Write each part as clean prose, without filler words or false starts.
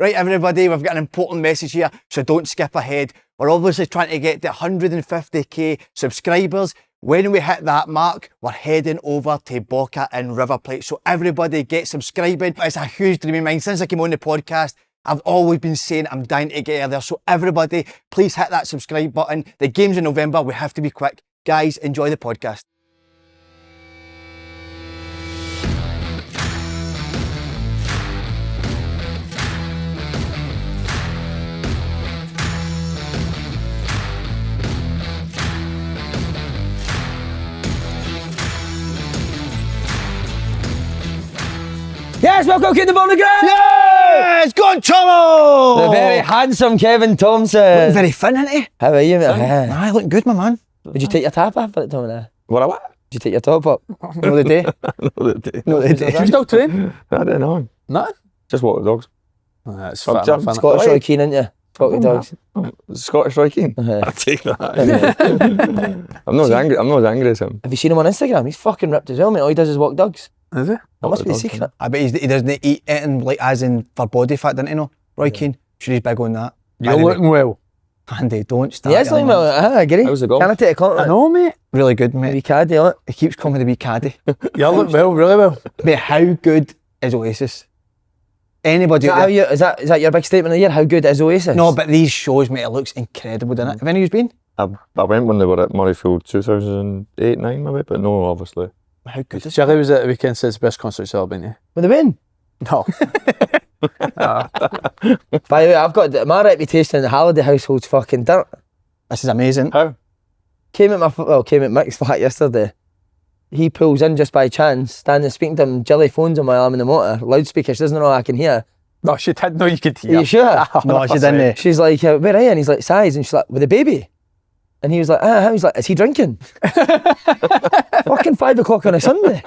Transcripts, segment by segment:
Right, everybody, we've got an important message here, so don't skip ahead. We're obviously trying to get to 150k subscribers. When we hit that mark, we're heading over to Boca in River Plate. So everybody get subscribing. It's a huge dream of mine. Since I came on the podcast, I've always been saying I'm dying to get there. So everybody, please hit that subscribe button. The game's in November. We have to be quick. Guys, enjoy the podcast. Yes, welcome to the Born Ground! Yes, go on, Tomo! The very handsome Kevin Thomson. Looking very thin, isn't he? How are you, mate? Aye, looking good, my man. Did you take your top off at the time? What? Did you take your top up? No, the day. No, the day. No, the day. Do you still train? I don't know. Nothing? Just walk the dogs. That's I'm fair just- enough, innit? Scottish Roy Keane, ain't you? Scottish dogs. Scottish Roy Keane. I'll take that. I'm not angry as him. Have you seen him on Instagram? He's fucking ripped as well, mate. All he does is walk dogs. Is he? That must be the dogs, secret. I bet he doesn't eat anything like as in for body fat, doesn't he? No, Roy Keane. Sure, he's big on that. You're looking well. Andy, don't start. He is like, man. I agree. How's the golf? Can I take a compliment? I know, mate. Really good, Wee mate. caddy, look. He keeps coming to be caddy. You look well, really well. Mate, how good is Oasis? Anybody out there? Is that your big statement of the year? How good is Oasis? No, but these shows, mate, it looks incredible, doesn't it? Have any of you been? I went when they were at Murrayfield 2008-9 maybe, but no, obviously. How good is it? Shirley was at the weekend, says best concert you've ever been to. When they win? No. By the way, I've got my reputation in the Halliday household's fucking dirt. This is amazing. How? Came at Mick's flat yesterday. He pulls in just by chance, standing speaking to him, Jilly phones him while I'm in the motor, loudspeaker, she doesn't know I can hear. No, she didn't know you could Are hear. you sure? No, she didn't. She's like, where are you? And he's like, size. And she's like, with a baby. And he was like, he's like, is he drinking? Fucking 5 o'clock on a Sunday.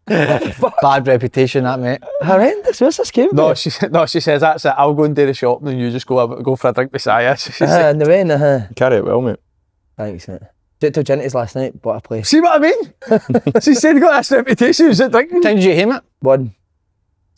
Bad reputation, that, mate. Horrendous. Where's this came No, from? she says that's it. I'll go and do the shopping and you just go for a drink beside us. She said, And the rain, Carry it well, mate. Thanks, mate. Took to Ginty's last night, bought a place. see what I mean? She said he got this reputation. Was it drinking? How did you hear it? One.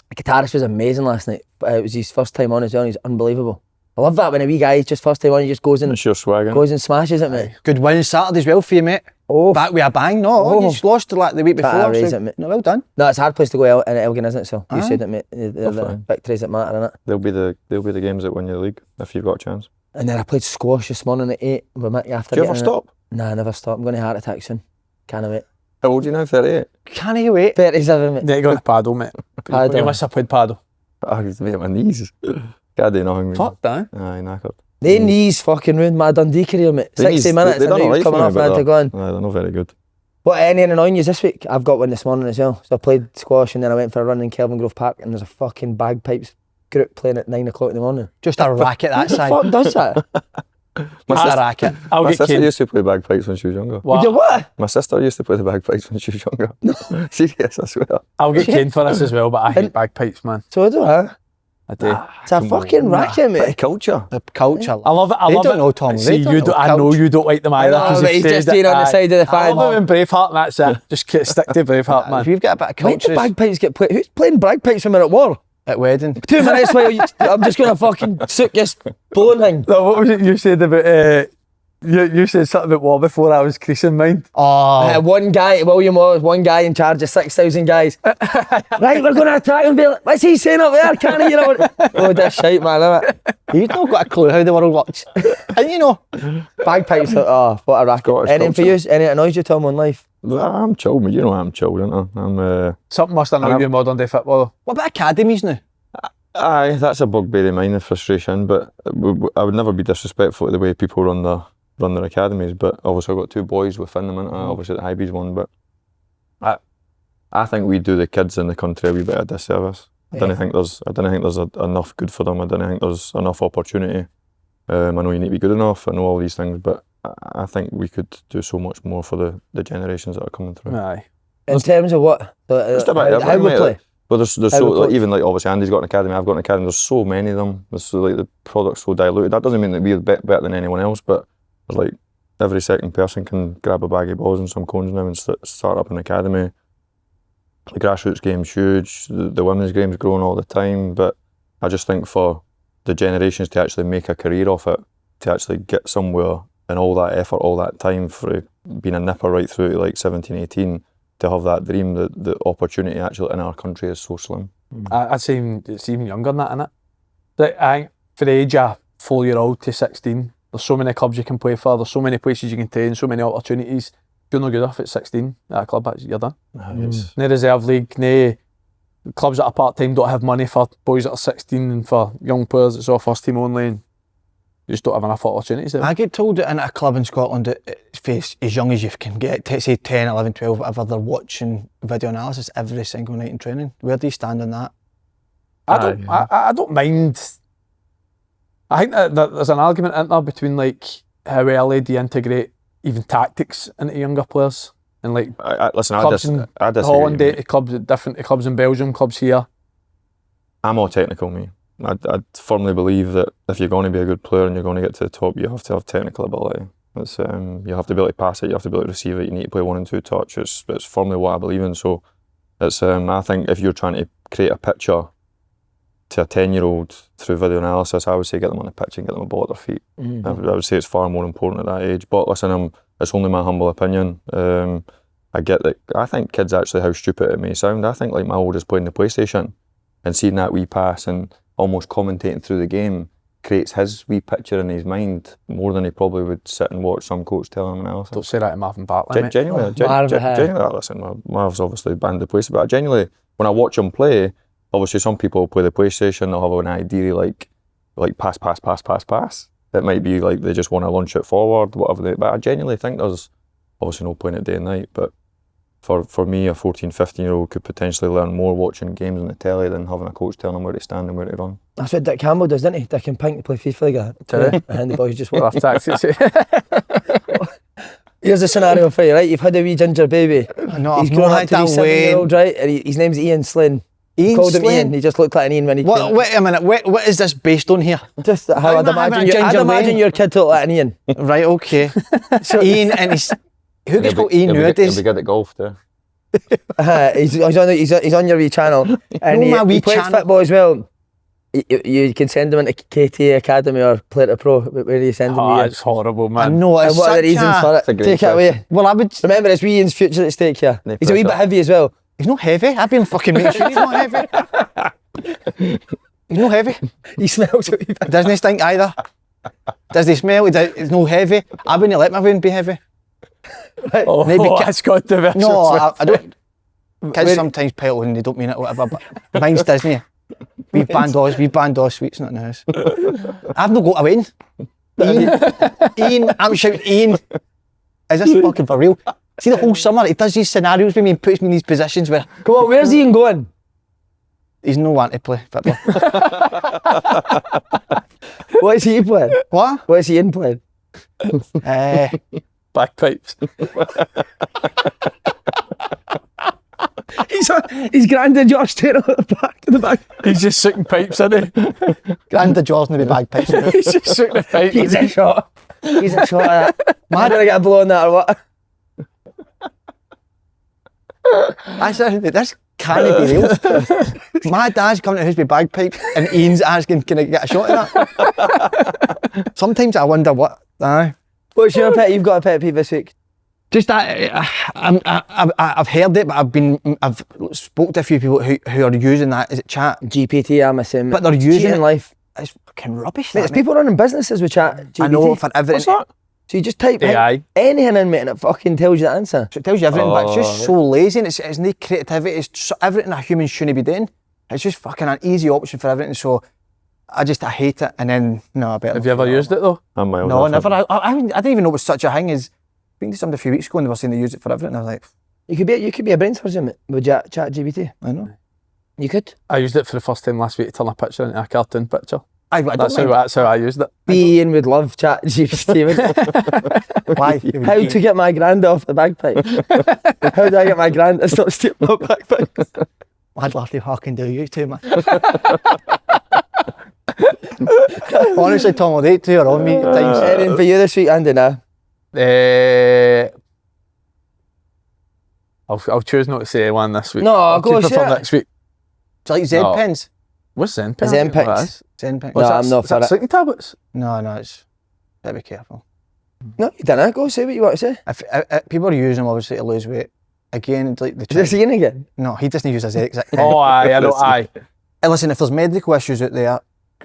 The guitarist was amazing last night. It was his first time on as well, and he's unbelievable. I love that when a wee guy, just first time on, he just goes It's your swag, innit? and smashes it, mate. Good win Saturday as well for you, mate. Oh, Back with a bang. No, you just lost like the week Try to before. raise So, it, mate. no, well done. no, it's a hard place to go in Elgin, isn't it? So you Aye. said it, mate. They're the Definitely. victories that matter, innit? They'll be the games that win you the league if you've got a chance. And then I played squash this morning at 8 with Mickey after. Do you ever getting it. stop? Nah, I never stop. I'm going to heart attack soon. Can't wait. How old are you now? 38? Can you wait? 37, mate. Yeah, you got the paddle, mate. Paddle. You must have played paddle. I used to be at my knees. God, they nothing. Fuck that. Aye, knackered. They knees fucking ruined my Dundee career, mate. 60 minutes, They I done knew he was alright coming for off me, and I had to but go on. Aye, they're not very good. What, any annoying you this week? I've got one this morning as well. So I played squash and then I went for a run in Kelvin Grove Park and there's a fucking bagpipes group playing at 9 o'clock in the morning. Just a racket that Who the side. fuck does that? Just a racket. I'll My get sister Kane. used to play bagpipes when she was younger. What? You what? My sister used to play the bagpipes when she was younger. No. Serious, I swear. I'll get Kane for this as well, but I hate bagpipes, man. So do I. I do. It's a fucking racket, Bit of mate. culture. The culture. I love it. I They love don't it. know, Tom. They See, don't you know don't. I know culture. you don't like them either. know, 'cause but you've he's just said staying it. on the Aye. side of the I fan. love it when Braveheart and that's it. Just stick to Braveheart, man. If you've got a bit of Why do culture bagpipes get played? Who's playing bagpipes when we're at war? at wedding. 2 minutes while I'm just going to fucking suit this blowing thing. No, what was it you said about? You said something about war before I was creasing mine. Oh, One guy, William was one guy in charge of 6,000 guys. Right, we're going to attack and be like, what's he saying up there? Can't he? You know? Oh, this shite, man, innit? you've not got a clue how the world works. And you know, Bagpipes, what a racket. Scottish Anything for you? culture. Anything that annoys you, Tom, in life? I'm chilled, mate. You know I'm chilled, aren't I? I'm, Something must annoy you in modern day football, though. what about academies now? aye, that's a bugbear of mine, the frustration, but I would never be disrespectful to the way people run their academies, but obviously I've got 2 boys within them, and obviously the Hibs one, but I think we do the kids in the country a wee bit of disservice. I don't think there's enough good for them. I don't think there's enough opportunity. I know you need to be good enough. I know all these things, but I think we could do so much more for the generations that are coming through. Aye. In terms of what? Just about How we mate, play? But there's How so we play. like, even like obviously Andy's got an academy, I've got an academy. There's so many of them. There's so, like the product's so diluted. That doesn't mean that we're better than anyone else, but there's like every second person can grab a bag of balls and some cones now and start up an academy. The grassroots game's huge. The women's game's growing all the time, but I just think for the generations to actually make a career off it, to actually get somewhere, and all that effort, all that time for being a nipper right through to like 17, 18, to have that dream, the opportunity actually in our country is so slim. I'd say it's even younger than that, isn't it? Like, I think for the age of 4-year-old to 16, there's so many clubs you can play for, there's so many places you can train, so many opportunities. If you're not good enough at 16 at a club, you're done. No reserve league, no clubs that are part-time don't have money for boys that are 16, and for young players it's all first team only, and you just don't have enough opportunities there. I get told that in a club in Scotland that as young as you can get, say 10, 11, 12, whatever, they're watching video analysis every single night in training. Where do you stand on that? I don't mind. I think that there's an argument in there between like how early do you integrate even tactics into younger players, and like Listen, clubs in I disagree. Holland, clubs different to clubs in Belgium, clubs here. I'm all technical, me. I firmly believe that if you're going to be a good player and you're going to get to the top, you have to have technical ability. It's, you have to be able to pass it, you have to be able to receive it, you need to play 1 and 2 touch. It's firmly what I believe in. So it's I think if you're trying to create a picture to a 10-year-old through video analysis, I would say get them on the pitch and get them a ball at their feet. I would say it's far more important at that age. But listen, it's only my humble opinion. I get that. I think kids actually, how stupid it may sound, I think like my oldest playing the PlayStation and seeing that wee pass and almost commentating through the game creates his wee picture in his mind more than he probably would sit and watch some coach tell him analysis. Don't say that to Marvin Bartley, mate. Genuinely, listen, Marv's obviously banned the PlayStation, but genuinely, when I watch him play, obviously some people play the PlayStation, they'll have an idea like pass. It might be like they just want to launch it forward, whatever. But I genuinely think there's obviously no point at day and night, but for me, a 14, 15-year-old could potentially learn more watching games on the telly than having a coach telling them where to stand and where to run. That's what Dick Campbell does, doesn't he? Dick and Pink to play FIFA together. And the boys just walk Off tactics. Here's a scenario for you, right? You've had a wee ginger baby. No, He's I've grown not up had to be that 7-year-old, right? And his name's Ian Slaney. Ian Called him Slaney? Ian. He just looked like an Ian when he came. Wait a minute, what is this based on here? Just how I'd imagine your kid to look like an Ian. Right, okay. So Ian and his... Who gets called Ian nowadays? He'll be good at golf too. He's on your wee channel. And he plays football as well. You can send him into KT Academy or play at a pro. Where do you send him? It's horrible, man. I know, And what are the reasons for it? Take it away. Well, I would... Remember, it's wee Ian's future at stake here. He's a wee bit heavy as well. He's not heavy. I've been fucking making sure he's not heavy. He's not heavy. He smells a wee bit. Doesn't he stink either? Does he smell? He's not heavy. I wouldn't let my wound be heavy. Right. Oh, that's got to be. No, I don't. Kids sometimes pile and they don't mean it, whatever, but mine's Disney. We've banned all sweets in the house. I've not got a win. Ian, I'm shouting, Ian, is this fucking for real? See, the whole summer he does these scenarios with me and puts me in these positions where... Come on, where's Ian going? He's no one to play football. What is he playing? What? What is Ian playing? Bagpipes. He's Grandad George Taylor at the back. He's just sucking pipes, isn't he? Grandad George maybe bagpipes. He's just sucking the pipe. He's a shot. He's a shot at that. Man, did I get a blow on that or what? This can't be real. My dad's coming to the house with bagpipes and Ian's asking, can I get a shot at that? Sometimes I wonder what... What's your pet? You've got a pet peeve this week. Just that, I've heard it, but I've spoke to a few people who are using that. Is it chat? GPT, I'm assuming. But they're using it. Life. It's fucking rubbish. Mate, there's people running businesses with chat GPT. I know, for everything. What's that? So you just type AI. anything in, mate, and it fucking tells you the answer. So it tells you everything, but it's just so lazy and it's no creativity. It's everything a human shouldn't be doing. It's just fucking an easy option for everything. So I hate it. And then, no, I better. Have you ever used it though? No, never. I didn't even know it was such a thing as... I think to somebody a few weeks ago and they were saying they use it for everything. I was like... You could be a brain surgeon, mate, with chat GPT. I know. You could. I used it for the first time last week to turn a picture into a cartoon picture. That's how I used it. Ian would love chat GPT. Why? How to get my grand off the bagpipe? How do I get my grand to stop stealing my bagpipe? I'd love to fucking do you too, man. Honestly, Tom, I'll date two are on me at times. Anything for you this week, Andy, now? I'll choose not to say one this week. No, I'll go keep it for share it. next week. Do you like Z pens? What's Zenpic? Is Zenpic? Zenpic. No, I'm not Is for that it. sleeping tablets? No, it's gotta be careful. No, you didn't. Go say what you want to say. If people are using them obviously to lose weight. Again, it's like the Is this Ian again? No, he doesn't use his X. Oh, aye, I know, aye. Listen, if there's medical issues out there,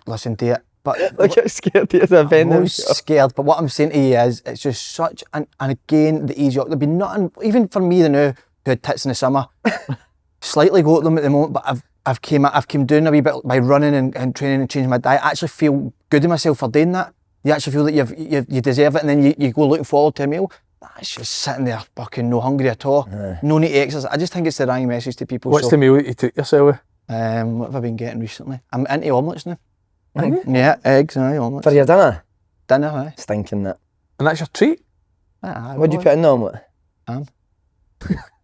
listen to it. But Like you're scared to offend I'm him. scared. But what I'm saying to you is, it's just such, and again, the easy, there'd be nothing, even for me the now, who had tits in the summer, slightly go at them at the moment, but I've came down a wee bit by running and training and changing my diet. I actually feel good in myself for doing that. You actually feel that you deserve it, and then you go looking forward to a meal. It's just sitting there fucking no hungry at all. No need to exercise. I just think it's the wrong message to people. What's the meal that you took yourself with? What have I been getting recently? I'm into omelettes now. Egg? Yeah, eggs, omelettes. For your dinner? Dinner, aye. Stinking that. And that's your treat? What'd What'd you put in the omelette? Ham.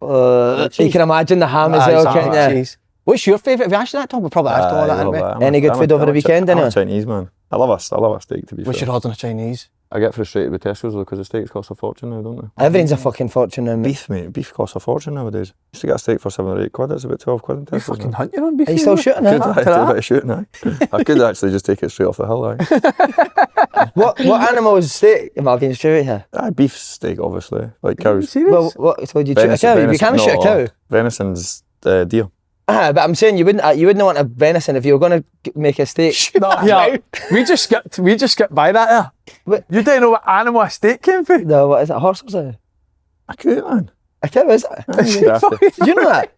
You can imagine the ham as well, can't you? Cheese. What's your favourite? Have you asked that, Tom? We probably asked all that, haven't we? Any good food over the weekend, I'm anyone? a Chinese man. I love a steak, to be What's fair. your ordering of Chinese? I get frustrated with Tesco's though, because the steaks cost a fortune now, don't they? Everything's a fucking fortune now, mate. Beef, mate. Beef costs a fortune nowadays. Used to get a steak for 7 or 8 quid. It's about 12 quid in You Tesco's fucking now. hunt your own beef. Are you still shooting Could it? I do a bit of shooting, aye. I could actually just take it straight off the hill, aye. What animal is steak? Am I being straight here? Aye, beef steak, obviously. Like cows. Well, what? So you shoot a cow? You can't shoot a cow. Venison's deer. But I'm saying you wouldn't want a venison if you were going to make a steak. Yeah, we just skipped by that there. What? You don't know what animal a steak came from? No, what is it? A horse or something? I could, man. A cow, is it? Crafty. Do you know that?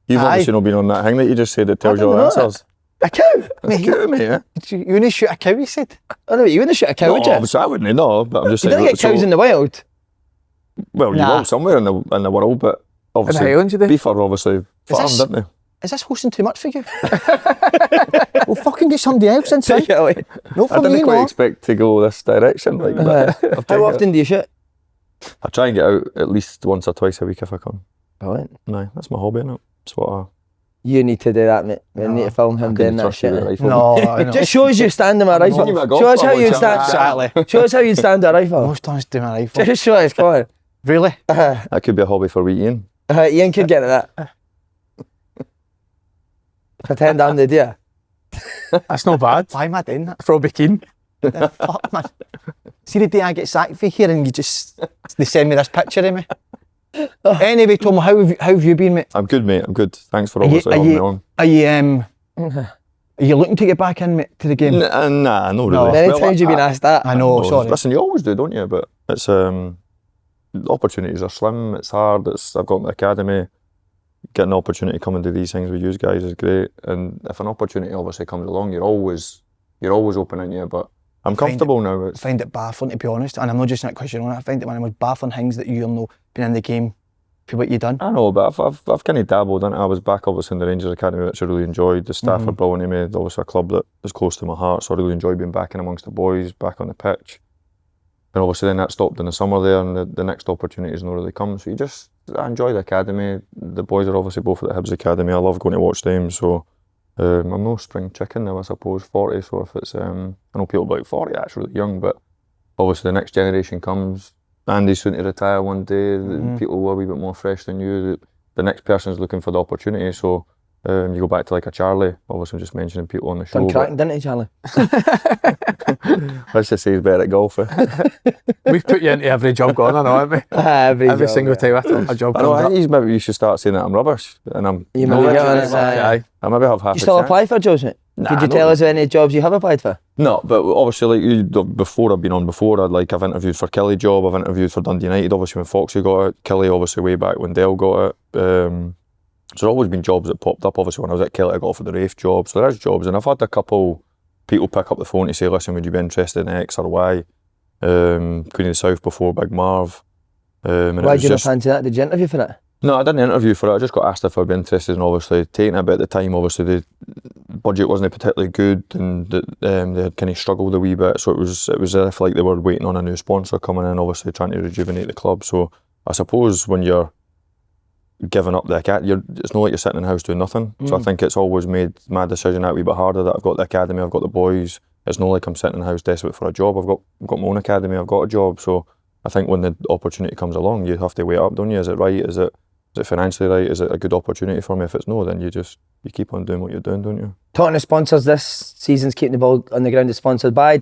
You've Aye. obviously not been on that thing that you just said that tells you didn't all the know that. answers. A cow? That's cute, mate, yeah. You only shoot a cow, you said? Oh no, you wouldn't shoot a cow, would No, you? obviously I wouldn't know, but I'm just You saying. don't get cows in the wild. Well, you Nah. will somewhere in the world, but obviously Highlands you do? beef are obviously farmed, this- aren't they? Is this hosting too much for you? We'll fucking get somebody else in, son. Take it away. No for I didn't me, quite no. expect to go this direction. Like, but I've taken How it. often do you shoot? I try and get out at least once or twice a week if I can. Brilliant. No, that's my hobby, innit? It's what You need to do that, mate. We need to film him doing that shit. No, I know. Just shows you stand with a rifle. Give me a golf Show us how ball, you Charlie. stand. Exactly. Show us how you stand with a rifle. Most times do my rifle. Just show us, come on. Really? that could be a hobby for wee Ian. Ian could get to that. Pretend I'm the deer. That's not bad. Why am I doing that? Throw be keen. The fuck, man. See the day I get sacked for here and they send me this picture of me. Anyway, Tom, how have you been, mate? I'm good, mate. I'm good. Thanks for Are you- obviously are having me you- on. Are you looking to get back in, mate, to the game? Nah, not really. No. Many Well, times you've been asked that. I know, sorry. Listen, you always do, don't you? But it's opportunities are slim. It's hard. I've got my academy. Getting an opportunity to come and do these things with you guys is great. And if an opportunity obviously comes along, you're always open into it. But I'm comfortable now. I find it baffling, to be honest, and I'm not just saying that because you're on it. I find it one of the most baffling things that you're not been in the game for what you've done. I know, but I've kind of dabbled in it. I was back obviously in the Rangers Academy, which I really enjoyed. The staff are brilliant to me. Obviously a club that is close to my heart, so I really enjoyed being back in amongst the boys, back on the pitch. And obviously then that stopped in the summer there, and the next opportunity has not really come. So I enjoy the academy. The boys are obviously both at the Hibs Academy. I love going to watch them. So I'm no spring chicken now, I suppose, 40. So if it's, I know people are like 40, that's really young, but obviously the next generation comes. Andy's soon to retire one day. People who are a wee bit more fresh than you. The next person's looking for the opportunity. So you go back to like a Charlie. Obviously, I'm just mentioning people on the show. Done cracking, didn't he, Charlie? Let's just say he's better at golfing. We've put you into every job going, I know, haven't we? Every Every job, single yeah. time a job I know. comes I up. think maybe you should start saying that I'm rubbish, and I'm. You no, maybe get on actually, it, Aye. I maybe have half You a still chance. apply for jobs, mate? Nah, Could you not tell really. us any jobs you have applied for? No, but obviously, like you, before I've been on before, I've interviewed for Kelly job, I've interviewed for Dundee United, obviously when Foxy got it, Kelly obviously way back when Dale got it. So there's always been jobs that popped up. Obviously when I was at Kelly I got for the Rafe job, so there is jobs, and I've had a couple people pick up the phone to say, listen, would you be interested in X or Y? Queen of the South before Big Marv. And Why it did you not was fancy that? Did you interview for it? No, I didn't interview for it. I just got asked if I'd be interested in obviously taking it, but at the time obviously the budget wasn't particularly good, and they had kind of struggled a wee bit, so it was as if like they were waiting on a new sponsor coming in, obviously trying to rejuvenate the club. So I suppose when you're giving up the academy, it's not like you're sitting in the house doing nothing. So I think it's always made my decision out a wee bit harder that I've got the academy, I've got the boys. It's not like I'm sitting in the house desperate for a job. I've got my own academy, I've got a job. So I think when the opportunity comes along, you have to weigh it up, don't you? Is it right? Is it Is it financially right? Is it a good opportunity for me? If it's no, then you keep on doing what you're doing, don't you? Talking to sponsors, this season's Keeping the Ball on the Ground is sponsored by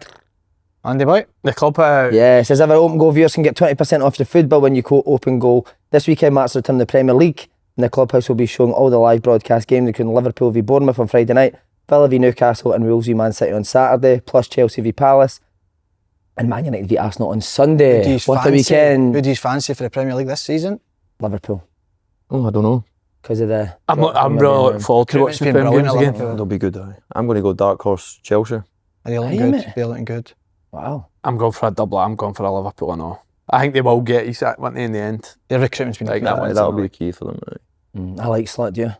Andy boy. The club. Yeah, it says every open goal viewers can get 20% off your food bill when you quote open goal. This weekend marks the return of the Premier League, and the Clubhouse will be showing all the live broadcast games, including Liverpool v Bournemouth on Friday night, Villa v Newcastle and Wolves v Man City on Saturday, plus Chelsea v Palace and Man United v Arsenal on Sunday. What a weekend. Who do you fancy for the Premier League this season? Liverpool. Oh, I don't know. Because of the... I'm really looking forward to watching the games again. They'll be good. I'm going to go dark horse Chelsea. Are they looking Aye, good? mate. They're looking good. Wow. I'm going for a double. I'm going for a Liverpool and all. I think they will get his at in the end. Their recruitment's been Like good. that. That'll be the key for them. Right? I like Slot, do you?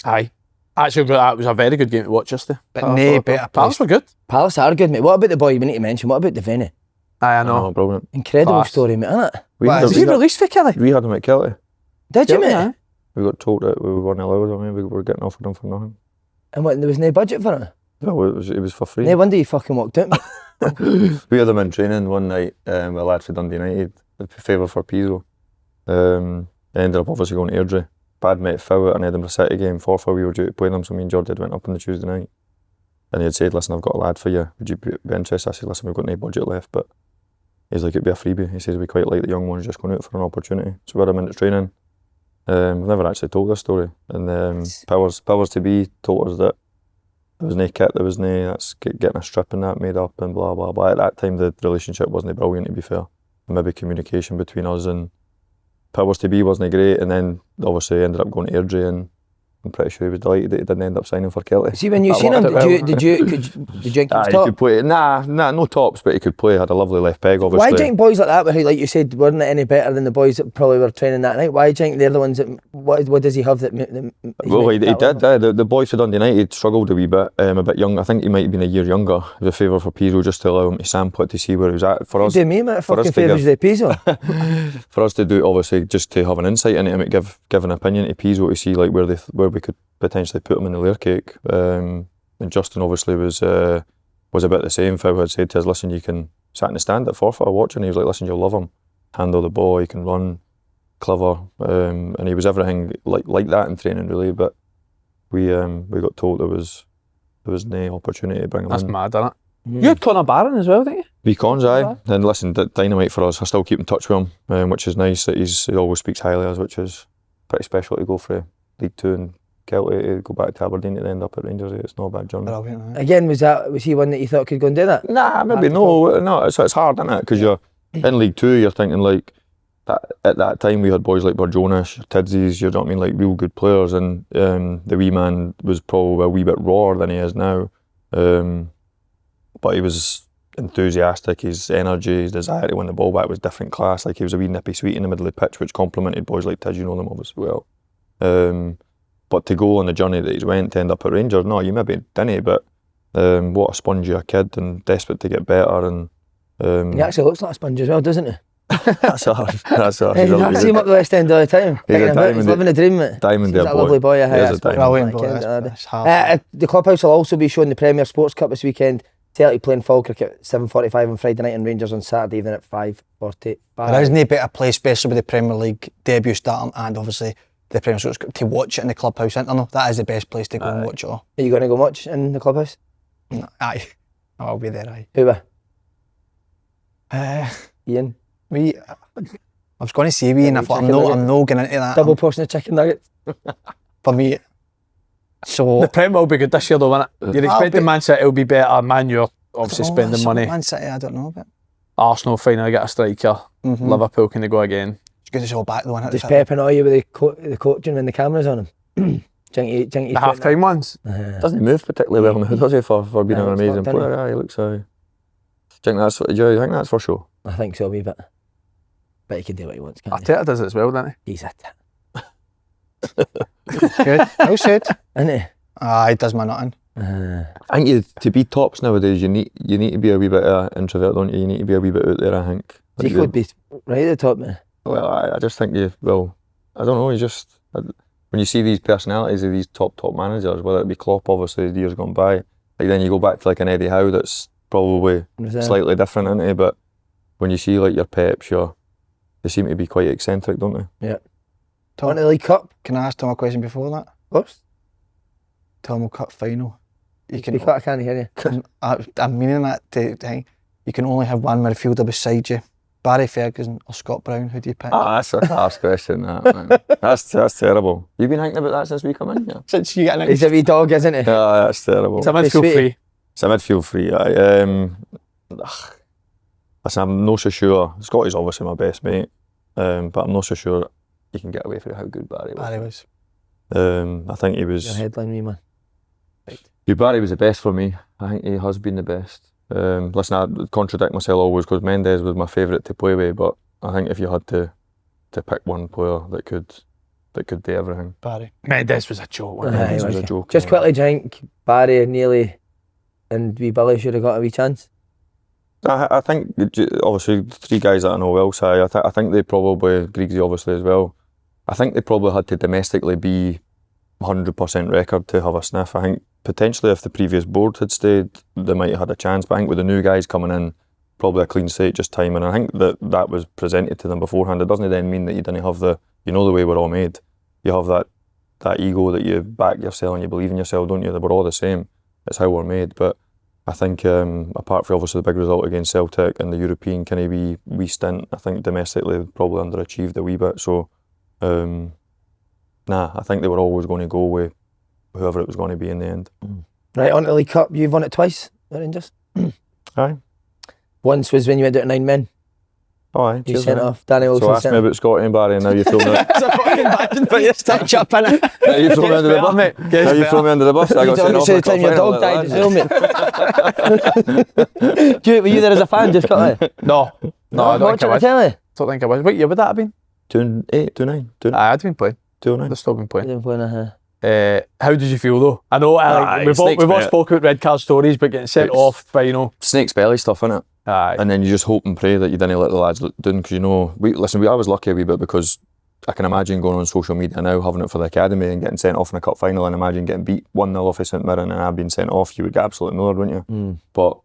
Aye. Actually, that was a very good game to watch yesterday. But nay better Palace place. were good. Palace are good, mate. What about the boy we need to mention? What about Devaney? Aye, I know. Oh, brilliant. Incredible Class. story, mate, isn't it? Is he released for Kelly? We had him at Kelly. Did you, Yeah, mate? aye. We got told that we weren't allowed. I mean, we were getting offered him for nothing. And what, there was no budget for it? No, it was for free. No wonder you fucking walked out, mate. We had him in training one night with a lad for Dundee United, a favour for Peeves. I ended up obviously going to Airdrie. Bad met Phil at an Edinburgh City game, 4-4, we were due to play them, so me and George had went up on the Tuesday night. And he had said, listen, I've got a lad for you, would you be interested? I said, listen, we've got no budget left, but he's like, it'd be a freebie. He says, we quite like the young ones just going out for an opportunity. So we had him into training. We've never actually told this story. And powers to be told us that there was no kit, there was no, that's getting a strip and that made up and blah, blah, blah. At that time, the relationship wasn't brilliant, to be fair. Maybe communication between us and powers to be wasn't great, and then obviously ended up going to Airdrie, and I'm pretty sure he was delighted that he didn't end up signing for Kelly. See, when you That seen him, worked out did you think he was He top? could play. Nah, no tops, but he could play. Had a lovely left peg, obviously. Why do you think boys like that, who, like you said, weren't any better than the boys that probably were training that night? Why do you think they're the ones that, what does he have that... Well, he did. The boys for Dundee United struggled a wee bit, a bit young. I think he might have been a year younger. It was a favour for Pizzo just to allow him to sample it to see where he was at. For us, Do me, mate, for us fucking to favours the Pizzo. for us to do it, obviously, just to have an insight into him, and give an opinion to Pizzo to see like where we could potentially put him in the layer cake. And Justin obviously was a bit the same. Phil had said to us, listen, you can sat in the stand at 4-4 watching. He was like, listen, you'll love him. Handle the ball, he can run, clever, and he was everything like that in training really. But we got told there was no opportunity to bring him That's in. mad, isn't it? You had Connor Barron as well, didn't you? Beacons, aye. And listen, dynamite for us. I still keep in touch with him, which is nice. That he always speaks highly of us, which is pretty special to go for League Two and Celtic to go back to Aberdeen and end up at Rangers. It's not a bad journey. Brilliant, Again, was he one that you thought could go and do that? Nah, maybe no. It's hard, isn't it? Because you're in League Two, you're thinking like that. At that time, we had boys like Burjonas, T&Cs, you know what I mean, like real good players, and the wee man was probably a wee bit rawer than he is now. But he was enthusiastic. His energy, his desire to win the ball back was different class. Like he was a wee nippy sweet in the middle of the pitch, which complimented boys like Tiz, you know them obviously well. But to go on the journey that he's went to end up at Rangers, no, you maybe didn't, but what a spongy a kid and desperate to get better. And He actually looks like a sponge as well, doesn't he? that's ours. That's ours. Hey, I see him up the West End all the time. He's a Kicking about, diamond. He's living the dream, mate. Diamond He's there, a boy. lovely boy. He is a diamond. Brilliant, boy. Brilliant. That's hard. The Clubhouse will also be showing the Premier Sports Cup this weekend. Celtic playing Falkirk at 7:45 on Friday night and Rangers on Saturday evening at 5:45. There isn't a better place, especially with the Premier League debut starting and obviously the Premier League, to watch it in the Clubhouse Internal. That is the best place to go and watch it all. Are you going to go watch in the Clubhouse? No, aye. I'll be there, aye. Who were? Ian? I was going to say we, and I thought I'm not getting into that. Double portion of chicken nuggets? For me. So The Prem will be good this year though, won't it? You're expecting Man City will be better. Man, you're obviously spending money. Man City, I don't know, but Arsenal finally get a striker. Liverpool can they go again? it's good to show back though. Does Pep annoy you with the coaching when the camera's on him? Do you think The half-time ones? Doesn't he move particularly well now, does he, for being an amazing fucked, player? Yeah, he looks. Do you think that's for sure? I think so a wee bit. But he can do what he wants, can't he? Arteta does it as well, doesn't he? He's a tit. Good. Well said. Isn't he? He does my nothing. I think to be tops nowadays, you need to be a wee bit introvert, don't you? You need to be a wee bit out there, I think. Zeke would be right at the top, man. Well, I just think I don't know, when you see these personalities of these top managers, whether it be Klopp, obviously, years gone by, like then you go back to like an Eddie Howe that's probably slightly different, isn't he? But when you see like your Peps, they seem to be quite eccentric, don't they? Yeah. On to the League Cup. Can I ask Tom a question before that? Whoops. Tom Cup final. You can. I can't hear you. I'm meaning that to think. You can only have one midfielder beside you. Barry Ferguson or Scott Brown. Who do you pick? That's a harsh question, that, man. That's terrible. You've been thinking about that since we come in here? Since you get an He's a wee dog, isn't he? Yeah, that's terrible. It's a midfield free. It's a midfield free. Listen, I'm not so sure. Scotty's obviously my best mate, but I'm not so sure you can get away from how good Barry was. Barry was. I think he was. Your headline, me man. Barry was the best for me. I think he has been the best. Listen, I contradict myself always because Mendes was my favourite to play with, but I think if you had to pick one player that could do everything, Barry. Mendes was a joke. Wasn't Yeah, he? Mendes was a joke. Just quickly, do you think Barry, Neely and wee Billy should have got a wee chance? I think obviously 3 guys that I know well, so I think they probably, Griggsy obviously as well, I think they probably had to domestically be 100% record to have a sniff. I think potentially if the previous board had stayed, they might have had a chance, but I think with the new guys coming in, probably a clean slate, just time, and I think that was presented to them beforehand. It doesn't then mean that you didn't have the way we're all made. You have that ego that you back yourself and you believe in yourself, don't you? That we're all the same. It's how we're made. But I think apart from obviously the big result against Celtic and the European kind of wee stint, I think domestically probably underachieved a wee bit. So I think they were always going to go with whoever it was going to be in the end. Right, on to the League Cup. You've won it twice, the Rangers. Aye. Once was when you went out to 9 men. Oh, aye. You Cheers, sent mate. off Danny So Wilson. ask me about Scotty and Barry, and now you throw me. Put your stitch up in it. Now you throw me under the bus. Now you throw me under the bus. I got sent off the in a cup time your final dog like died as that. well, mate. Were you there as a fan, just quickly? No, I don't think Watching I the was. telly? Don't think I was. What year would that have been? 2008, 2009, I'd been playing. 2009. They've still been playing. Didn't play in a- How did you feel though? I know we've all spoke about red card stories, but getting sent off final. Snake's belly stuff, innit? Aye. And then you just hope and pray that you didn't let the lads down, because I was lucky a wee bit, because I can imagine going on social media now, having it for the academy and getting sent off in a cup final, and imagine getting beat 1-0 off of St Mirren and I've been sent off, you would get absolutely millered, wouldn't you? But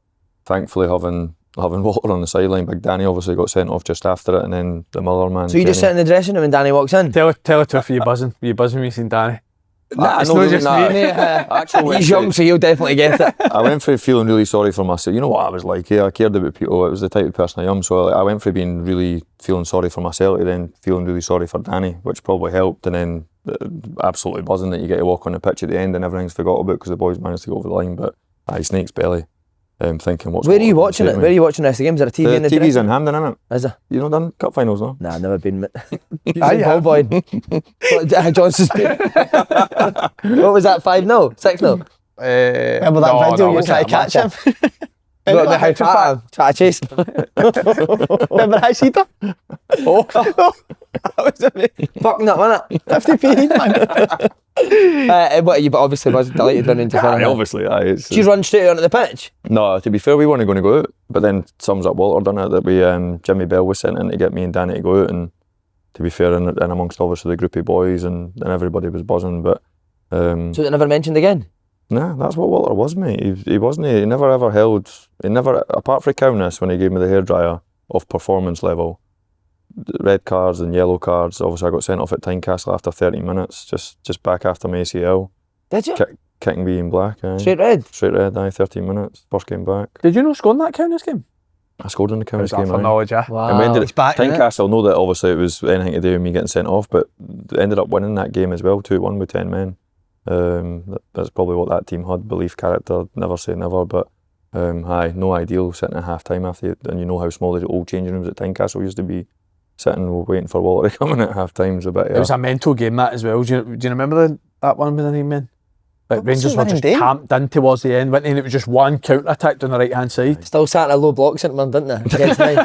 thankfully having Walter on the sideline, Big Danny obviously got sent off just after it, and then the Mother man. So you just sit in the dressing room when Danny walks in? Tell a truth, were you buzzing? Were you buzzing when you seen Danny? Nah, It's no, not really just not. me. Actually, He's young, so he'll definitely get it. I went for feeling really sorry for myself. You know what I was like, I cared about people. It was the type of person I am. So I went for being really feeling sorry for myself to then feeling really sorry for Danny, which probably helped. And then absolutely buzzing that you get to walk on the pitch at the end and everything's forgot about because the boys managed to go over the line. But Snake's belly. Thinking what's. Where are you watching it? Where are you watching the rest of the games? Is there a TV in the TV's dressing in Hampden, innit? Is there? You know, done cup finals, no? Nah, never been. He's ball boy. Johnson's been. What was that? 5-0? 6-0? Remember that video you tried to catch him? Try to chase him. Remember that, Idah? Oh, That was amazing. Fucking up, wasn't it? 50p, man. What, you obviously was delighted running into Aye, fun. obviously, aye. Did you run straight onto the pitch? No, to be fair, we weren't going to go out. But then sums up Walter done it, that we Jimmy Bell was sent in to get me and Danny to go out, and to be fair, and amongst obviously the group of boys and everybody was buzzing. But So they never mentioned again? nah, that's what Walter was, mate. He never ever held. He never, apart from Kaunas when he gave me the hairdryer of performance level, red cards and yellow cards. Obviously, I got sent off at Tynecastle after 30 minutes, just back after my ACL. Did you? Kicking me in black. Aye. Straight red? Straight red, 13 minutes. First game back. did you not score in that Kaunas game? I scored in the Kaunas Is that game. for aye. knowledge, yeah? Wow. And when did It's back, innit? Tynecastle know that obviously it was anything to do with me getting sent off, but they ended up winning that game as well, 2-1 with 10 men. That's probably what that team had, belief, character, never say never, but no ideal sitting at half time after, and you know how small the old changing rooms at Tynecastle used to be, sitting waiting for Walter to come in at half time's a bit. It was a mental game that as well. Do you remember that one with the 9 men? Like What was Rangers it, were just Dundee? camped in towards the end, and it was just one counter attack down the right hand side. Still sat in a low block centre, didn't they? Against nine.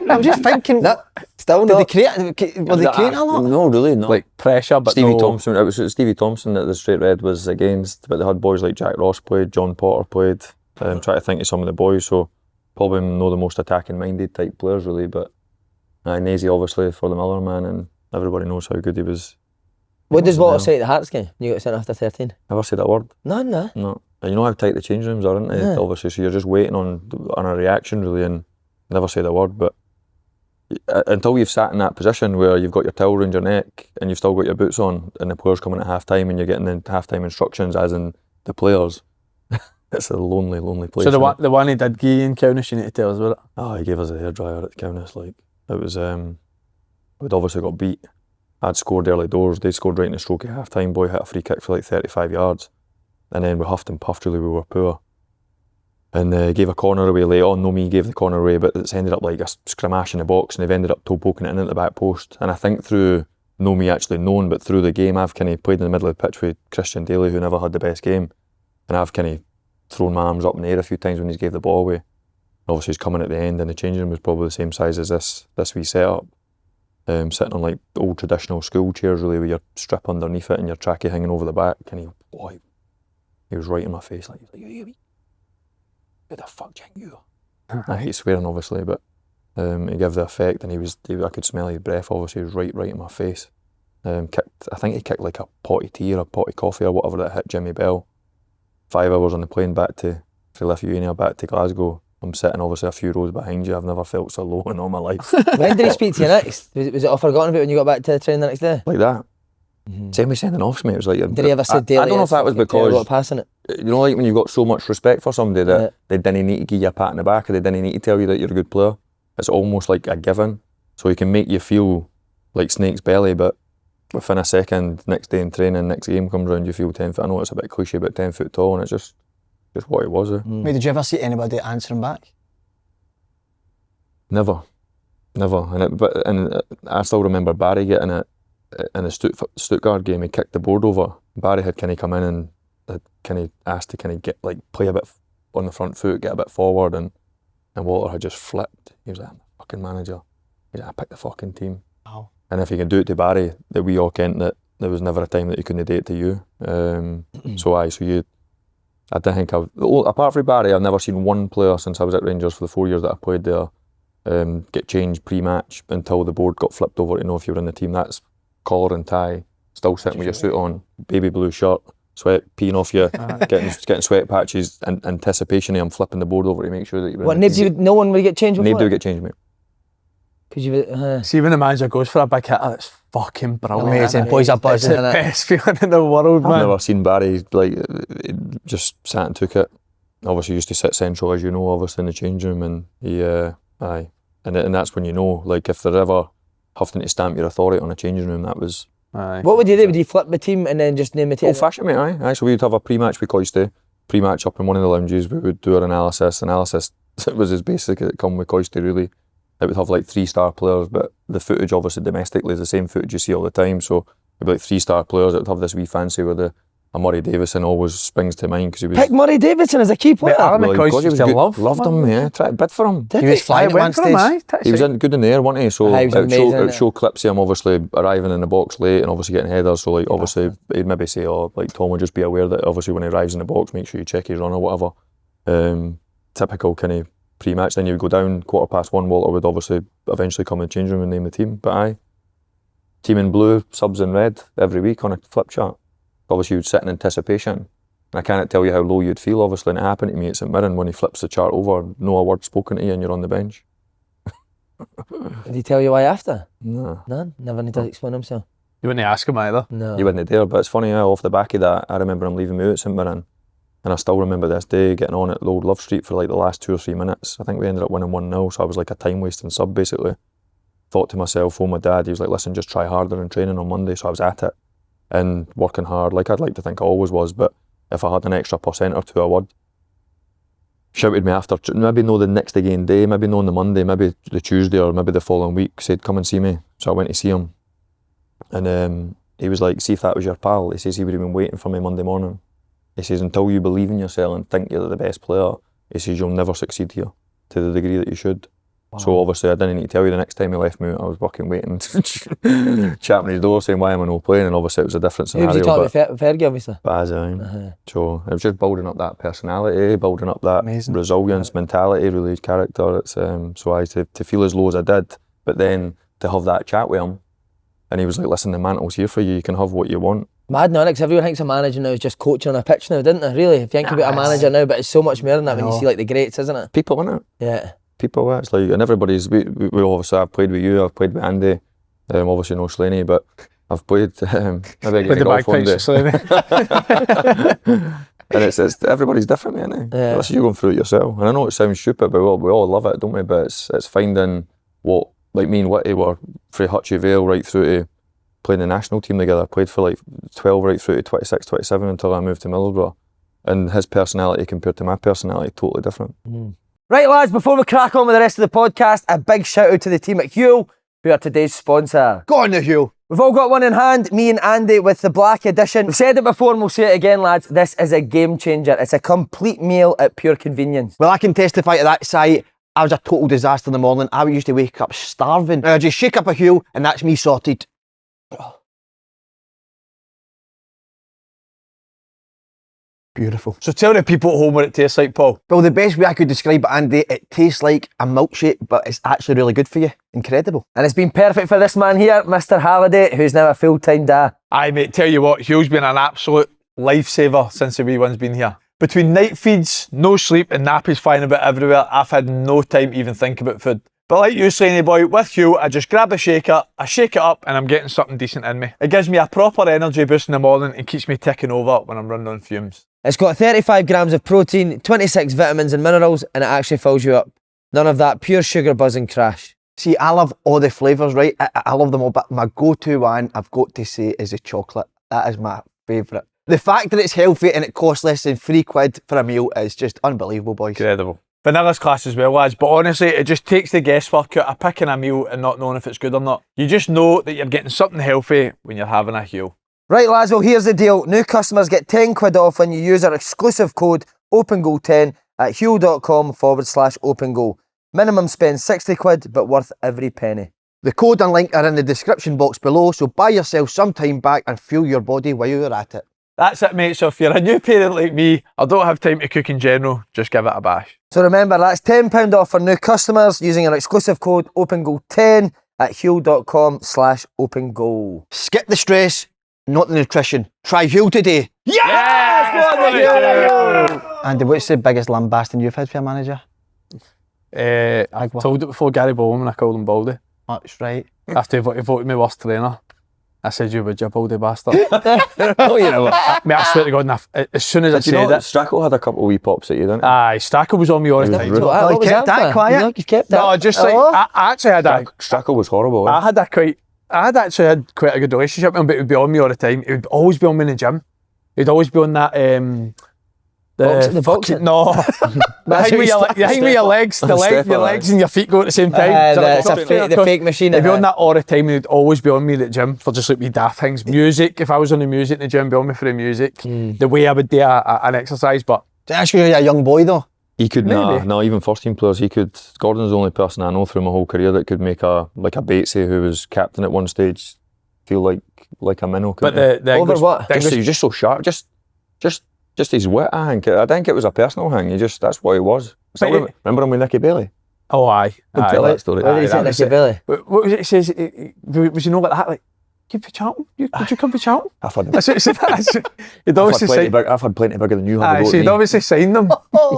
I'm just thinking, No, still did they not. were they creating a lot? No, really, not. Like pressure, but Stevie no. Thomson, it was Stevie Thomson that the straight red was against, but they had boys like Jack Ross played, John Potter played. Try to think of some of the boys, so probably not the most attacking minded type players really, but Nazy obviously for the Miller man, and everybody knows how good he was. What does Walter say at the Hearts game? You got sent after 13? Never said that word. No. No. And you know how tight the change rooms are, aren't they? Yeah. Obviously, so you're just waiting on a reaction really, and never said a word. But until you've sat in that position where you've got your towel around your neck and you've still got your boots on and the players coming at half-time and you're getting the half-time instructions as in the players, it's a lonely place. So the one he did give you in Kaunas, you need to tell us about it. Oh, he gave us a hairdryer at Kaunas. Like, it was, we'd obviously got beat. I'd scored early doors. They scored right in the stroke at half-time. Boy hit a free kick for like 35 yards. And then we huffed and puffed, really, we were poor. And gave a corner away late on. No, me gave the corner away, but it's ended up like a scramash in the box and they've ended up toe poking it in at the back post. And I think through, no me actually known, but through the game, I've kind of played in the middle of the pitch with Christian Daly, who never had the best game. And I've kind of thrown my arms up in the air a few times when he gave the ball away. Obviously he's coming at the end and the changing room was probably the same size as this wee setup. Sitting on like old traditional school chairs really with your strip underneath it and your trackie hanging over the back. And he was right in my face, like, who the fuck do you think you are? I hate swearing obviously, but he gave the effect and I could smell his breath. Obviously he was right in my face. I think he kicked like a pot of tea or a pot of coffee or whatever that hit Jimmy Bell. 5 hours on the plane back to Lithuania, back to Glasgow. I'm sitting obviously a few rows behind you. I've never felt so low in all my life. When did he speak to you next? Was it all forgotten about when you got back to the train the next day? Like that. Same with sending off, mate. It was like, did he ever say daily? I don't know if that was because, passing it. you know, like when you've got so much respect for somebody that they didn't need to give you a pat in the back or they didn't need to tell you that you're a good player. It's almost like a given. So he can make you feel like snake's belly, but within a second, next day in training, next game comes around, you feel 10 foot. I know it's a bit cliche, but 10 foot tall, and it's just what it was. Mate, did you ever see anybody answering back? Never. And I still remember Barry getting it in the Stuttgart game. He kicked the board over. Barry had kind of come in and had kind of asked to kind of get like play a bit on the front foot, get a bit forward, and Walter had just flipped. He was like, I'm the fucking manager. He's like, I picked the fucking team. Wow. And if you can do it to Barry, that we all kent that there was never a time that he couldn't do it to you. I don't think apart from Barry, I've never seen one player since I was at Rangers for the 4 years that I played there get changed pre-match until the board got flipped over to know if you were in the team. That's collar and tie, still sitting with your suit on, baby blue shirt, sweat peeing off you, getting sweat patches, and anticipation of him flipping the board over to make sure that you were no one would get changed before? Nobody would get changed, mate. Because you see when the manager goes for a big hit, it's fucking brilliant. Amazing. Boys are buzzing. It's the best feeling in the world, man. I've never seen Barry like just sat and took it. Obviously, he used to sit central, as you know, obviously in the change room, and he and that's when you know, like if they're ever having to stamp your authority on a changing room, that was. What would you do? Would you flip the team and then just name the team? Old fashioned, mate. Aye. So we'd have a pre-match with Coisty, pre-match up in one of the lounges. We would do our analysis. It was as basic as it come with Coisty, really. It would have like 3-star players, but the footage obviously domestically is the same footage you see all the time. So it'd be like 3-star players. It would have this wee fancy where a Murray Davison always springs to mind because he was. Pick Murray Davison as a key player. Loved him, yeah. Tried to bid for him. He was flying at one stage. He was good in the air, wasn't he? So it would show clips of him obviously arriving in the box late and obviously getting headers. So like obviously he'd maybe say, like Tom would just be aware that obviously when he arrives in the box, make sure you check his run or whatever. Typical kind of pre-match. Then you would go down 1:15. Walter would obviously eventually come in the change room and name the team. But team in blue, subs in red every week on a flip chart. Obviously you'd sit in anticipation. And I can't tell you how low you'd feel, obviously, and it happened to me at St Mirren when he flips the chart over, no a word spoken to you and you're on the bench. Did he tell you why after? No. None? Never need to explain himself? You wouldn't ask him either? No. You wouldn't dare, but it's funny how off the back of that, I remember him leaving me out at St Mirren, and I still remember this day getting on at Old Love Street for like the last 2 or 3 minutes. I think we ended up winning 1-0, so I was like a time-wasting sub basically. Thought to myself, my dad, he was like, listen, just try harder in training on Monday, so I was at it. And working hard, like I'd like to think I always was, but if I had an extra % or 2, I would. Shouted me after, maybe no the next again day, maybe no on the Monday, maybe the Tuesday or maybe the following week, said come and see me. So I went to see him. And he was like, see if that was your pal. He says he would have been waiting for me Monday morning. He says, until you believe in yourself and think you're the best player, he says you'll never succeed here to the degree that you should. Wow. So obviously I didn't need to tell you the next time he left me, I was working waiting, chapping his door saying why am I not playing, and obviously it was a different scenario. Who did you talk to Fergie obviously? So it was just building up that personality, building up that resilience, mentality, really his character. It's to feel as low as I did, but then to have that chat with him, and he was like, listen, the mantle's here for you, you can have what you want. Mad now, because everyone thinks a manager now is just coaching on a pitch now, didn't they? Really, if you think about a manager now, but it's so much more than that when you see like the greats, isn't it? People, innit? Yeah. people. It's like, and everybody's. We obviously, I've played with you. I've played with Andy. Obviously no Slaney, but I've played. Maybe I get the golf one day. And it's everybody's different, man. Yeah. Unless you're going through it yourself. And I know it sounds stupid, but we all love it, don't we? But it's finding what, like me and Whitty were from Hutchie Vale right through to playing the national team together. I played for like 12 right through to 26, 27 until I moved to Middlesbrough. And his personality compared to my personality, totally different. Right, lads, before we crack on with the rest of the podcast, a big shout out to the team at Huel, who are today's sponsor. Go on the Huel. We've all got one in hand, me and Andy with the black edition. We've said it before and we'll say it again, lads. This is a game changer. It's a complete meal at pure convenience. Well, I can testify to that, Si. I was a total disaster in the morning. I used to wake up starving. I just shake up a Huel and that's me sorted. Beautiful. So tell the people at home what it tastes like, Paul. Well, the best way I could describe it, Andy, it tastes like a milkshake, but it's actually really good for you. Incredible. And it's been perfect for this man here, Mr. Halliday, who's now a full-time dad. Aye, mate, tell you what, Huel's been an absolute lifesaver since the wee one's been here. Between night feeds, no sleep and nappies flying about everywhere, I've had no time to even think about food. But like you, Slaney boy, with Huel, I just grab a shaker, I shake it up and I'm getting something decent in me. It gives me a proper energy boost in the morning and keeps me ticking over when I'm running on fumes. It's got 35 grams of protein, 26 vitamins and minerals, and it actually fills you up. None of that pure sugar buzz and crash. See, I love all the flavours, right? I love them all, but my go-to one, I've got to say, is the chocolate. That is my favourite. The fact that it's healthy and it costs less than £3 for a meal is just unbelievable, boys. Incredible. Vanilla's class as well, lads, but honestly, it just takes the guesswork out of picking a meal and not knowing if it's good or not. You just know that you're getting something healthy when you're having a Huel. Right, lads, well, here's the deal. New customers get £10 off when you use our exclusive code OpenGoal10 at huel.com/OpenGoal. Minimum spend £60, but worth every penny. The code and link are in the description box below, so buy yourself some time back and fuel your body while you're at it. That's it, mate. So if you're a new parent like me, or don't have time to cook in general, just give it a bash. So remember, that's £10 off for new customers using our exclusive code OpenGoal10 at huel.com/OpenGoal. Skip the stress, not the nutrition. Try Huel today. Andy, what's the biggest lambasting you've had for a manager? I told it before, Gary Bowman, I called him Baldy. That's right. After he voted me worst trainer, I said, you would, you baldy bastard. Oh, you know what? Mate, I swear to God, as soon as I said it... Strachan had a couple of wee pops at you, didn't he? Aye, Strachan was on me all the time. What was kept that quiet? No, you've kept that. No, just like, I actually had a... Strachan was horrible. I had actually had quite a good relationship with him, but he would be on me all the time. He would always be on me in the gym. He'd always be on that... the boxing? No. You hang with your legs, your legs and your feet go at the same time. It's the fake machine. He'd be on that all the time and he'd always be on me at the gym for just like wee daft things. Music, if I was on the music in the gym, be on me for the music. The way I would do an exercise, but... That's because you're a young boy though. He could, no, even first team players, he could... Gordon's the only person I know through my whole career that could make a Batesy, who was captain at one stage, feel like a minnow. But the Over what? He's just so sharp, just his wit, I think it was a personal thing. That's what he was. Remember him with Nicky Bailey? Oh, aye. Tell that story. What did he say, Nicky Bailey? What was it? It says, was you know like that? Like, give for Charlton? Would you come for Charlton? I've had plenty bigger than you have. So he'd obviously signed them.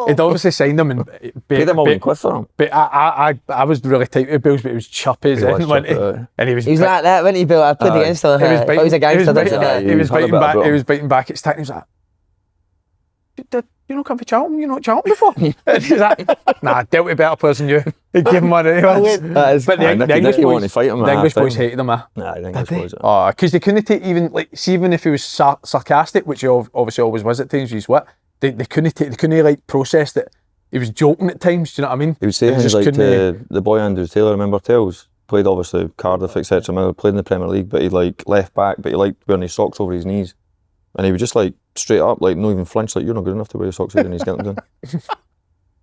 He'd obviously signed them and paid them all in Cliff for him. But I was really tight with Bills, but he was chirpy as in, wasn't he? And he was like that, wasn't he, Bill? I played against him. He was a gangster. He was biting back at Stack and he was like, did you not come for Charlton? You not Charlton before? And he's like, nah, I dealt with better players than you. He'd give him one anyway. But the English boys hated him, Nah, the English boys. Oh, because they couldn't take even if he was sarcastic, which he obviously always was at times, he's what, they couldn't process that he was joking at times, do you know what I mean? He would say things like the boy Andrew Taylor, remember Tells? Played obviously Cardiff, etc. Played in the Premier League, but he left back, but he liked wearing his socks over his knees. And he would just straight up, not even flinch, you're not good enough to wear your socks over your knees, get them done.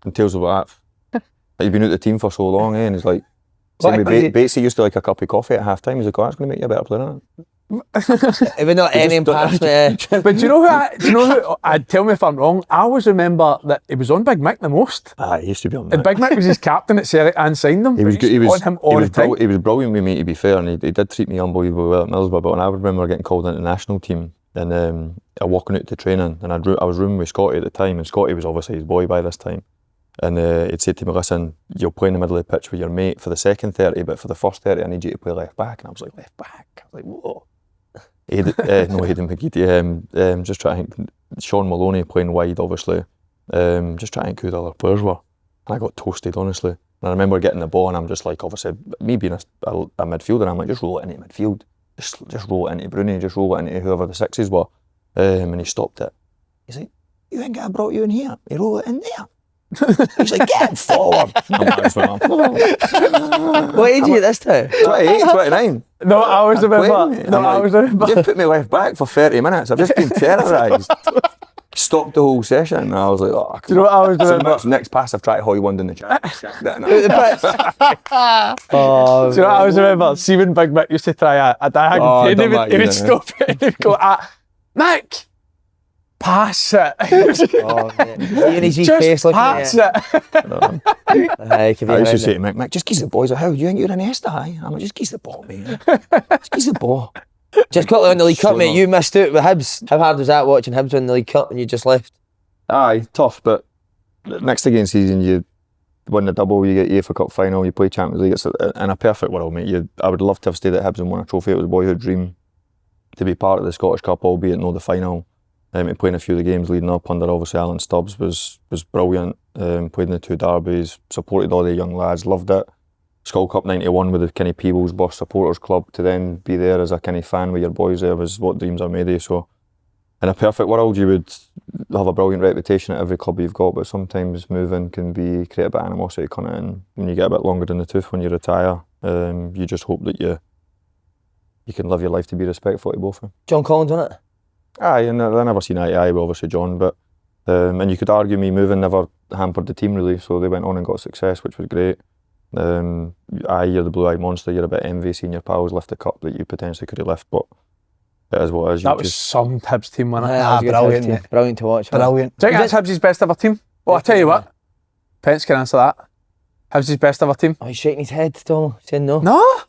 And Tales about that. He'd been out the team for so long, and he's like, Batesy used to like a cup of coffee at half time. He's like, oh, that's going to make you a better player, isn't it? It would not any past me. But do you know who? Tell me if I'm wrong. I always remember that he was on Big Mick the most. He used to be on Mick. And Big Mick was his captain at Celtic and signed him. He was good. He was on him all the time. He was brilliant with me, to be fair, and he did treat me unbelievably well at Middlesbrough. But when I remember getting called into the national team, and I walking out to training, and I was rooming with Scotty at the time, and Scotty was obviously his boy by this time. And he'd say to me, listen, you'll play in the middle of the pitch with your mate for the second 30, but for the first 30, I need you to play left back. And I was like, left back? I was like, whoa. Hayden McGeady, just trying to think, Sean Maloney playing wide, obviously. Just trying to think who the other players were. And I got toasted, honestly. And I remember getting the ball and I'm just like, obviously, me being a midfielder, I'm like, just roll it into midfield. Just roll it into Bruni, just roll it into whoever the sixes were. And he stopped it. He's like, you think I brought you in here? You roll it in there. He's like, get forward. What age are you this time? 28, 29. No, I was remember. Just put me left back for 30 minutes. I've just been terrorised. Stopped the whole session. And I was like, oh, Do you know what I was doing? next pass, I've tried to hoy one in the chat. Oh, Do you know what I was remember? See when Big Mick used to try a diagonal, he would stop it and he'd go, Mick, pass it. Just pass it. I used to say to Mick, just geese the boys. How you think you're an Esta? I'm like, just geese the ball, mate. Just geese the ball. Just quickly on the League Cup, mate, you missed out with Hibs. How hard was that watching Hibs win the League Cup and you just left? Aye, tough, but next again season you win the double, you get UEFA Cup final, you play Champions League. It's in a perfect world, mate. I would love to have stayed at Hibs and won a trophy. It was a boyhood dream to be part of the Scottish Cup, albeit no the final. To play in a few of the games leading up under obviously Alan Stubbs was brilliant. Played in the two derbies, supported all the young lads, loved it. Skull Cup 91 with the kind of Peeves Boss Supporters Club, to then be there as a kind of fan with your boys there was what dreams are made of. So in a perfect world you would have a brilliant reputation at every club you've got, but sometimes moving can create a bit of animosity kind of, and when you get a bit longer in the tooth when you retire, you just hope that you can live your life to be respectful to both of them. John Collins on it? Aye, and I never seen eye to eye with obviously John, but and you could argue me moving never hampered the team really, so they went on and got success, which was great. You're the blue-eyed monster, you're a bit envious seeing your pals lift the cup that you potentially could have left, but it is what it is. That was some Hibs team, wasn't it? Brilliant. Brilliant to watch. Brilliant. Do you think that's Hibs' best ever team? Well, I tell you what, Pence can answer that. Hibs' best ever team? Oh, he's shaking his head, Tom, saying no. No?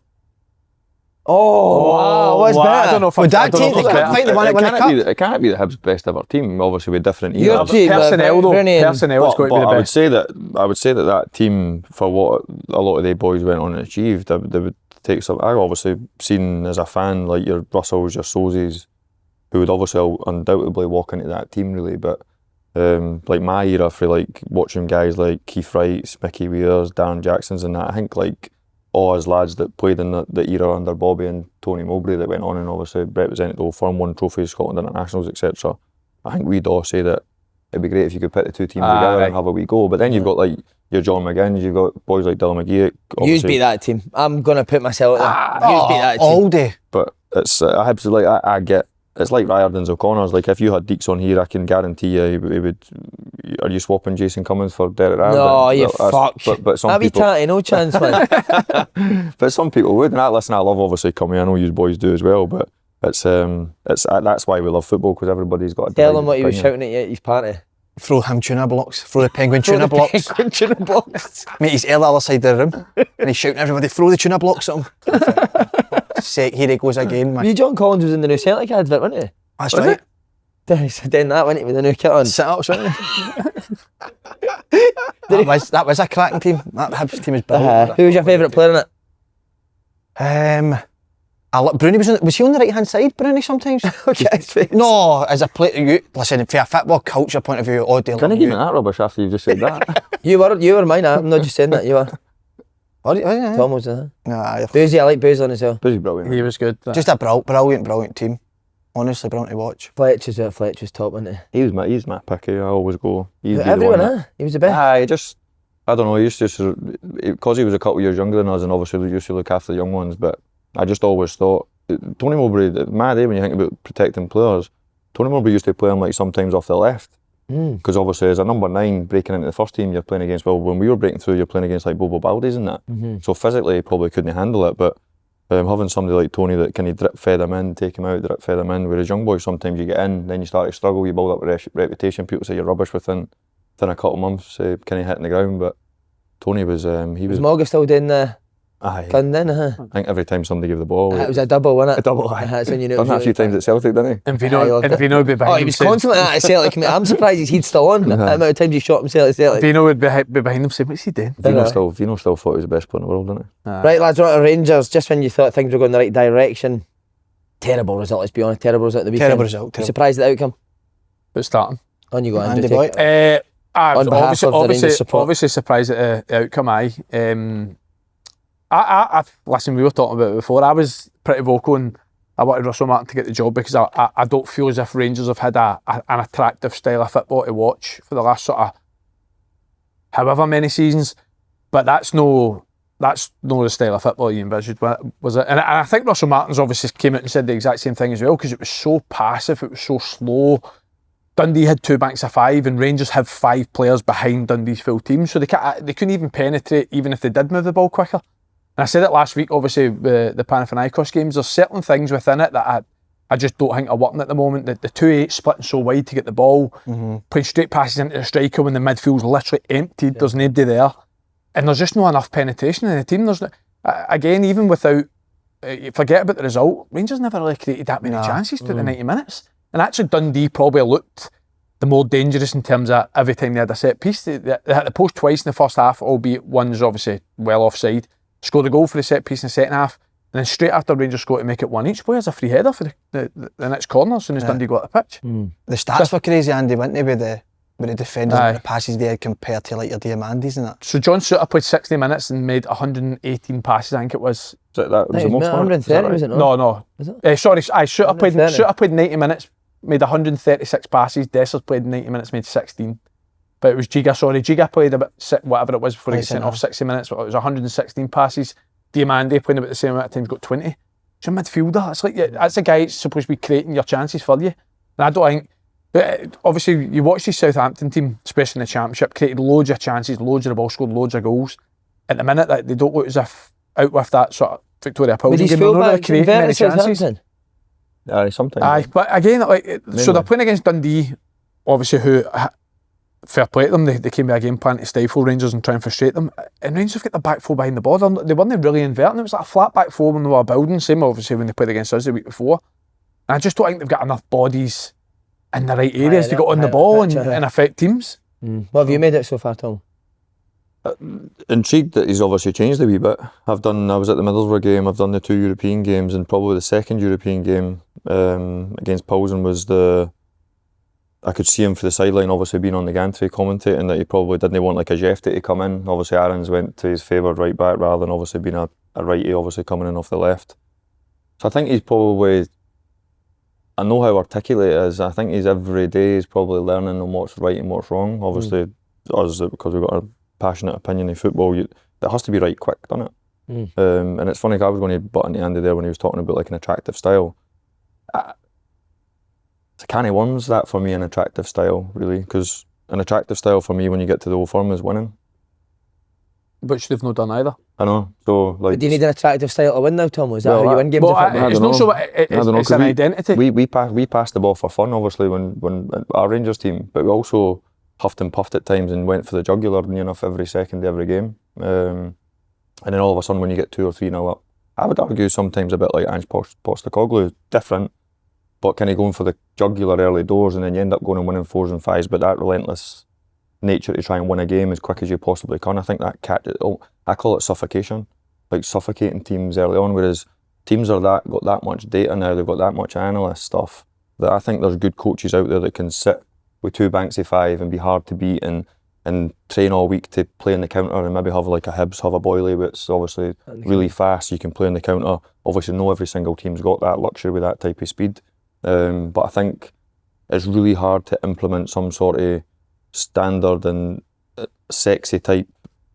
Oh, what's better? I don't know if Would that team the cup fight the one that won the cup? It can't be the Hibs' best ever team, obviously with different Your eras. team, personnel though, personnel is going to be the I would best. say that team, for what a lot of the boys went on and achieved, they would take some. I've obviously seen as a fan like your Russells, your Sosies, who would obviously undoubtedly walk into that team really, but like my era for like watching guys like Keith Wrights, Mickey Weirs, Darren Jacksons and that, I think like all us lads that played in the era under Bobby and Tony Mowbray that went on and obviously represented the Old Firm, won trophies, Scotland Internationals, etc. I think we'd all say that it'd be great if you could put the two teams together and have a wee go. But then you've got like your John McGinn, you've got boys like Dylan McGee. You beat that team. I'm going to put myself out there. You beat that team. All day. But it's I get. It's like Riordan's O'Connor's. Like if you had Deeks on here, I can guarantee you he would. Are you swapping Jason Cummins for Derek Riordan? No, you fuck. But some That'd be people, tatty, no chance, man. but some people would. And I love obviously coming. I know you boys do as well. But it's that's why we love football, because everybody's got. Tell him what he was shouting at you at his party. Throw him tuna blocks. Throw the penguin tuna blocks. Penguin tuna blocks. Mate, he's the other side of the room and he's shouting at everybody, throw the tuna blocks at him. Here he goes again, man. You, John Collins was in the new Celtic advert, wasn't he? That's right. Then that, wasn't he, with the new kit on? Sit ups, wasn't he? that was a cracking team. That Hibs team is brilliant. Who was your favourite player in it? Bruni was he on the right hand side, Bruni, sometimes? Okay. No, as a player, listen, from a football culture point of view, all day long. Can I give me that rubbish after you've just said that? You were mine, I'm not just saying that, you were. Tom was there. Nah, Boozy, I like Boozy on as well. Boozy brilliant. He was good. just a brilliant team. Honestly, brilliant to watch. Fletch was top, wasn't he? He's my picky. I always go. Everyone, he was the best. I don't know. He used to, because he was a couple of years younger than us, and obviously we used to look after the young ones. But I just always thought Tony Mowbray. Mad when you think about protecting players. Tony Mowbray used to play him like sometimes off the left, because obviously as a number 9 breaking into the first team, you're playing against. Well, when we were breaking through, you're playing against like Bobo Baldes and that. So physically, he probably couldn't handle it, but. Having somebody like Tony that kind of drip fed him in, take him out, drip fed him in, whereas young boys sometimes you get in, then you start to struggle, you build up a reputation, people say you're rubbish within a couple of months, kind of hitting the ground, but Tony was, Was Mogga still doing the Aye. Cundin, I think every time somebody gave the ball away, It was a double, wasn't it? a double. Aye. That's when you know. Done that a few times at Celtic, didn't he? And Aye, Vino, loved and it. Vino would be behind Oh, he him was saying- constantly at Celtic. Mate, I'm surprised he's still on. The amount of times you shot him Celtic. Vino would be behind him saying, what's he doing? Vino Aye. still thought he was the best player in the world, didn't he? Aye. Right, lads, we're on to Rangers. Just when you thought things were going the right direction, terrible result, let's be honest. Terrible result at the weekend. Terrible result. You Terrible. surprised at the outcome? But starting. On you go, Andy Andrew. boy. take it. On behalf of the Rangers support. Obviously surprised at the outcome. Listen, we were talking about it before. I was pretty vocal and I wanted Russell Martin to get the job because I don't feel as if Rangers have had an attractive style of football to watch for the last sort of however many seasons. But that's no the style of football you envisaged, was it? And I think Russell Martin's obviously came out and said the exact same thing as well because it was so passive, it was so slow. Dundee had 2 banks of 5 and Rangers have 5 players behind Dundee's full team, so they couldn't even penetrate even if they did move the ball quicker. And I said it last week, obviously, the Panathinaikos games, there's certain things within it that I just don't think are working at the moment. The 2-8 splitting so wide to get the ball, playing straight passes into the striker when the midfield's literally emptied, there's nobody there. And there's just not enough penetration in the team. There's again, even without, forget about the result, Rangers never really created that many chances through the 90 minutes. And actually Dundee probably looked the more dangerous in terms of every time they had a set piece. They hit the post twice in the first half, albeit one's obviously well offside. Scored a goal for the set piece in the second half. And then straight after Rangers scored to make it 1 each, boy has a free header for the next corner as soon as Dundee got the pitch. The stats were crazy, Andy, weren't they, with the defenders and the passes they had compared to like your Diamandis and that. So John Souttar played 60 minutes and made 118 passes, I think it was. That was the most 130, was it? No. Is it? Sorry, Souttar 130. played 90 minutes, made 136 passes. Dessers played 90 minutes, made 16. But it was Giga played about whatever it was before he got sent off 60 minutes, but it was 116 passes. Diamandi playing about the same amount of times, got 20. It's a midfielder. It's like, that's a guy that's supposed to be creating your chances for you. And I don't think, obviously you watch the Southampton team, especially in the Championship, created loads of chances, loads of the ball, scored loads of goals. At the minute, they don't look as if out with that sort of Victoria Pilsen game, they're not really creating many chances. Aye, sometimes. Aye, but again, so they're playing against Dundee, obviously, who, fair play to them, they came with a game plan to stifle Rangers and try and frustrate them. And Rangers have got the back four behind the ball. They weren't really inverting. It was like a flat back four when they were building, same obviously when they played against us the week before. And I just don't think they've got enough bodies in the right areas to get on the ball and affect teams. What have you made it so far, Tom? Intrigued that he's obviously changed a wee bit. I was at the Middlesbrough game, I've done the 2 European games, and probably the second European game against Pilsen was I could see him for the sideline, obviously being on the gantry commentating, that he probably didn't want like a Jefty to come in. Obviously Aaron's went to his favoured right back rather than obviously being a righty, obviously coming in off the left. So I think he's probably, I know how articulate he is, I think he's every day he's probably learning on what's right and what's wrong. Obviously us, because we've got a passionate opinion in football, it has to be right quick, doesn't it? And it's funny, I was going to butt into Andy there when he was talking about like an attractive style. It's a can of worms that for me, an attractive style, really, because an attractive style for me when you get to the Old Firm is winning. Which they've not done either. I know, so like... Do you need an attractive style to win now, Tom? Is that how you win games of football? It's not so, it's an identity. We passed the ball for fun, obviously, when our Rangers team, but we also huffed and puffed at times and went for the jugular near enough every second of every game. And then all of a sudden when you get 2 or 3-0 up, I would argue sometimes a bit like Ange Postecoglou, different, but kind of going for the jugular early doors, and then you end up going and winning 4s and 5s, but that relentless nature to try and win a game as quick as you possibly can, I think that I call it suffocation, like suffocating teams early on, whereas teams got that much data now, they've got that much analyst stuff, that I think there's good coaches out there that can sit with 2 banks of 5 and be hard to beat and train all week to play in the counter, and maybe have like a Hibs, have a Boyley, but it's obviously really fast, you can play in the counter. Obviously no every single team's got that luxury with that type of speed. But I think it's really hard to implement some sort of standard and sexy type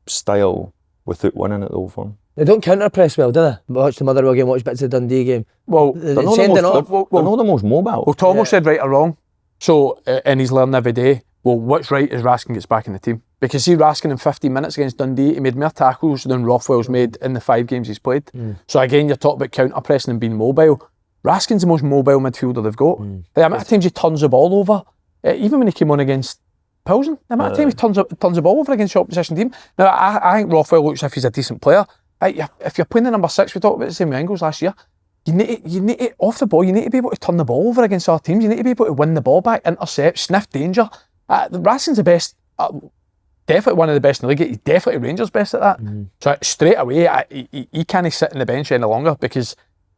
style without winning at the Old Firm. They don't counter press well, do they? Watch the Motherwell game, watch bits of the Dundee game. Well, they're not the most mobile. Well, Tomo said right or wrong. So, and he's learning every day. Well, what's right is Raskin gets back in the team. Because see, Raskin in 15 minutes against Dundee, he made more tackles than Rothwell's made in the 5 games he's played. So again, you're talking about counter pressing and being mobile. Raskin's the most mobile midfielder they've got. The amount of times he turns the ball over, even when he came on against Pilsen, the amount of times he turns the ball over against the opposition team. Now, I think Rothwell looks as if he's a decent player. if you're playing the number 6, we talked about the same with Ingles last year, you need to, off the ball, you need to be able to turn the ball over against our teams. You need to be able to win the ball back, intercept, sniff danger. Raskin's the best, definitely one of the best in the league. He's definitely Rangers' best at that. So straight away, he can't sit on the bench any longer because,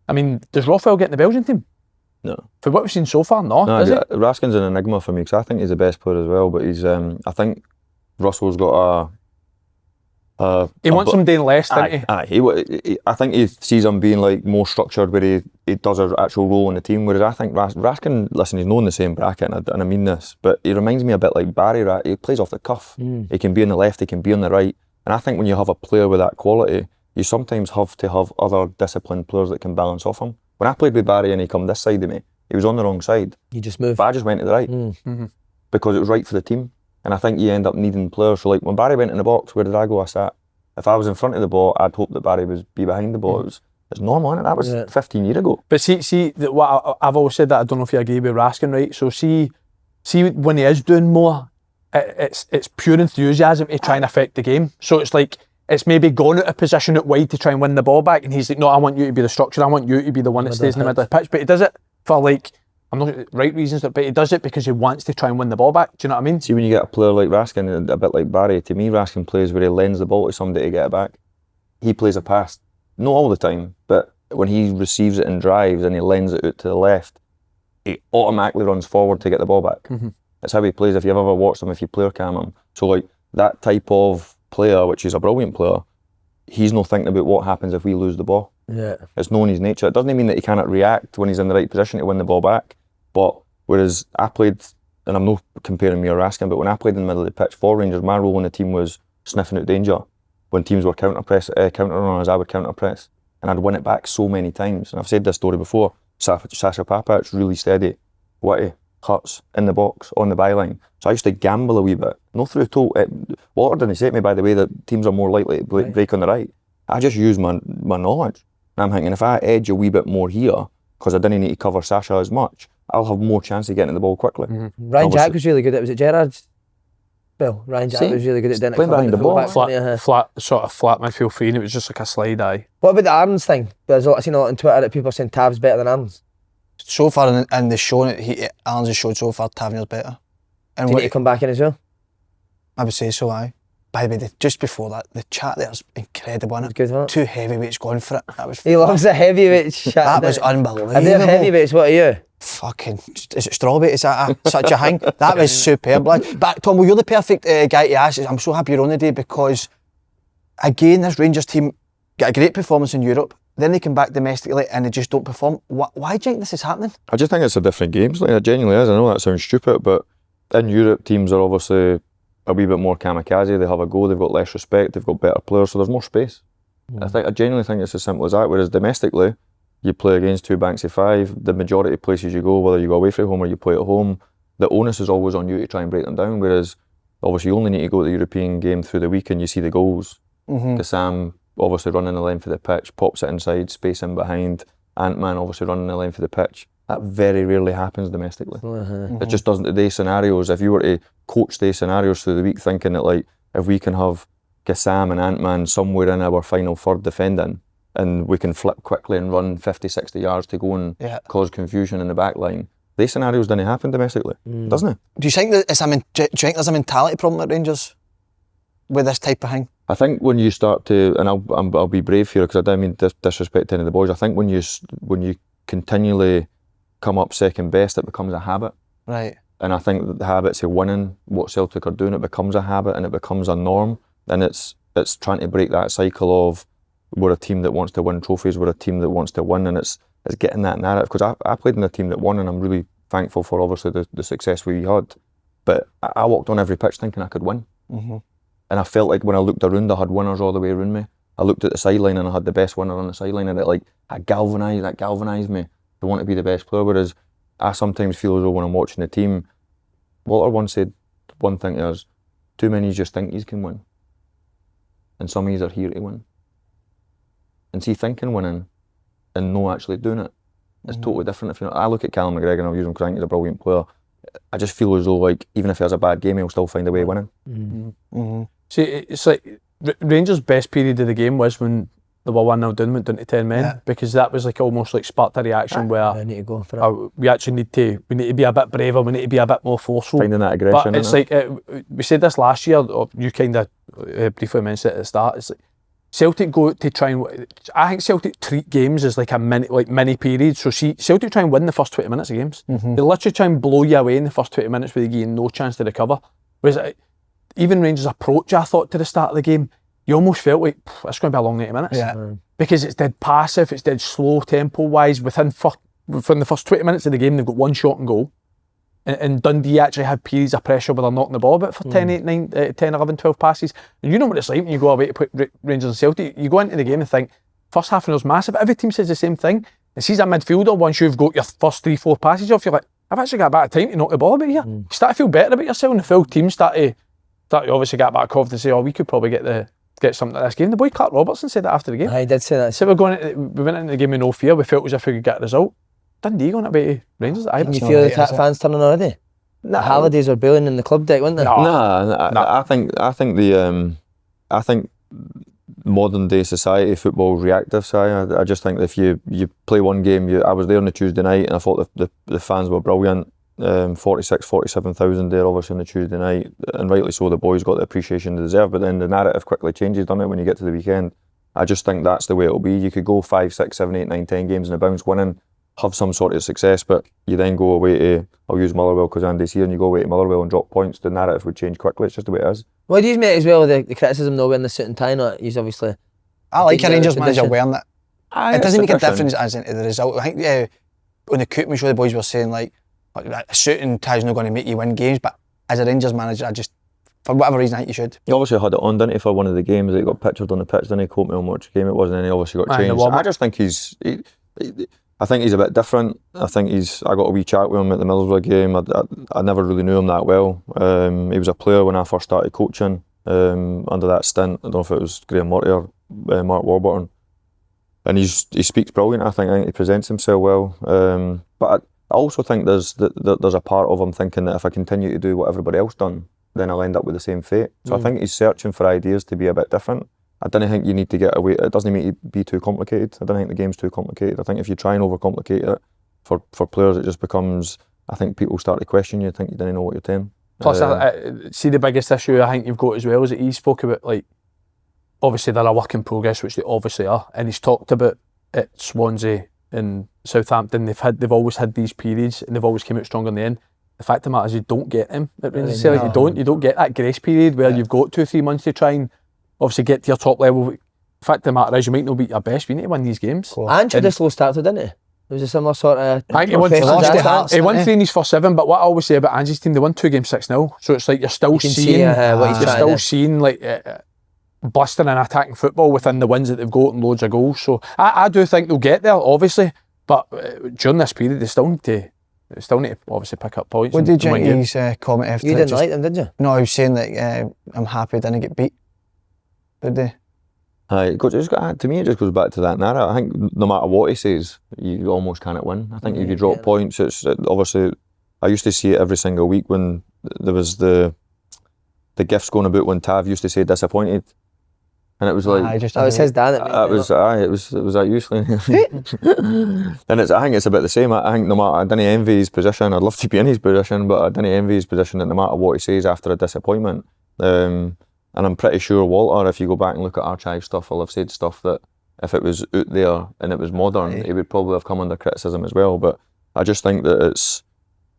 I mean, does Raphael get in the Belgian team? No. For what we've seen so far, no, does it? Raskin's an enigma for me because I think he's the best player as well, but he's, I think Russell's got he wants him doing less, doesn't he? I think he sees him being like more structured where he does an actual role in the team, whereas I think Raskin, listen, he's not in the same bracket, and I mean this, but he reminds me a bit like Barry. He plays off the cuff. He can be on the left, he can be on the right, and I think when you have a player with that quality, you sometimes have to have other disciplined players that can balance off him. When I played with Barry and he come this side of me, he was on the wrong side. You just moved. But I just went to the right because it was right for the team. And I think you end up needing players. So like when Barry went in the box, where did I go? I sat. If I was in front of the ball, I'd hope that Barry would be behind the ball. It's normal, isn't it? That was 15 years ago. But see, what I've always said that, I don't know if you agree with Raskin, right? So see when he is doing more, it's pure enthusiasm to try and affect the game. So it's like, it's maybe gone out of position out wide to try and win the ball back, and he's like, no, I want you to be the structure, I want you to be the one that stays in the middle of the pitch. But he does it for like, I'm not right reasons, but he does it because he wants to try and win the ball back. Do you know what I mean? See, when you get a player like Raskin, a bit like Barry, to me, Raskin plays where he lends the ball to somebody to get it back. He plays a pass, not all the time, but when he receives it and drives and he lends it out to the left, he automatically runs forward to get the ball back. That's how he plays. If you've ever watched him, if you player cam him. So like that type of player, which is a brilliant player, he's not thinking about what happens if we lose the ball. Yeah. It's known his nature. It doesn't mean that he cannot react when he's in the right position to win the ball back. But whereas I played, and I'm not comparing me or Raskin, but when I played in the middle of the pitch for Rangers, my role in the team was sniffing out danger. When teams were countering on us, I would counter press, and I'd win it back so many times. And I've said this story before. Sasha Papac's really steady, witty, cuts in the box on the byline. So I used to gamble a wee bit. Not through Walter didn't say to me, by the way, that teams are more likely to break on the right. I just use my knowledge. And I'm thinking, if I edge a wee bit more here, because I didn't need to cover Sasha as much, I'll have more chance of getting the ball quickly. Ryan Jack was really good at, was it Gerrard's? Well, Ryan Jack was really good at doing it. Playing behind the ball. Flat midfield free, and it was just like a slide eye. What about the Aarons thing? I've seen a lot on Twitter that people are saying Tav's better than Aarons. So far in the show, Aarons has showed so far Tavernier's better. And Do you need to come back in as well? I would say so, aye. By the way, just before that, the chat there's incredible, isn't it? Good, wasn't it? 2 heavyweights going for it. That was He loves the heavyweight chat. That was unbelievable. Are there heavyweights? What are you? Fucking, is it strawberry? Is that such a thing? That was superb, lad. But Tom, well, you're the perfect guy to ask. I'm so happy you're on the day because, again, this Rangers team get a great performance in Europe, then they come back domestically and they just don't perform. Why do you think this is happening? I just think it's a different game. Like, it genuinely is. I know that sounds stupid, but in Europe, teams are obviously a wee bit more kamikaze. They have a go, they've got less respect, they've got better players, so there's more space. I genuinely think it's as simple as that. Whereas domestically, you play against 2 banks of 5, the majority of places you go, whether you go away from home or you play at home, the onus is always on you to try and break them down. Whereas obviously you only need to go to the European game through the week and you see the goals. Sam obviously running the length of the pitch, pops it inside, space in behind, Ant-Man obviously running the length of the pitch. That very rarely happens domestically. It just doesn't. Today's scenarios, if you were to coach these scenarios through the week thinking that like if we can have Gassam and Ant-Man somewhere in our final third defending and we can flip quickly and run 50, 60 yards to go and cause confusion in the back line, these scenarios didn't happen domestically, doesn't it? Do you think that do you think there's a mentality problem at Rangers with this type of thing? I think when you start to, and I'll be brave here because I don't mean disrespect to any of the boys, I think when you continually come up second best, it becomes a habit. Right. And I think that the habits of winning, what Celtic are doing, it becomes a habit and it becomes a norm. And it's trying to break that cycle of we're a team that wants to win trophies, we're a team that wants to win, and it's getting that narrative. Because I played in a team that won and I'm really thankful for obviously the success we had. But I walked on every pitch thinking I could win. And I felt like when I looked around, I had winners all the way around me. I looked at the sideline and I had the best winner on the sideline, and that galvanised me to want to be the best player. Whereas I sometimes feel as though when I'm watching the team, Walter once said one thing to us, too many just think you can win. And some of you are here to win. And see, thinking winning and no actually doing it is totally different. If I look at Callum McGregor and I'll use him because I think he's a brilliant player, I just feel as though like even if he has a bad game, he'll still find a way of winning. See, it's like Rangers' best period of the game was when they were 1-0 down, went down to 10 men, because that was like almost like sparked a reaction where I need to go for it. we actually need to be a bit braver, we need to be a bit more forceful. Finding that aggression. But it's like, we said this last year, or you kind of briefly mentioned it at the start, it's like Celtic go to try and, I think Celtic treat games as like a mini period. So see, Celtic try and win the first 20 minutes of games. They literally try and blow you away in the first 20 minutes where they give you no chance to recover. Whereas even Rangers' approach, I thought, to the start of the game, you almost felt like it's going to be a long 90 minutes. Because it's dead passive, it's dead slow tempo-wise. Within the first 20 minutes of the game, they've got one shot and goal. And Dundee actually had periods of pressure where they're knocking the ball about for 10, 11, 12 passes. And you know what it's like when you go away to put Rangers and Celtic. You go into the game and think, first half an hour's massive. Every team says the same thing. And sees a midfielder, once you've got your first 3-4 passes off, you're like, I've actually got a bit of time to knock the ball about here. You start to feel better about yourself, and the full team start to obviously get back confidence and say, we could probably get something out of this game. The boy Clark Robertson said that after the game. I did say that. So we went into the game with no fear. We felt as if we could get a result. Dundee going away to Rangers at Ibrox. Can you feel the fans turning already? The Hallidays were bailing in the club deck, weren't they? I think modern day society, football reactive side. I just think if you play one game, I was there on the Tuesday night and I thought the fans were brilliant. 47,000 there obviously on the Tuesday night, and rightly so, the boys got the appreciation they deserve, but then the narrative quickly changes, doesn't it, when you get to the weekend. I just think that's the way it'll be. You could go 5, 6, 7, 8, 9, 10 games in a bounce winning, have some sort of success, but you then go away to, I'll use Motherwell because Andy's here, and you go away to Motherwell and drop points, the narrative would change quickly. It's just the way it is. What do you make as well with the criticism though wearing the suit and tie? Not he's obviously. I like a Rangers manager wearing it. It doesn't make a tradition. difference as into the result. I think on the Koopman show the boys were saying like a suit and tie is not going to make you win games, but as a Rangers manager, I just, for whatever reason, I think you should. He obviously had it on, didn't he, for one of the games. He got pictured on the pitch, didn't he? Quote me on which game it was, and then he obviously got changed. I just think I think he's a bit different. I think I got a wee chat with him at the Middlesbrough game. I never really knew him that well. He was a player when I first started coaching under that stint. I don't know if it was Graham Murty or Mark Warburton. And he speaks brilliant. I think he presents himself well. But I also think there's a part of him thinking that if I continue to do what everybody else done, then I'll end up with the same fate. So I think he's searching for ideas to be a bit different. I don't think you need to get away. It doesn't need to be too complicated. I don't think the game's too complicated. I think if you try and overcomplicate it for players, it just becomes, I think people start to question you, think you don't know what you're saying. Plus, I see the biggest issue I think you've got as well is that he spoke about, like, obviously they're a work in progress, which they obviously are, and he's talked about at Swansea and Southampton, they've always had these periods and they've always came out stronger in the end. The fact of the matter is you don't get them at Rangers. You don't get that grace period where you've got 2-3 months to try and obviously get to your top level. The fact of the matter is you might not be at your best, but you need to win these games. And had a slow start to, didn't he? It was a similar sort of... I think he won 3 in his first 7, but what I always say about Ange's team, they won 2 games 6-0, so it's like you're still seeing like blistering and attacking football within the wins that they've got and loads of goals. So I do think they'll get there, obviously, but during this period they still need to obviously pick up points. What did Jenky's comment after? You didn't like them, did you? No, I was saying that I'm happy I didn't get beat. Did they? To me, it just goes back to that narrative. I think no matter what he says, you almost cannot win. I think if you drop points, it's obviously. I used to see it every single week when there was the gifts going about when Tav used to say disappointed, and it was like that was his dad. It was that usually. And I think it's about the same. I think no matter, I didn't envy his position. I'd love to be in his position, but I didn't envy his position. That no matter what he says after a disappointment. And I'm pretty sure Walter, if you go back and look at archive stuff, will have said stuff that if it was out there and it was modern, he would probably have come under criticism as well. But I just think that it's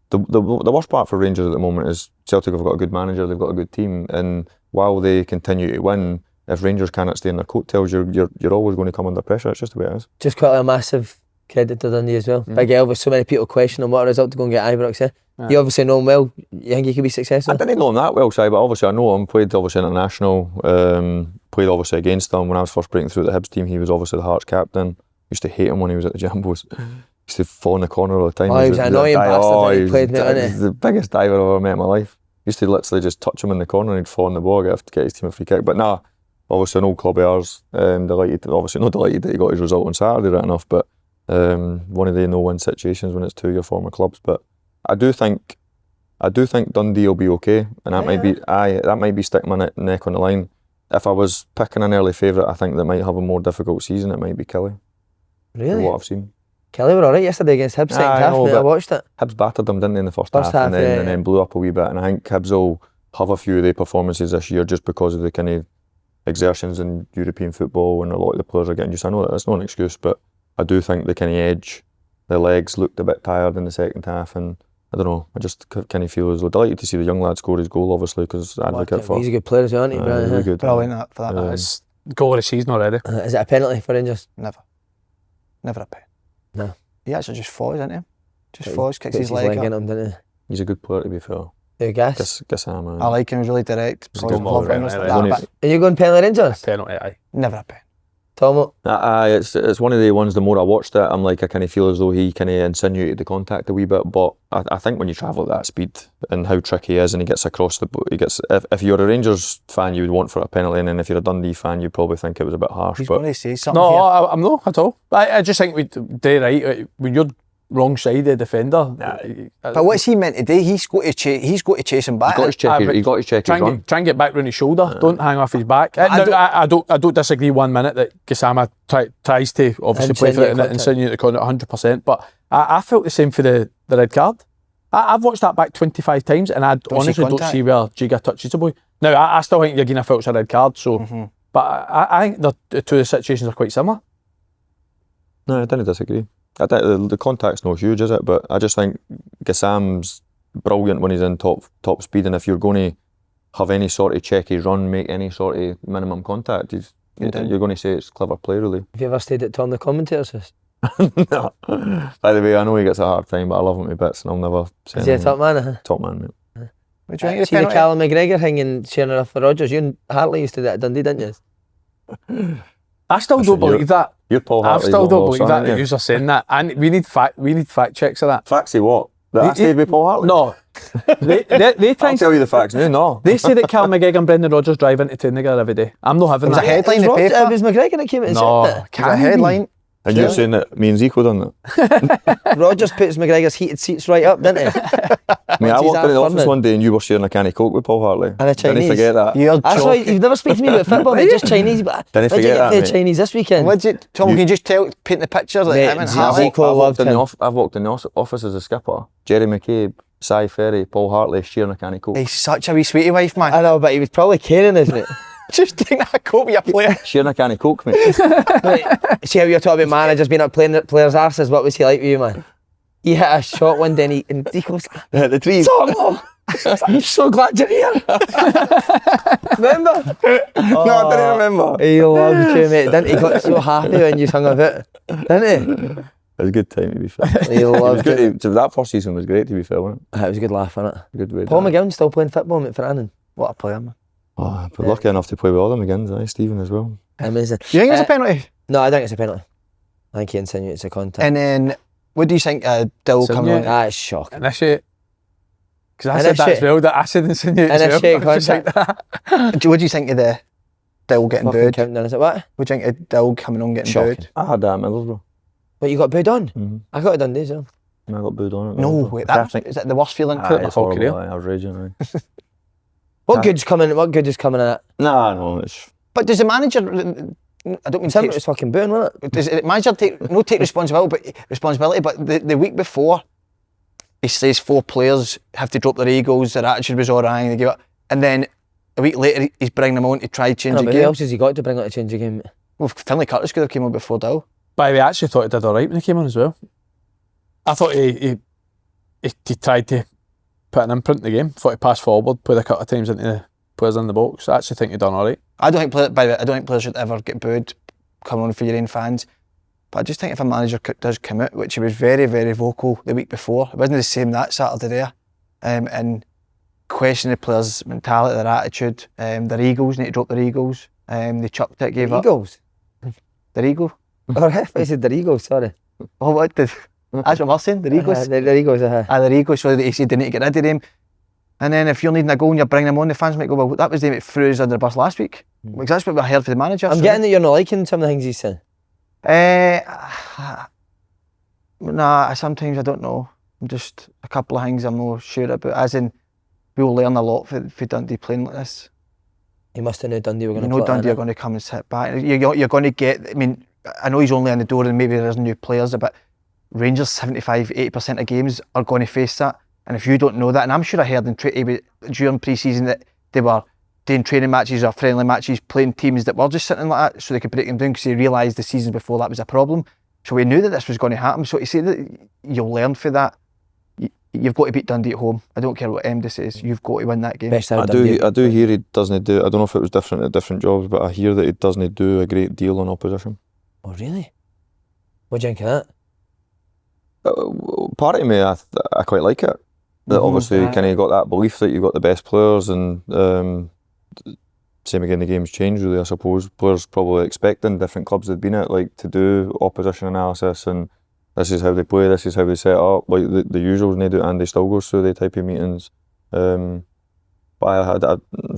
the worst part for Rangers at the moment is Celtic have got a good manager, they've got a good team, and while they continue to win, if Rangers cannot stay in their coattails, you're always going to come under pressure. It's just the way it is. Just quite a massive credit to Dundee as well. Big Elvis, so many people questioning what a result to go and get Ibrox. You obviously know him well. You think he could be successful? I didn't know him that well, Si, but obviously I know him. Played obviously international. Played obviously against him when I was first breaking through the Hibs team. He was obviously the Hearts captain. Used to hate him when he was at the Jambos. Used to fall in the corner all the time. He was an annoying bastard. He played me, He's the biggest diver I've ever met in my life. Used to literally just touch him in the corner and he'd fall in the ball, get his team a free kick. But nah, obviously an old club of ours. Obviously not delighted that he got his result on Saturday, right enough. But one of the no-win situations when it's 2 of your former clubs. But I do think Dundee will be okay, and that might be sticking my neck on the line. if I was picking an early favourite, I think that might have a more difficult season. It might be Kelly. Really? From what I've seen. Kelly were alright yesterday against Hibs, second half, mate, I watched it. Hibs battered them, didn't they, in the first half, half, and then blew up a wee bit. And I think Hibs will have a few of their performances this year just because of the kind of exertions in European football, and a lot of the players are getting used. I know that that's not an excuse, but I do think the kind of edge, the legs looked a bit tired in the second half, and I don't know, I just kind of feel as though delighted to see the young lad score his goal, obviously, because advocate for. He's a good player as well, isn't he? Really good. Brilliant for that. It's goal of the season already. Is it a penalty for Rangers? Never a pen. No. He actually just falls, isn't he? Just He falls, kicks his leg up. in him, didn't he? He's a good player, to be fair. Who, Gas? Gassam. I like him, he's really direct. He's a Always good love ball, runners right, like right. that, but Are you going penalty Rangers? Penalty, aye. never a pen. Tomo? It's one of the ones, the more I watched it, I'm like, I kind of feel as though he kind of insinuated the contact a wee bit, but I think when you travel at that speed and how tricky he is, and he gets across if you're a Rangers fan, you would want for a penalty, and then if you're a Dundee fan, you'd probably think it was a bit harsh. He's But going to say something No, here. I'm not at all. I just think we do right when you're wrong side of defender. But what's he meant to do? He's got to chase him back. he got his check, but he got his check, his run. Try and get back round his shoulder. Don't hang off his back. I don't disagree 1 minute that Gassama tries to obviously play for it and insinuate the contact 100%. But I felt the same for the red card. I've watched that back 25 times, and I honestly don't see where Jiga touches the boy. Now I still think Yagina felt a red card. So, but I think the two situations are quite similar. No, I didn't disagree. I think the contact's not huge, is it? But I just think Gassam's brilliant when he's in top speed, and if you're going to have any sort of checky run, make any sort of minimum contact, you're going to say it's clever play, really. Have you ever stayed at Tom the commentator's house? No. By the way, I know he gets a hard time, but I love him to bits, and I'll never say Is he a anything. top man? Huh? Top man, mate. What do you think of See the the penalty? Callum McGregor thing and sharing it off for Rodgers? You and Hartley used to do that at Dundee, didn't you? I still don't believe that. You're Paul I Hartley's still little don't believe son, that aren't you? you're saying that, and we need fact checks of that. Facts say what? That I stayed with Paul Hartley? No, they try I'll and tell you the facts now, no. they say that Callum McGregor and Brendan Rodgers drive into training together every day. I'm not having It was that. a headline in the paper. It was McGregor that came out and No, said It was a can headline. And you're saying that me and Zico done that? that. Rodgers puts McGregor's heated seats right up, didn't he? I mean, I Once he's walked into the out office London. one day and you were sharing a can of Coke with Paul Hartley. And a Didn't Chinese. forget that. You're That's why joking. you've never spoken to me about football, mate. Just Chinese. But Didn't what'd you forget get that, for the mate. Chinese this weekend? What'd you, Tom, can you just paint the picture like Mate, him and Zico Hartley? loved him. I've walked in the office as a skipper. Jerry McCabe, Si Ferry, Paul Hartley sharing a can of Coke. He's such a wee sweetie wife, man. I know, but he was probably caring, isn't it? Just drink that coke with your player. Sharing a can of Coke, mate. Mate, see how you're talking about managers being up playing players' arses. What was he like with you, man? He hit a shot one day and he goes, The trees. Tomo, I'm so glad you're here. Remember? No, I didn't remember. He loved you, mate. Didn't he? Got so happy when you hung a bit, didn't It was a good time, to be fair. he? He It was loved good. it. That first season was great, to be fair, wasn't It was a good laugh, wasn't it? it? Good way. Paul McGowan's still playing football, mate, for Annan. What a player, man. Oh, but lucky enough to play with all them again, Stephen as well. Amazing. Do you think it's a penalty? No, I think it's a penalty. I think he insinuates a contact. And then, what do you think Dill coming on? That is shocking. Initiate. Because I said that as well. That I said insinuate as well. Initiate I was just like contact. that. What do you think of the Dill getting Fucking booed? countdown, is it what? What do you think of Dill coming on getting Shocking. booed? I had that at Middlesbrough. What, you got booed on? Mm-hmm. I got it done as well. And I got booed on it. No, Middlesbrough. wait, I think is that the worst feeling? it's the whole horrible. career. I was raging. What good's coming? What good is coming at? Nah, no, it's But does the manager? I don't mean Tim take, was fucking booing, wasn't it? does the manager take responsibility? But the week before, he says 4 players have to drop their egos. Their attitude was all right. They give up, and then a week later he's bringing them on to try change No, the but who game. else has he got to bring out to change the game? Well, Finlay Curtis could have came on before Dill. But I actually thought he did all right when he came on as well. I thought he tried to put an imprint in the game. Thought he passed forward, played a couple of times into the players in the box. I actually think he done all right. I don't think players should ever get booed coming on for your own fans. But I just think if a manager does come out, which he was very, very vocal the week before, it wasn't the same that Saturday there, and question the players' mentality, their attitude, their egos, need to drop their egos. They chucked it, gave up. Eagles. Their ego. Or I said their egos, sorry. Oh, what did? That's what we're saying, their egos. Their egos, Their egos, so that he said they need to get rid of them. And then if you're needing a goal and you're bringing them on, the fans might go, well, that was them that threw us under the bus last week. Because that's what we heard from the manager. I'm so- getting that you're not liking some of the things he's saying. Nah, sometimes I don't know. Just a couple of things I'm not sure about. As in, we'll learn a lot for Dundee playing like this. He must have known Dundee were going You to know Dundee are going to come and sit back. You're going to get, I mean, I know he's only in the door and maybe there's new players, but Rangers 75-80% of games are going to face that. And if you don't know that, and I'm sure I heard during pre-season that they were doing training matches or friendly matches, playing teams that were just sitting like that so they could break them down because they realised the season before that was a problem. So we knew that this was going to happen. So to say that you'll learn for that, you've got to beat Dundee at home. I don't care what MD says, you've got to win that game. Best I do hear he doesn't do, I don't know if it was different at different jobs, but I hear that he doesn't do a great deal on opposition. Oh, really? What do you think of that? Part of me, I quite like it. That obviously kind of got that belief that you've got the best players, and same again, the game's changed really, I suppose. Players probably expecting different clubs they've been at, like, to do opposition analysis and this is how they play, this is how they set up, like the usuals, and they do, and they still goes through the type of meetings. But I've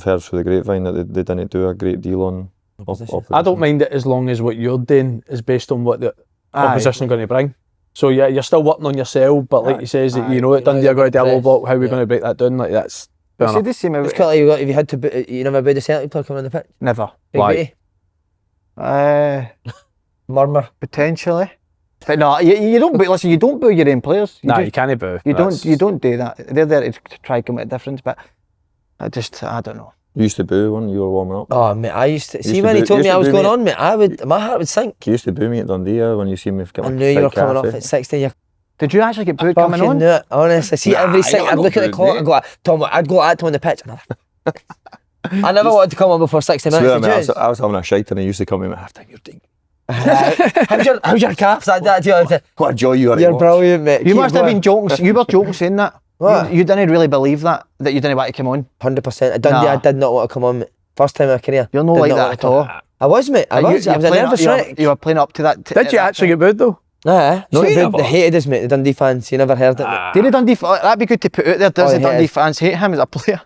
heard through the grapevine that they didn't do a great deal on opposition. I don't mind it as long as what you're doing is based on what the opposition are going to bring. So yeah, you're still working on yourself, but like he says, that you know that Dundee are going to do a little bit, how we're going to break that down, like that's fair enough. The same It's quite like, if you had to, you never booed a Celtic player coming on the pitch? Never. Big Why? Murmur. Potentially. But no, you don't boo. Listen, you don't boo your own players. You can't boo. You don't do that. They're there to try and come at a difference. But I don't know. You used to boo when you were warming up. Oh mate, I used to see to when he boo- told me used I to was boo going me. on, mate. My heart would sink. You used to boo me at Dundee when you see me get I my knew you big were coming off cafe. at 16. Did you actually get booed I coming fucking on? knew it, honestly. See, every second I'd look at the booed, clock mate. and go, Tom, I'd go at him on the pitch. I never wanted to come on before 60 minutes. Swear, Did mate, you? I was having a shite and he used to come in at half time. You're doing How's your calves? That to you? what a joy you are. You're brilliant, mate. You Keep must have going. been joking. You were joking saying that. What? You didn't really believe that you didn't want to come on. 100%. At Dundee, Nah. I did not want to come on, mate. First time in my career. You're not Did like not that want at to come. all. I was, mate. I was a nervous wreck. You were playing up to that. Did you actually get booed though? No, No, you never. they hated us, mate. The Dundee fans. You never heard it. Mate. Did the Dundee? That'd be good to put out there. Does Oh, the yeah. Dundee fans hate him as a player?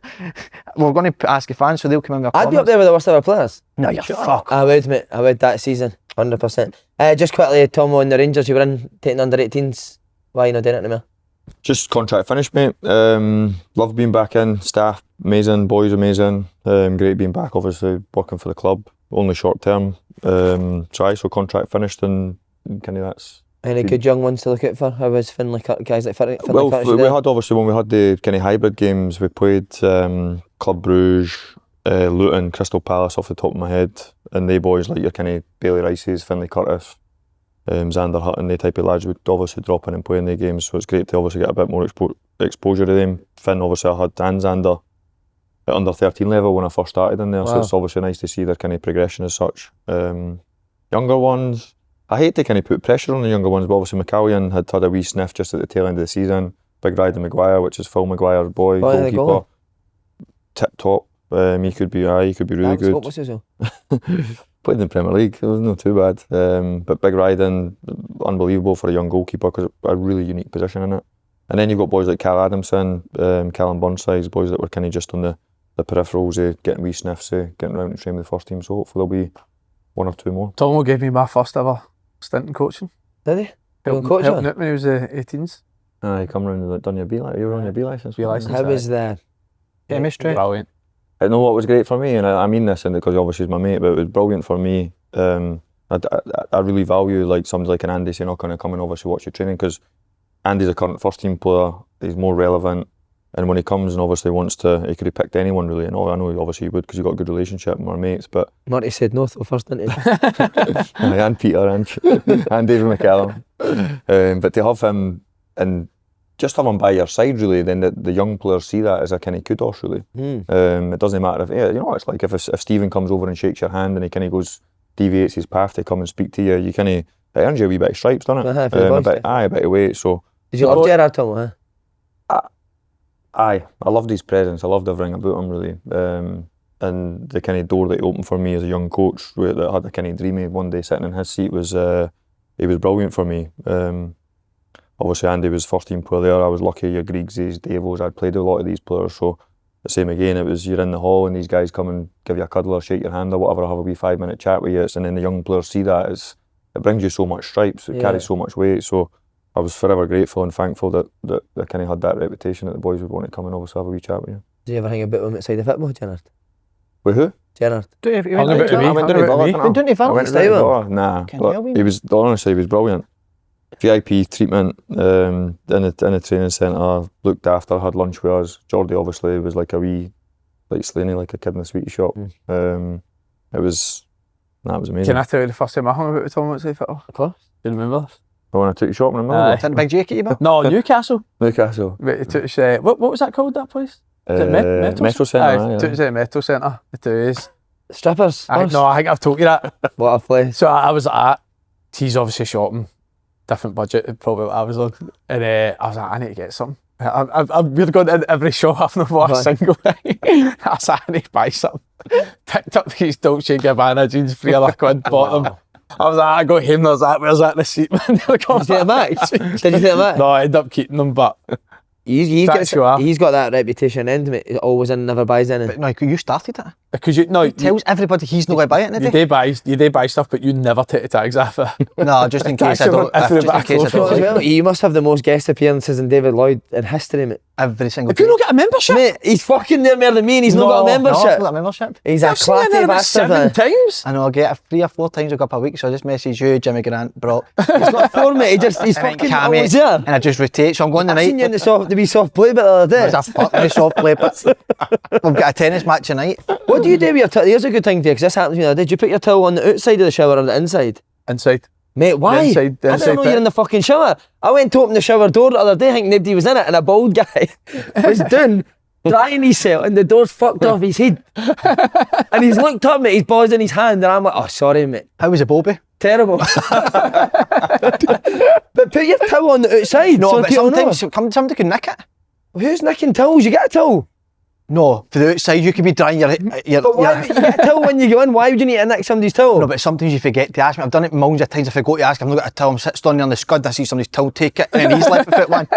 We're going to ask the fans, so they'll come in with I'd be up there with the worst ever players. No, you fuck. I would, mate. I would that season. 100%. Just quickly, Tom, on the Rangers, you were in taking under 18s. Why are you not doing it anymore? Just contract finished, mate. Love being back in. Staff amazing, boys amazing. Great being back. Obviously working for the club. Only short term. So contract finished, and kind of that's. Any good young ones to look out for? How was Finlay, guys like Finlay? Well, we had obviously when we had the kind of hybrid games, we played Club Bruges, Luton, Crystal Palace off the top of my head, and they boys like your kind of Bailey Rice's, Finlay Curtis, Xander Hutton, they type of lads would obviously drop in and play in the games. So it's great to obviously get a bit more exposure to them. Finn, obviously I had and Xander at under 13 level when I first started in there, so it's obviously nice to see their kind of progression as such. Younger ones, I hate to kind of put pressure on the younger ones, but obviously McCallion had a wee sniff just at the tail end of the season. Big Ryder Maguire, which is Phil Maguire's boy, goalkeeper, tip top. He could be really good. What was his Played in the Premier League, it was not too bad. But Big Ryden, unbelievable for a young goalkeeper because a really unique position in it. And then you've got boys like Cal Adamson, Callum Burnsides, boys that were kind of just on the peripherals, getting wee sniffs, getting around and training with the first team. So hopefully there'll be one or two more. Tom gave me my first ever stint in coaching. Did he? Helping out when he was 18s. You come round and done your B license. You were on your B license. B licence. How was the Chemistry. Brilliant. I know what was great for me, and I mean this because obviously he's my mate, but it was brilliant for me. I really value like somebody like an Andy saying, "Oh, can I come and obviously watch your training?" Because Andy's a current first team player. He's more relevant, and when he comes and obviously wants to, he could have picked anyone really. And I know obviously he would because he got a good relationship with our mates. But Marty said no though first, didn't he? and Peter and David McCallum. But to have him and just have him by your side really, then the young players see that as a kind of kudos really. It doesn't matter if it's like if Stephen comes over and shakes your hand and he kind of deviates his path to come and speak to you, you kind of it earns you a wee bit of stripes, doesn't it? A bit of weight. So did you love Gerrard, Tom? I loved his presence. I loved everything about him really. And the kind of door that he opened for me as a young coach that had a kind of dreamy one day sitting in his seat was he was brilliant for me. Obviously Andy was first team player there. I was lucky, your Griegses, Davos, I'd played with a lot of these players, so the same again, it was you're in the hall and these guys come and give you a cuddle or shake your hand or whatever, have a wee 5-minute chat with you, and then the young players see that, it brings you so much stripes, it carries so much weight, so I was forever grateful and thankful that I kind of had that reputation that the boys would want to come and obviously have a wee chat with you. Did you ever hang about with him outside the football, Gerrard? With who? Gerrard. Hung about to me. I went down to Villa. didn't I? Went down to Villa? I went Stay down to with him? Villa. Nah, Can but you help he was honestly he was brilliant. VIP treatment in the training centre, looked after, had lunch with us. Geordie obviously was like a wee, like Slaney, like a kid in the sweetie shop. It was amazing. Can I tell you the first time I hung about with Tom outside Fitter? Of course. Do you remember this? When I took you shopping in Aye. Motherwell? Didn't Big Jake at you, Bill? No, Newcastle. Newcastle. But he took us, what was that called, that place? Is it Metro Centre. Aye, took us to the Metro Centre. The 2 days. Strippers. I think I've told you that. What a place. So I was at T's obviously shopping, different budget probably what I was on, and I was like, I need to get something. We've gone in every shop, I've not bought a single thing. I was like, I need to buy something. Picked up these Dolce & Gabbana jeans, £3 bought them. I was like, I got him, and I was like, where's that receipt, man? Did you take it back? Did you take it back? No, I ended up keeping them, but He's That's who I- got that reputation, end mate. He's always in, never buys any. But no, you started it. because you He tells everybody he's not going to buy it, you did he? do buy stuff, but you never take the tags off it. No, just in case I Actually, don't. if Just in back case I off don't. As like well, you must have the most guest appearances in David Lloyd in history, mate. every single If you day. don't get a membership, Mate, he's fucking there more than me and he's not got a No, I've membership. got a membership. He's a I've seen it clatty there about bastard, 7 man. times. I know, I get it 3 or 4 times a couple of weeks, so I just message you, Jimmy Grant, Brock, He's not for me, he's and then fucking Cammy, always there. and I just rotate. So I'm going I seen you tonight. in the wee soft play bit the other day. There's a fucking soft play, but we've got a tennis match tonight. What do you do with your towel? Here's a good thing for you, because this happened to me the other day. Did you put your towel on the outside of the shower or the inside? Inside. Mate, why? inside- the I inside don't know bit. you're in the fucking shower. I went to open the shower door the other day, thinking nobody was in it, and a bald guy was down, drying himself, and the door's fucked off his head. And he's looked up, mate, he's balls in his hand, and I'm like, oh, sorry, mate. How was the Bobby? Terrible. But put your towel on the outside. No, so but people know. sometimes somebody can nick it. Who's nicking towels? You get a towel. No, for the outside you could be drying your. But why would you get a towel when you go in? Why would you need to nick somebody's towel? No, but sometimes you forget to ask me. I've done it millions of times. I forgot to ask. I've not got a towel. I'm standing on the scud. I see somebody's towel, take it, and then he's left with it one.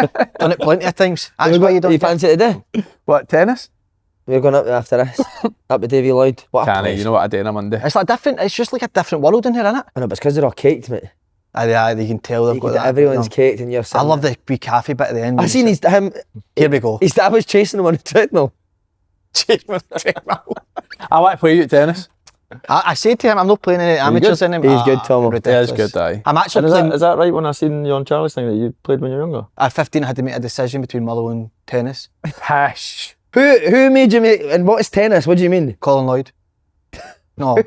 Done it plenty of times. That's why you don't. You fancy it today? What, tennis? We're going up there after this. Up to Davy Lloyd. What a Can't place. you know what I do on a Monday? It's like different. It's just like a different world in here, isn't it? I know, but it's because they're all caked, mate. Aye, you can tell they've You got can- that. everyone's no. caked and you're I sitting love there. the wee cafe bit at the end. I seen him. Here we go. His dad was chasing him on the treadmill. I want to play you at tennis. I said to him, I'm not playing any amateurs in him. He's good, Tom. Yeah, it's good, aye. I'm actually And playing. is that right when I seen you on Charlie's thing that you played when you were younger? At 15, I had to make a decision between Motherwell and tennis. Hash. Who made you make, and what is tennis? What do you mean? Colin Lloyd. No,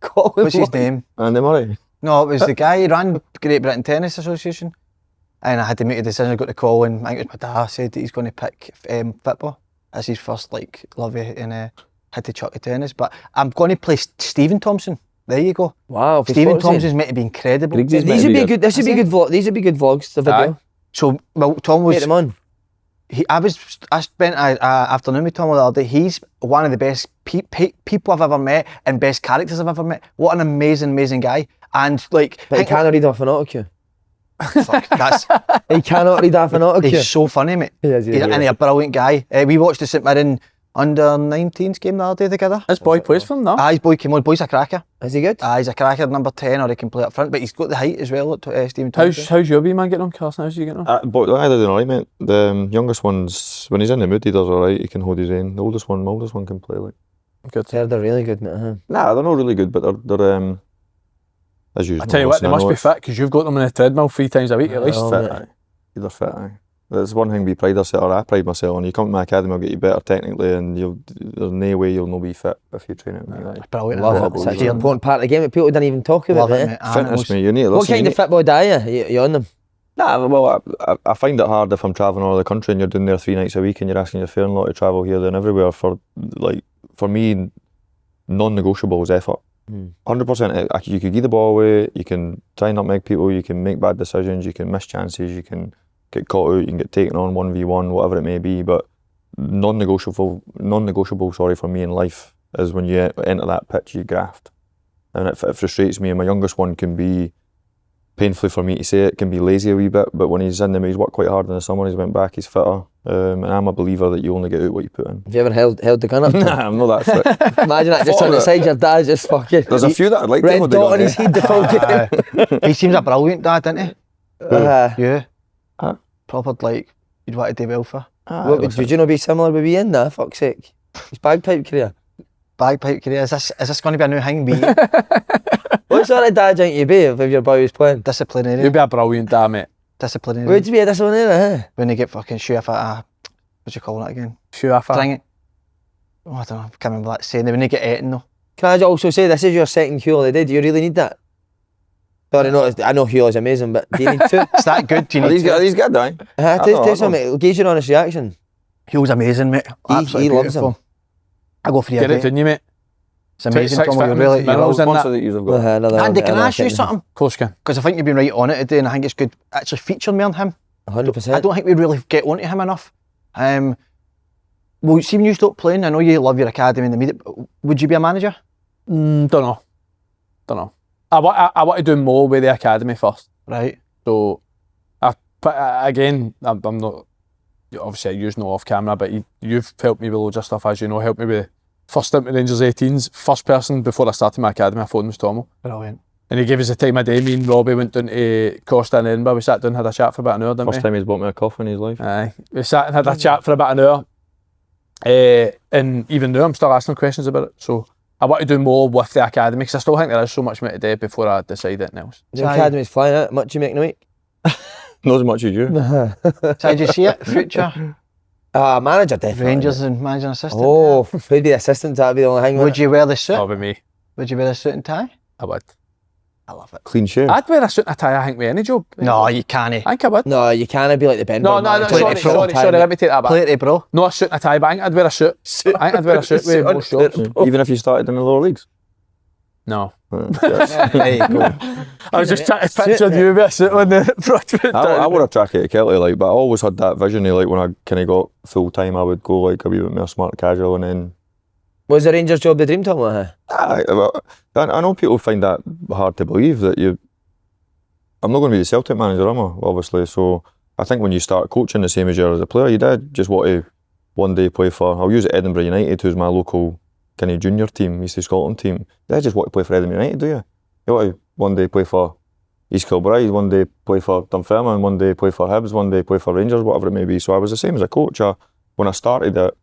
Colin what's his Lloyd. name? Andy Murray. No, it was the guy who ran Great Britain Tennis Association. And I had to make a decision. I got the call, and I think it was my dad said that he's going to pick football as his first love, and had to chuck the tennis. But I'm going to play Stephen Thomson. There you go. Wow. Stephen Thomson's meant to be incredible. Griggs is These would be good. This would Is be he? good vlog. These would be good vlogs. The video. Aye. So, well, Tom Get was. them on. I spent an afternoon with Tom the other day. He's one of the best people I've ever met and best characters I've ever met. What an amazing guy. And like, But he cannot read off an autocue. fuck, that's He cannot read off an autocue. he's so funny, mate. He is, And he's a brilliant guy. We watched the St Mirren under-19s game the other day together. This boy plays for him now. His boy came on. Boy's a cracker. Is he good? He's a cracker, number 10, or he can play up front. But he's got the height as well. Stephen Thompson. How's your wee man getting on, Carson? How's you getting on? But they're doing alright, mate. The youngest one's, when he's in the mood, he does alright. He can hold his own. The oldest one can play like. Good. Heard they're really good, mate. Nah, they're not really good, but they're as usual. I tell you what, they must be fit because you've got them on the treadmill 3 times a week at least. Oh, fit. mate. Aye. They're fit. Aye. There's one thing we pride ourselves, or I pride myself on. You come to my academy, I'll get you better technically, and there's no way you'll not be fit if you train at me. Like. Brilliant. Love Yeah, it. but Such we- an important part of the game that people don't even talk about. Love it, eh? mate. Fitness, Animals. mate. You need to What listen. kind you of football are you? You on them? Nah, well, I find it hard if I'm travelling all over the country and you're doing there 3 nights a week and you're asking your fair-in-law to travel here, there and everywhere. For me, non-negotiable is effort. 100%. You could give the ball away, you can try and nutmeg people, you can make bad decisions, you can miss chances, you can get caught out, you can get taken on 1v1, whatever it may be. But non-negotiable for me in life is when you enter that pitch, you graft. And it frustrates me. And my youngest one can be, painfully for me to say it, can be lazy a wee bit, but when he's in them, he's worked quite hard in the summer, he's went back, he's fitter. And I'm a believer that you only get out what you put in. Have you ever held the gun up? Nah, I'm not that strict. Imagine that just on the side, your dad's just fucking There's a few that I'd like to red hold dot on the his head the full game. He seems a brilliant dad, doesn't he? Yeah. Huh? Proper, like, you'd want to do well for. Would you not be similar with Ian? Nah, fuck's sake. His bagpipe career. bagpipe career. Is this going to be a new thing? Me, What sort of dad do you think you'd be if your boy was playing? disciplinarian. You'd be a brilliant dad, mate. Disciplinarian. Would you be a disciplinarian? When they get fucking shoe off at what do you call it again? Sure, I Dang it. Oh, I don't know. I can't remember that saying. When they get eaten though. Can I also say this is your second Huel a day? Do you really need that? Sorry, no, I know Huel is amazing, but do you need two? Is that good? Do you need He's good, aye. Tell something. Gauge your honest reaction. Huel's amazing, mate. Absolutely he loves beautiful. him. I go for the Get it, day. didn't you, mate? It's amazing. 26 Tom, you vitamins, really, you minerals in that. Sponsor that you've got. Andy, can I ask you something? Of course you can. Because I think you've been right on it today, and I think it's good actually featuring me on him. 100%. I don't think we really get onto him enough. Well, see when you stop playing, I know you love your academy in the media. Would you be a manager? Don't know. I want to do more with the academy first. Right. So, again, I'm not. Obviously, I use no off camera, but you've helped me with loads of stuff, as you know. Helped me with first stint with Rangers 18s. First person before I started my academy, I phoned was Tomo. Brilliant. And he gave us the time of day. Me and Robbie went down to Costa in Edinburgh. We sat down and had a chat for about an hour, didn't we? First time he's bought me a coffee in his life. Aye. We sat and had a chat for about an hour. And even now, I'm still asking him questions about it. So I want to do more with the academy because I still think there is so much more to do before I decide anything else. The academy's flying out. Much you make in a week? Not as much as you. So did you see it? Future Manager, definitely. Rangers and managing assistant. Oh, who'd be the assistant? That'd be the only thing. Would you wear the suit? That'll be me. Would you wear a suit and tie? I would. I love it. Clean shave. I'd wear a suit and a tie, I think, with any job. No, you can't. I think I would. No, you can't be like the Ben. No, sorry, let me take that back. Play it, bro. No, a suit and a tie, but I think I'd wear a suit. I think I'd wear a suit with most jobs. Even if you started in the lower leagues. No. There you go. I was just trying to picture you with a suit on the front of it. I wore a tracksuit at Kelly, like, but I always had that vision of, like, when I kind of got full time, I would go like a wee bit more smart casual, and then. Was the Rangers job the dream, Tom? I know people find that hard to believe that you. I'm not going to be the Celtic manager, am I? Obviously, so I think when you start coaching the same as you are as a player, you did just want to one day play for. I'll use Edinburgh United, who's my local kind of junior team, East of Scotland team. They just want to play for Edinburgh United, do you? You want to one day play for East Kilbride, one day play for Dunfermline, one day play for Hibs, one day play for Rangers, whatever it may be. So I was the same as a coach. When I started it,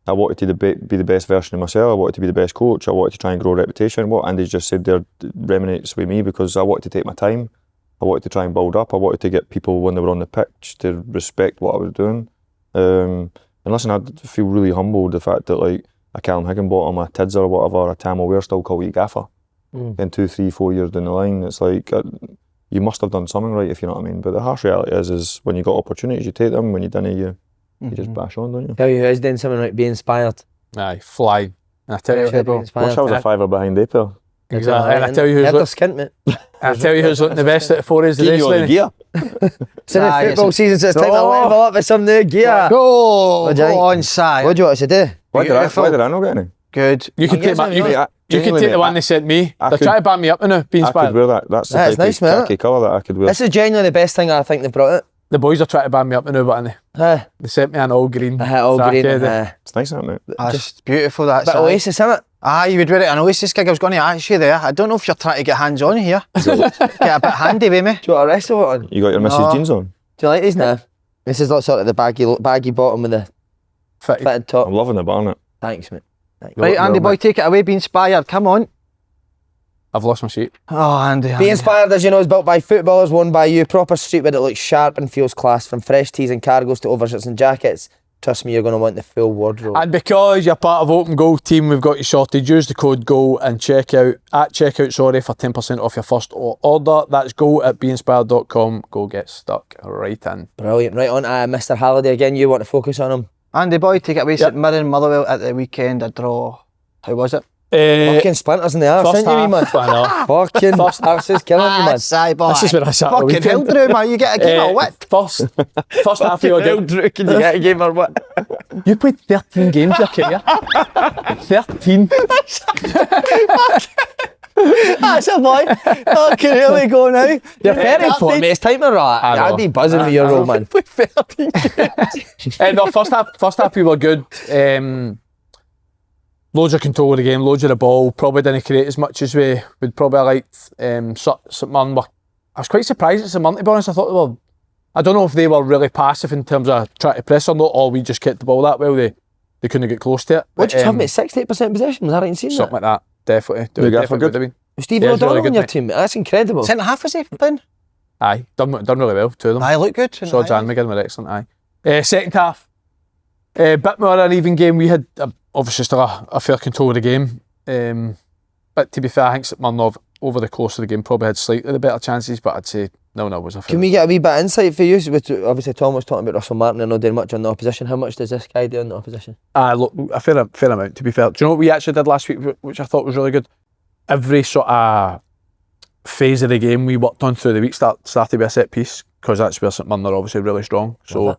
I wanted to be the best version of myself. I wanted to be the best coach. I wanted to try and grow a reputation. What Andy's just said there resonates with me because I wanted to take my time. I wanted to try and build up. I wanted to get people when they were on the pitch to respect what I was doing. And listen, I feel really humbled the fact that like a Callum Higginbottom, a Tidser or whatever, a Tam O'Weir still call you gaffer. In 2, 3, 4 years down the line, it's like you must have done something right, if you know what I mean. But the harsh reality is when you got opportunities, you take them. When you didn't, you just bash on, don't you? Tell you who is doing something right, be inspired. Aye, fly. And I tell you, Wish I was a fiver behind April. exactly. And I tell you who's skint, mate. looking the best at the four is the Keep you on the race. gear. It's in the football season, so it's time to level up with some new gear. Go What do you think? on, Si. What do you want us to do? Why did I not get any? Good. You can take the one they sent me. They're trying to ban me up now, be I inspired. could wear that. That's the That's type nice, of man. khaki colour that I could wear. This is genuinely the best thing I think they've brought it. The boys are trying to ban me up now, but aren't they? They sent me an all green. All green. It's nice, isn't it? That's beautiful. That's Bit Oasis, isn't it? You would wear it an Oasis gig. I was going to ask you there. I don't know if you're trying to get hands on here. Get a bit handy with me. Do you want to wrestle it on? You got your Mrs. jeans on? Do you like these now? This is like sort of the baggy bottom with the fitted top. I'm loving the barnet. Thanks, mate. Thanks. Right, Andy boy, take it away. Be inspired. Come on. I've lost my sheet. Oh, Andy. Be Inspired, as you know, is built by footballers, worn by you. Proper streetwear that looks sharp and feels class. From fresh tees and cargos to overshirts and jackets. Trust me, you're going to want the full wardrobe. And because you're part of Open Goal team, we've got you sorted. Use the code GOAL and checkout for 10% off your first order. That's go@beinspired.com. Go get stuck right in. Brilliant. Right on, Mr. Halliday again. You want to focus on him? Andy boy, take it away. St Mirren, Motherwell at the weekend. A draw. How was it? Fucking splinters in the arse, First didn't you, man? half, I know. Fucking arse is killing you, man. Si boy. This is where I sat all Fucking hell, weekend. Drew, man. You get a game of wit. First half of your game. Drew, can you get a game or what? You played 13 games your career. 13. That's a boy. Fucking here we go now. You're very for me. It's time to rat. I know. I'd be buzzing with your role, man. Played 13 games. No, first half we were good. Loads of control of the game, loads of the ball. Probably didn't create as much as we would probably liked. St Mirren were, I was quite surprised at St Mirren, to be honest. I thought they were, I don't know if they were really passive in terms of trying to press or not, or we just kept the ball that well. They they couldn't get close to it. What did you have, mate? 68% possession? Was that right in seeing that? Something like that, definitely. The gaffer Definitely good? would have been. Stephen Yeah, he's O'Donnell really on good, your mate. team, mate. That's incredible. Centre half, is he playing? Aye, done really well, two of them. Aye, look good. Sods Aye. and McGinn were excellent, aye. Second half, bit more an even game. We had obviously still a fair control of the game. But to be fair, I think St Mirren over the course of the game probably had slightly the better chances, but I'd say 0-0 was a fair. Can we get a wee bit of insight for you? With, obviously, Tom was talking about Russell Martin and not doing much on the opposition. How much does this guy do on the opposition? Look, a fair amount, to be fair. Do you know what we actually did last week, which I thought was really good? Every sort of phase of the game we worked on through the week started with a set piece, because that's where St Mirren are obviously really strong. So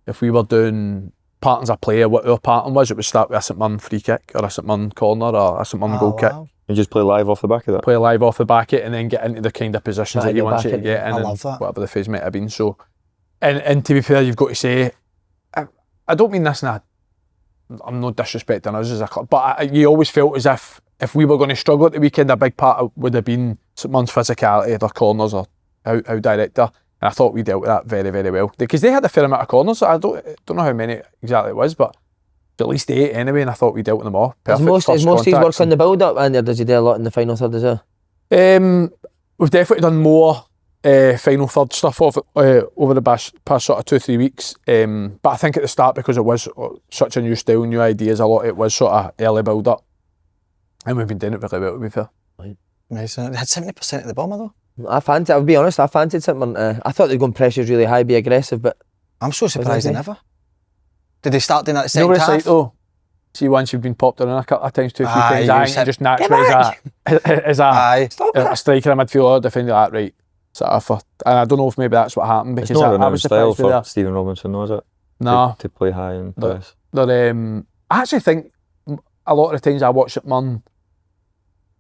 if we were doing patterns of play, what our pattern was, it would start with a St Mirren free kick or a St Mirren corner or a St Mirren goal kick. You just play live off the back of that. Play live off the back it and then get into the kind of positions that you want you to get in, I and love that. whatever the phase might have been. So, and to be fair, you've got to say, I don't mean this I'm not disrespecting us as a club, but you always felt as if we were going to struggle at the weekend, a big part would have been St Mirren's physicality, their corners, or how direct they are. And I thought we dealt with that very, very well, because they had a fair amount of corners. I don't know how many exactly it was, but at least 8 anyway, and I thought we dealt with them all. Perfect. Is most of his work on the build-up, and or does he do a lot in the final third as well? We've definitely done more final third stuff over the past sort of 2-3 weeks. But I think at the start, because it was such a new style, new ideas, a lot it was sort of early build-up. And we've been doing it really well, to be fair. Amazing. They had 70% at the bomber though. I'll be honest, I fancied something. I thought they'd go pressures really high, be aggressive, but I'm so surprised they never. Did they start doing that at the You know second what it's half? like though? See, once you've been popped on a couple of times, 2-3 Aye, times, you I think said, you just naturally as Aye. a striker, a midfielder, defender, that right. Sort of and I don't know if maybe that's what happened, It's because not a I renowned was style surprised with for that. Stephen Robinson, though, is it? No. To play high and press. I actually think a lot of the times I watch at Mirren,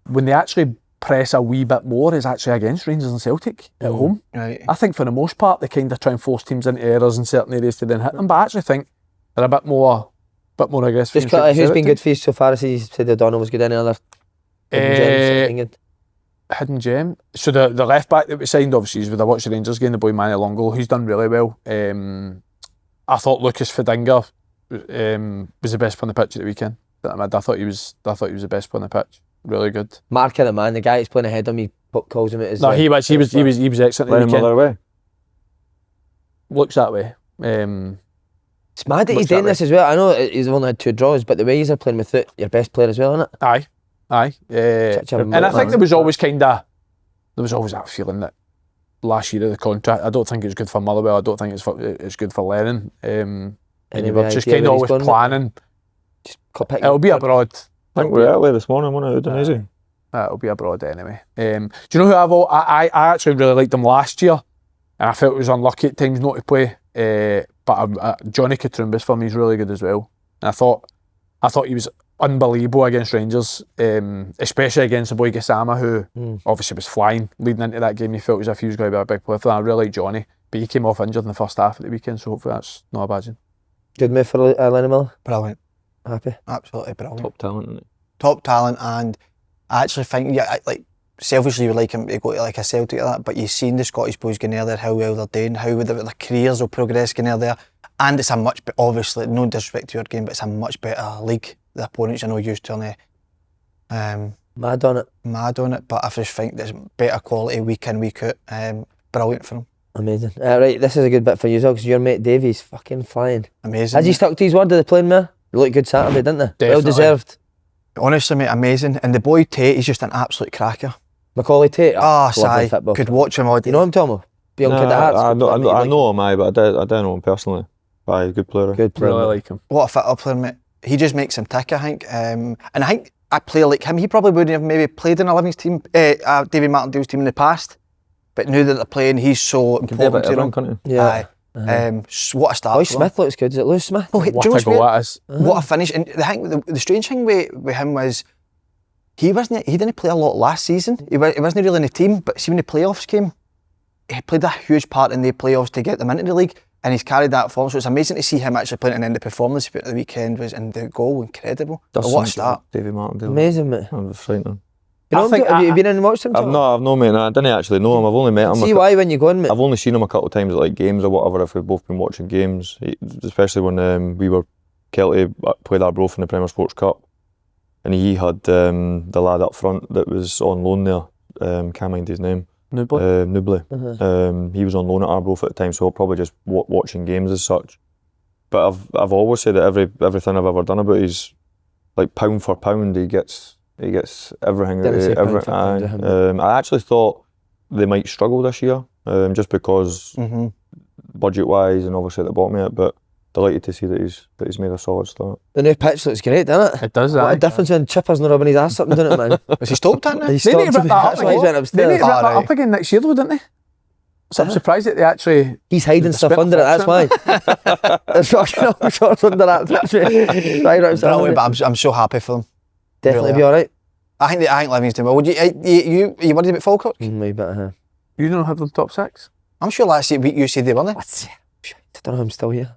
when they actually press a wee bit more, is actually against Rangers and Celtic at home. Right. I think for the most part they kind of try and force teams into errors in certain areas to then hit them, but I actually think they're a bit more aggressive. just quickly, who's been good for you so far? As he said, O'Donnell was good. Any other hidden gems? Hidden gem. So the left back that we signed, obviously, is with I watched the Rangers game, the boy Manny Longo. He's done really well. I thought Lucas Fidinga was the best player on the pitch at the weekend. I thought he was the best player on the pitch. Really good. Mark of the man, the guy who's playing ahead of me, calls him it as. No, he was excellent at the Playing weekend. other way. Looks that way. It's mad that he's doing this as well. I know he's only had 2 draws, but the way he's playing with it, your best player as well, isn't it? Aye. And I think there was always that feeling that last year of the contract, I don't think it's good for Motherwell. I don't think it's good for Lennon. And you were just kind of always planning. It'll be abroad. I think we're early this morning, wasn't it? Udinese. It'll be abroad anyway. Do you know who I actually really liked them last year, and I felt it was unlucky at times not to play. But Johnny Katrumbis for me is really good as well. And I thought he was unbelievable against Rangers, especially against the boy Gassama, who obviously was flying leading into that game. You felt as if he was going to be a big player for that. I really like Johnny, but he came off injured in the first half of the weekend, so hopefully that's not a bad thing. Good move for Lennon Miller. Brilliant. Happy. Absolutely brilliant. Top talent, isn't it? Top talent, and I actually think, like, selfishly you would like him to go to like a Celtic or that, but you've seen the Scottish boys going there, how well they're doing, how their careers will progress going there, and it's a much, obviously, no disrespect to your game, but it's a much better league. The opponents are no used to Mad on it. But I just think there's better quality week in, week out. Brilliant for them. Amazing. Right, this is a good bit for you as well, because your mate Davey's fucking flying. Amazing. Has he stuck to his word of the playing there? They looked good Saturday, didn't they? Definitely. Well deserved. Honestly, mate, amazing. And the boy Tate, he's just an absolute cracker. Macaulay Tate. Si, could watch him all day. You know him, Tomo? Young kid at Hearts. I know him, but I don't know him personally. Aye, good player. Good player. Really like him. What a fit up player, mate. He just makes him tick, I think. And I think a player like him, he probably wouldn't have maybe played in a Livingston team, David Martindale's team in the past. But now that they're playing, he's so important to them. Yeah. Aye. What a start. Lewis Smith looks good. Is it Lewis Smith? Oh, What a goal that is. What a finish. And the strange thing with him was he didn't play a lot last season. He wasn't really in the team, but see when the playoffs came, he played a huge part in the playoffs to get them into the league, and he's carried that form. So it's amazing to see him actually playing an end of performance at the weekend and the goal, incredible. What a start. David Martindale. Amazing, mate. I'm frightening. You know him, have you been in and watched him? I've no mate. I didn't actually know him. I've only met him. See why when you go in, mate? I've only seen him a couple of times at like games or whatever. If we've both been watching games, especially when we were Kelty played Arbroath in the Premier Sports Cup, and he had the lad up front that was on loan there. Can't mind his name. Nubly. He was on loan at Arbroath at the time, so probably just watching games as such. But I've always said that everything I've ever done about he's like pound for pound he gets everything. I actually thought they might struggle this year, just because budget wise and obviously at the bottom of it. But delighted to see that he's made a solid start. The new pitch looks great, doesn't it? It does. What a difference when Chipper's not rubbing his ass up and doing it, man. Was he stopped that now? He's They need stopped to rip that up that's why he's again. went They need upstairs. to rip that up again next year though, didn't they? So I'm surprised that they actually... He's hiding stuff spent a under it, that's why. fortune. There's fucking all sorts under that pitch. Right, right, Brilliant, but I'm so happy for them. definitely really be alright. I think Livingston will. Would you worried about Falkirk? Maybe a bit, You don't have them top six? I'm sure last week you said they weren't. I don't know if I'm still here.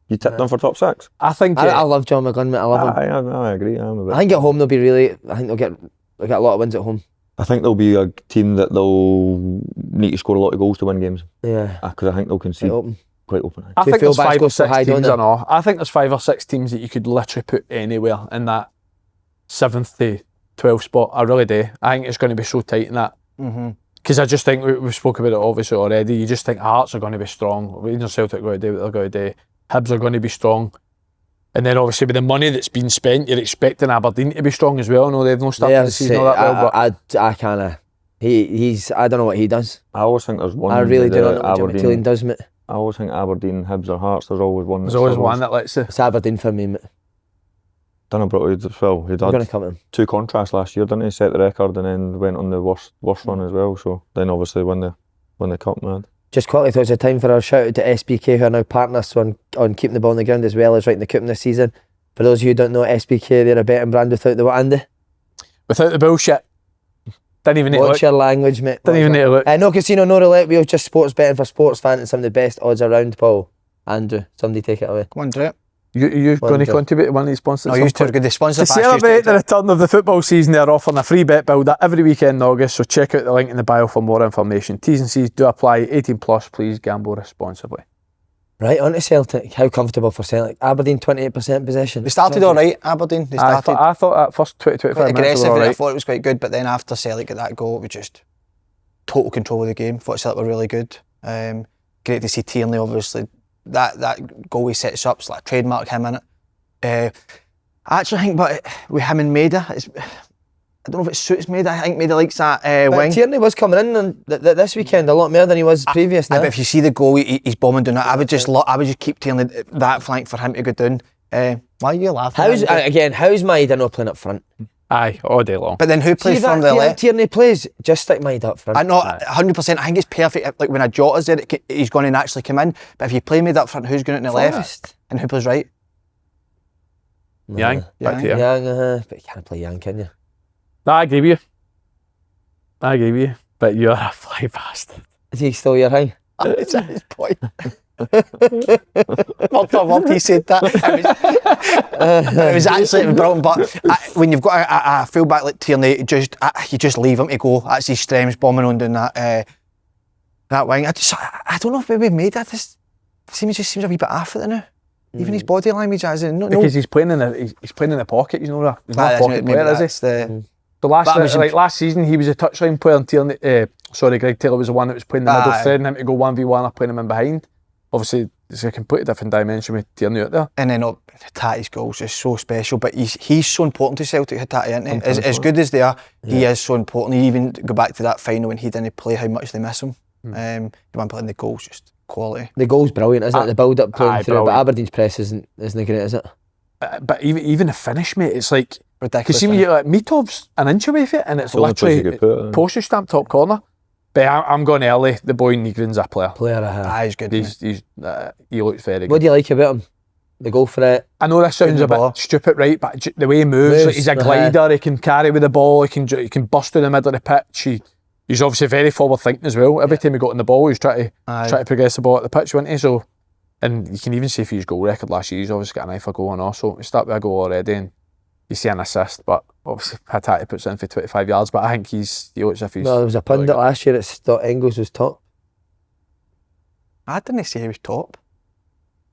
You tipped them for top 6? I think... I love John McGlynn, mate. I love him. I agree. I think at home they'll be really... I think they'll get a lot of wins at home. I think they'll be a team that they'll need to score a lot of goals to win games. Yeah. Because I think they'll concede quite open. I They think feel there's back 5 go or so 6 high, don't teams they? I know. I think there's 5 or 6 teams that you could literally put anywhere in that 7th to 12th spot. I really do. I think it's going to be so tight in that. Because I just think, we've spoken about it obviously already, you just think Hearts are going to be strong. Rangers and Celtic are going to do what they're going to do. Hibs are going to be strong. And then obviously with the money that's been spent, you're expecting Aberdeen to be strong as well. I know they've no started the season all that well, but... I kind of... He's... I don't know what he does. I always think there's one. I really do not know what Jimmy Aberdeen Tillian does, mate. I always think Aberdeen, Hibs or Hearts, there's always one. There's always one that lets you... It's Aberdeen for me, mate. Done well. He'd I'm going to had come to him. 2 contrasts last year, didn't he? Set the record and then went on the worst run as well. So then obviously won the cup, man. Just quickly, thought it was a time for our shout out to SPK, who are now partners on keeping the ball on the ground as well as writing the coupon this season. For those of you who don't know SPK, they're a betting brand without the what, Andy? Without the bullshit. Didn't even need to Watch look. your language, mate. Didn't even need to look. No casino, no roulette wheels, just sports betting for sports fans and some of the best odds around, Paul. Andrew, somebody take it away. Come on, do it. You're going to contribute to one of these sponsors? No, you two are good. The sponsor To celebrate the return of the football season, they're offering a free bet builder every weekend in August, so check out the link in the bio for more information. T&Cs do apply. 18 plus, please gamble responsibly. Right, on to Celtic. How comfortable for Celtic? Aberdeen 28% possession. They started all right, Aberdeen. They I started thought that first 20-25 quite minutes aggressive. were all I right. thought it was quite good, but then after Celtic got that goal, it was just total control of the game. Thought Celtic were really good. Great to see Tierney, obviously. That goal he sets up, it's like trademark him in it. I actually think, but with him and Maida, I don't know if it suits Maida. I think Maida likes that wing. Tierney was coming in this weekend a lot more than he was previous. But if you see the goal, he's bombing down that. I would just keep Tierney that flank for him to go down. Why are you laughing? How's Maida not playing up front? Aye, all day long. But then who plays from the left? Tierney plays, just stick Maida up front. I know, 100%. I think it's perfect. Like when a Jota's there, he's going to naturally come in. But if you play Maida up front, who's going out in the left? And who plays right? Yang, back to you. Yang, but you can't play Yang, can you? No, I agree with you. But you're a fly bastard. Is he still your high? It's at his point. Word for word, he said that. It was actually brilliant. But when you've got a fullback like Tierney, you just leave him to go. That's his strengths, bombing on down that wing. I don't know if maybe made that. Just seems a wee bit off it now. Even his body language, as in because he's playing in the pocket. He's not a pocket player, is he? So last season he was a touchline player, and Tierney, Greg Taylor was the one that was playing the middle, threading him to go 1v1 or playing him in behind. Obviously, it's a completely different dimension with Tierney out there. And then Hattati's goals is so special, but he's so important to Celtic, Hattati, isn't he? As good as they are, he is so important. You even go back to that final when he didn't play, how much they miss him. The one playing the goals, just quality. The goal's brilliant, isn't it? The build-up playing through, brilliant. but Aberdeen's press isn't great, is it? But even the finish, mate, it's like Ridiculous. because see when you're like Mitov's an inch away from it, and it's the only place you literally could put it. postage stamp top corner. But I'm going early. The boy Nygren's a player. He's good. He looks very good. What do you like about him? The goal threat. I know this sounds a bit stupid, right? But the way he moves, like he's a glider. He can carry with the ball. He can bust through the middle of the pitch. He's obviously very forward thinking as well. Every time he got on the ball, he was trying to progress the ball at the pitch, wasn't he? So, and you can even see for his goal record last year, he's obviously got an eye for goal and also he started with a goal already, and you see an assist. But obviously, Hattati puts in for 25 yards. But I think he looks as if he's. No, there was a pundit last year that thought Engels was top. I didn't say he was top,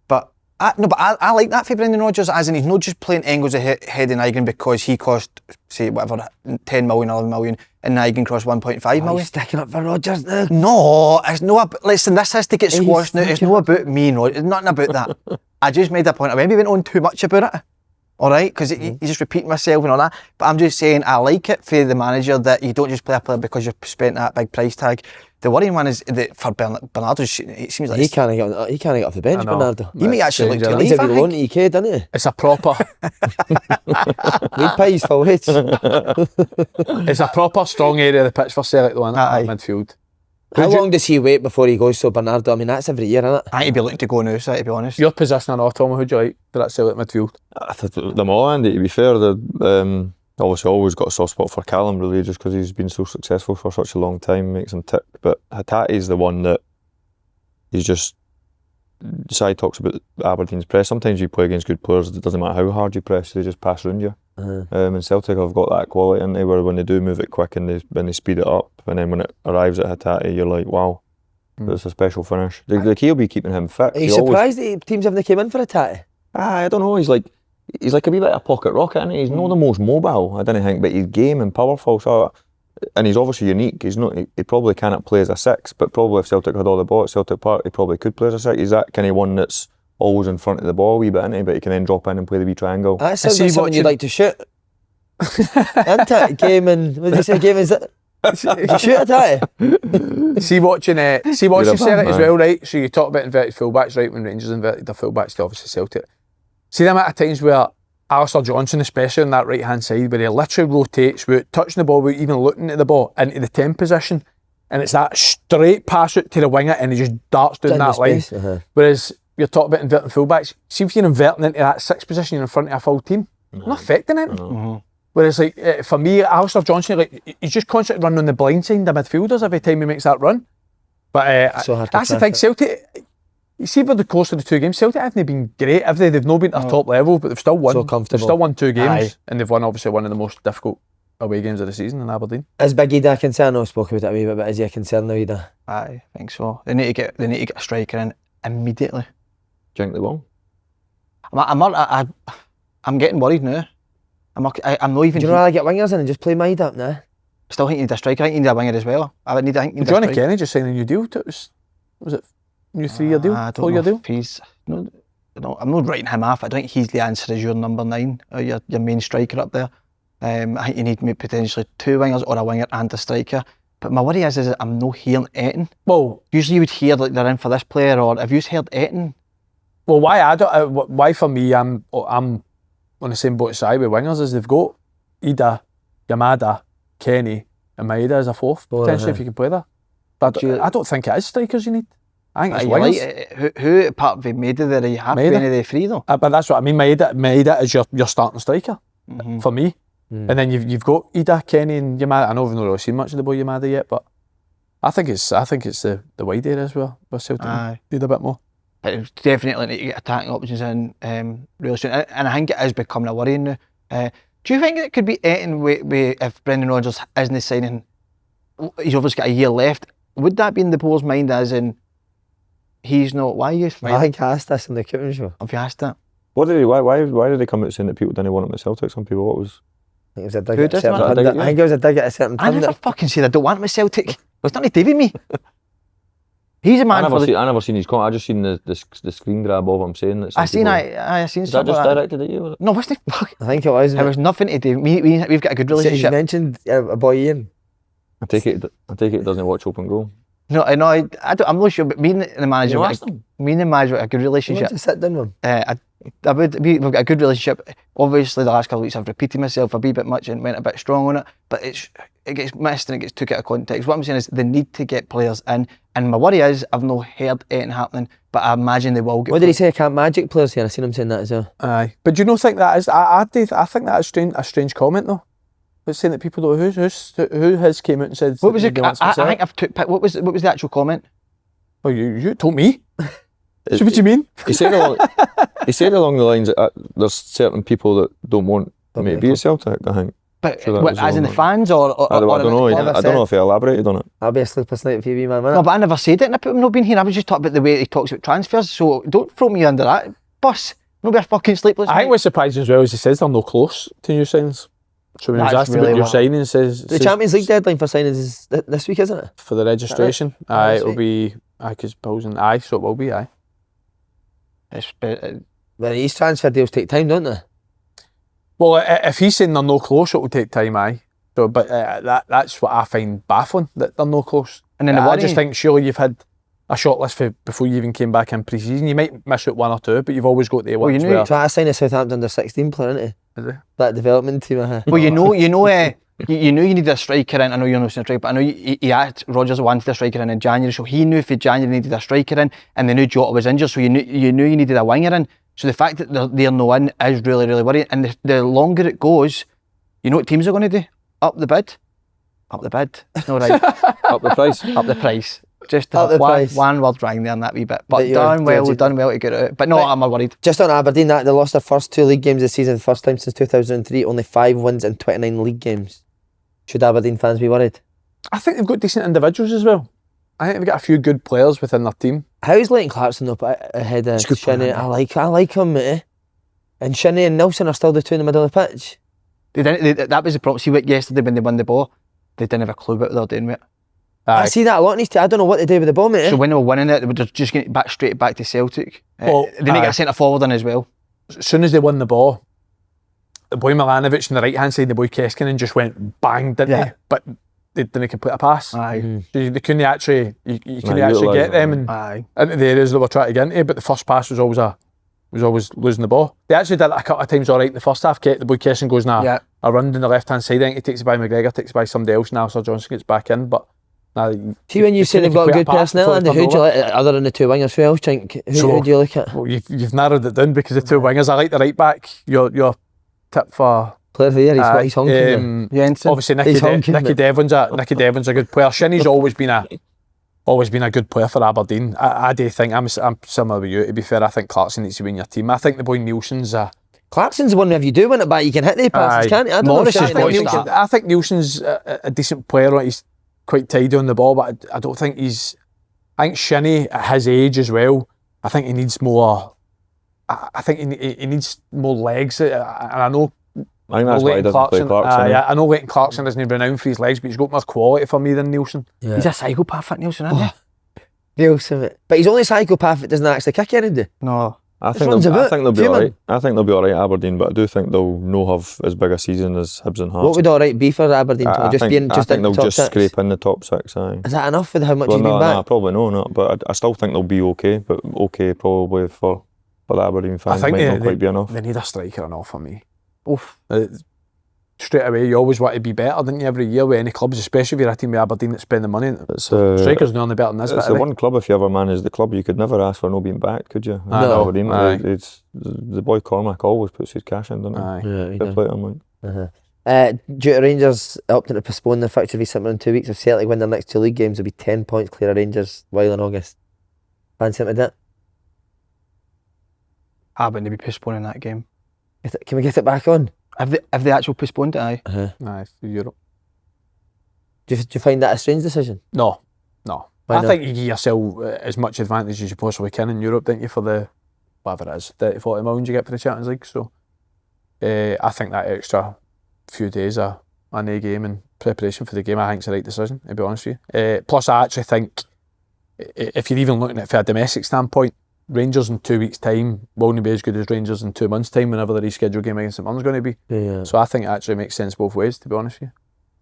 but I like that for Brendan Rodgers, as in he's not just playing angles ahead of Nigel because he cost, say, whatever, 10 million, 11 million, and Nigel cost 1.5 million. He's sticking up for Rodgers now. No, it's no. Listen, this has to get squashed now. It's not about me, no. It's nothing about that. I just made a point. I maybe went on too much about it. All right, because you just repeating myself and all that. But I'm just saying I like it for the manager that you don't just play a player because you've spent that big price tag. The worrying one is that for Bernardo, it seems like he can't get off the bench, Bernardo. He may actually look to He's leave. a loan to UK, doesn't he? It's a proper. We'd pay his full wage. It's a proper strong area of the pitch for Celtic, though, isn't it? Midfield. How long does he wait before he goes to Bernardo? I mean, that's every year, isn't it? I think he'd be looking to go now, so to be honest. Your position and all, Tom, who'd you like for that Celtic midfield? I thought them all, Andy, to be fair. Obviously always got a soft spot for Callum, really, just because he's been so successful for such a long time, makes him tick. But Hatate's the one that he's just... Si talks about Aberdeen's press. Sometimes you play against good players, it doesn't matter how hard you press, they just pass around you. And Celtic have got that quality, haven't they, where when they do move it quick and they speed it up, and then when it arrives at Hatate, you're like, wow, that's a special finish. The key will be keeping him fit. Are you surprised that teams haven't came in for Hatate? I don't know, he's like a wee bit of a pocket rocket, isn't he? He's not the most mobile, I don't think, but he's game and powerful, and he's obviously unique. He's not. He probably cannot play as a six, but probably if Celtic had all the ball at Celtic Park, he probably could play as a six. He's that kind of one that's always in front of the ball a wee bit, isn't he? But he can then drop in and play the wee triangle. That sounds like something you'd like to shoot. Isn't it? Game and... What did you say? Game is it? Shoot Hatate. See watching Celtic as well, right? So you talk about inverted fullbacks, right? When Rangers inverted their fullbacks to obviously Celtic. See them at times where Alistair Johnson, especially on that right hand side, where he literally rotates without touching the ball, without even looking at the ball, into the 10 position, and it's that straight pass out to the winger and he just darts down that line. Whereas you're talking about inverting fullbacks, see if you're inverting into that 6 position, you're in front of a full team, not affecting it. Whereas like for me, Alistair Johnson, like he's just constantly running on the blind side of the midfielders every time he makes that run. But that's the thing, Celtic. You see, over the course of the 2 games, Celtic haven't been great, have they? They've not been at their top level, but they've still won. So comfortable. They've still won 2 games, and they've won obviously one of the most difficult away games of the season in Aberdeen. Is Big Idah a concern? I know I spoke about it a wee bit, but is he a concern now, Idah? I think so. They need to get a striker in immediately. Do you think they will? I'm getting worried now. I'm not even. Do you rather get wingers in and just play Maid up now? Still think you need a striker. I think you need a winger as well. Johnny Kenny just signed a new deal. Was it new 3-year deal? 4-year deal? I'm not writing him off. I don't think he's the answer as your number 9 or your main striker up there. I think you need maybe potentially 2 wingers or a winger and a striker. But my worry is I'm not hearing anything. Well, usually you would hear like they're in for this player, or have you heard anything? Well, why for me I'm on the same boat side with wingers is they've got Idah, Yamada, Kenny and Maeda as a 4th potentially if you can play there. But I don't think it is strikers you need. I think it's wingers. Who apart from Maeda there are you happy with any of the 3 though? But that's what I mean. Maeda is your starting striker for me. And then you've got Idah, Kenny and Yamada. I know we've not really seen much of the boy Yamada yet, but I think it's the wide area as well. Where Celtic need a bit more. But definitely need to get attacking options in really soon. And I think it is becoming a worry now. Do you think it could be anything if Brendan Rodgers isn't signing? He's obviously got a year left. Would that be in the board's mind as in he's not? Why are you? I think I asked this in the Cooking Show. Have you asked that? Why did they come out saying that people didn't want him at Celtic? Some people, what was? I think it was a dig at a certain pundit. I think it was a dig at a certain pundit. I never fucking said I don't want him at Celtic. It's not to me. He's a man I never seen his comment. I just seen the screen grab of him saying that. I seen something. That just directed at you? No, wasn't it? Fuck. I think it was. It was nothing to do. We've got a good relationship. You mentioned a boy Ian. I take it it doesn't watch Open Goal. No, I'm not sure, but me and the manager, got a good relationship. To sit down with him. We've got a good relationship. Obviously, the last couple of weeks I've repeated myself a wee bit much and went a bit strong on it, but it gets missed and it gets took out of context. What I'm saying is they need to get players in, and my worry is I've not heard anything happening, but I imagine they will get. What did he say? I can't magic players here. I seen him saying that as well. Aye, but do you not think that is? I think that is a strange comment though. It's saying that people don't who has came out and said. What was it? I think I've took. What was the actual comment? Well, you told me. So what do you mean? He said along the lines that there's certain people that don't want me to be a Celtic, I think. But as in the fans or I don't know. I don't know if he elaborated on it. I'll be a sleepless night for you, man. No, but I never said it. And I've not been here. I was just talking about the way he talks about transfers. So don't throw me under that. bus. No be a fucking sleepless I night. think what's surprising as well is he says they're no close to new signings. So when he was That's asked about really new what- signings, says The Champions League deadline for signings is this week, isn't it? for the registration. Oh, Aye, this it'll week. be. I could suppose, aye, so it will be. Aye. It's Well, these transfer deals take time, don't they? Well, if he's saying they're no close, it will take time. Aye. So, but that's what I find baffling, that they're no close. And then the I worry- just think surely you've had a short list for before you even came back in pre-season. You might miss out one or two, but you've always got the Well, you ones knew- where. So I signed a Southampton under 16 player, isn't it? Is it? That development team. Well, you know, you knew you needed a striker in. I know you're not saying a striker, but I know he asked Rodgers wanted a striker in January, so he knew for January needed a striker in, and they knew Jota was injured, so you knew you needed a winger in. So the fact that they're no in is really, really worrying. And the longer it goes, you know what teams are going to do? Up the bid. Up the bid. It's not right. Up the price. Up the price. Just Up the one, price. one word rang there in that wee bit. But But you're done well judging- to get it out. But no, Right. I'm worried. Just on Aberdeen, that they lost their first 2 league games this season, first time since 2003, only 5 wins in 29 league games. Should Aberdeen fans be worried? I think they've got decent individuals as well. I think they've got a few good players within their team. How's Leighton Clarkson up ahead of He's a good player, Shinnie? isn't I like him, mate. And Shinnie and Nelson are still the two in the middle of the pitch. That was the problem. See what yesterday when they won the ball, they didn't have a clue what they were doing with it. I Aye. see that a lot in his team. I don't know what they do with the ball, mate. So when they were winning it, they were just getting back straight back to Celtic. Well, They didn't aye. get a centre forward in as well. As soon as they won the ball, the boy Milanovic on the right hand side, the boy Keskinen just went bang, didn't Yeah. they? But they didn't complete a pass. Aye. So they couldn't actually, you couldn't Nah, actually utilise get them it, and Aye. into the areas that were trying to get into. But the first pass was always losing the ball. They actually did it a couple of times all right in the first half. The boy Kessin goes Yeah. a run down the left hand side. I think he takes it by McGregor, takes it by somebody else. Now Sir Johnson gets back in, but. Nah, See, when you say they've got couldn't good complete a pass personnel, before and they who do you turned like, other than the 2 wingers, who else do you think, who do you look at? Well, you've narrowed it down because the 2 wingers. I like the right back. Your tip for Player of the year, he's honking. Jensen. obviously He's honking, Nicky mate. Devlin's a good player. Shinnie's always been a good player for Aberdeen. I do think I'm similar with you. To be fair, I think Clarkson needs to win your team. I think the boy Nielsen's Clarkson's the one, if you do win it back, you can hit the passes, Aye. can't you? I don't Morris know is if voiced Shinnie- that. I think Nielsen's a decent player. He's quite tidy on the ball, but I don't think he's. I think Shinnie at his age as well. I think he needs more. I think he needs more legs, and I know. I think that's why he Leighton doesn't play Clarkson. eh? yeah, I know Leighton Clarkson isn't renowned for his legs, but he's got more quality for me than Nielsen. Yeah. He's a psychopath at Nielsen, isn't he? Nielsen, mate. But he's only a psychopath that doesn't actually kick anything. No. I This think one's they'll, a I bit think they'll be fuming. alright. I think they'll be alright at Aberdeen, but I do think they'll not have as big a season as Hibs and Hearts. What would alright be for Aberdeen? I Just think, being I just think in the they'll top just 6? scrape in the top 6. Aye. Is that enough for how much Well, he's been back? probably not. But I still think they'll be okay. But okay, probably for the Aberdeen fans, I think might not quite be enough. They need a striker and all for me. Oof. Straight away, you always want to be better, don't you, every year with any clubs, especially if you're a team with Aberdeen that's spending money. It's Strikers normally better than this. It's bit, the one club, if you ever manage the club, you could never ask for no being backed, could you? I know, Aberdeen, aye. it's the boy Cormac always puts his cash in, doesn't he? Aye. Yeah, he Fair does. play to him, like. Due to Rangers opting to postpone the fixture of something in 2 weeks, if Celtic win their next 2 league games, they'll be 10 points clear of Rangers while in August. Fancy him to that? I wouldn't be postponing that game. Can we get it back on? If they actually postponed it, aye. Aye, for Europe. Do you find that a strange decision? No. Why I not? think you give yourself as much advantage as you possibly can in Europe, don't you, for the, whatever it is, 30, 40 million you get for the Champions League. So I think that extra few days on a game and preparation for the game, I think it's the right decision, to be honest with you. Plus, I actually think, if you're even looking at it from a domestic standpoint, Rangers in 2 weeks' time won't be as good as Rangers in 2 months' time whenever the rescheduled game against St Mirren's going to be. Yeah. So I think it actually makes sense both ways, to be honest with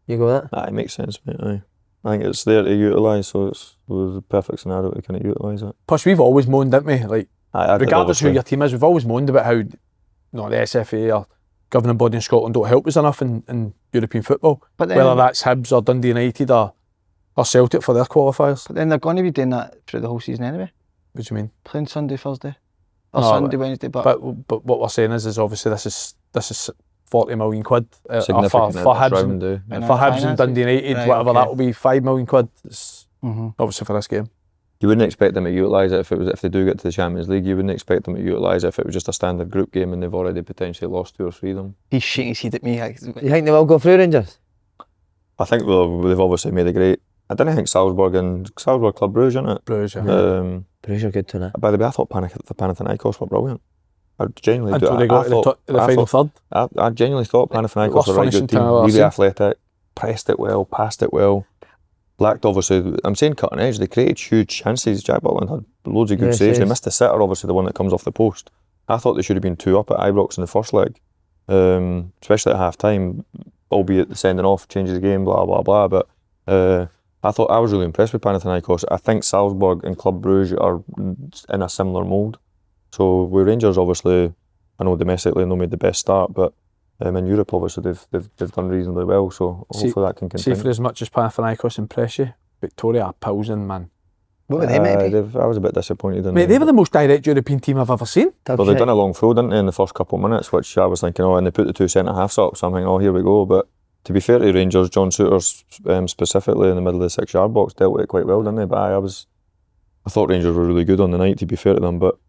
you. You go with that? Aye, it makes sense, mate. Aye. I think it's there to utilise, so it was the perfect scenario to kind of utilise it. Plus, we've always moaned, didn't we? Like, Aye, regardless who your team is, we've always moaned about how the SFA or governing body in Scotland don't help us enough in European football. But then, Whether that's Hibs or Dundee United or Celtic for their qualifiers. but then they're going to be doing that through the whole season anyway. What do you mean? Playing Sunday, Thursday. Or No, Sunday, Wednesday. But But what we're saying is obviously this is 40 million quid for Significant Hibs round, and, eh? And for Hibs and finance. Dundee United, Right, whatever okay. that will be, 5 million quid. It's Mhm. obviously for this game. You wouldn't expect them to utilise it if they do get to the Champions League. You wouldn't expect them to utilise it if it was just a standard group game and they've already potentially lost 2 or 3 of them. he's shaking his head at me. You think they will go through, Rangers? I think they've obviously made a great. I didn't think Salzburg Club Brugge, isn't it? Bruges, yeah. Bruges are good to that. By the way, I thought Panathinaikos were brilliant. I genuinely until do. they got to the final third. I genuinely thought Panathinaikos Worst were a right finishing good team, team I've ever really seen. athletic, pressed it well, passed it well. Lacked obviously, I'm saying cutting edge, they created huge chances. Jack Butland had loads of good saves. They missed the sitter, obviously the one that comes off the post. I thought they should have been 2 up at Ibrox in the first leg, especially at half time, albeit the sending off changes the game, blah blah blah. But I thought I was really impressed with Panathinaikos. I think Salzburg and Club Brugge are in a similar mould. So with Rangers, obviously, I know domestically they've not made the best start, but in Europe, obviously, they've done reasonably well, so hopefully that can continue. See, for as much as Panathinaikos impress you, Victoria are Pilsen, man. What were they meant to be? I was a bit disappointed in Mate, they were the most direct European team I've ever seen. Well, they done a long throw, didn't they, in the first couple of minutes, which I was thinking, and they put the 2 centre-halves up, so I'm thinking, here we go. But to be fair to Rangers, John Souters, specifically in the middle of the 6-yard box, dealt with it quite well, didn't they? But I thought Rangers were really good on the night, to be fair to them, but...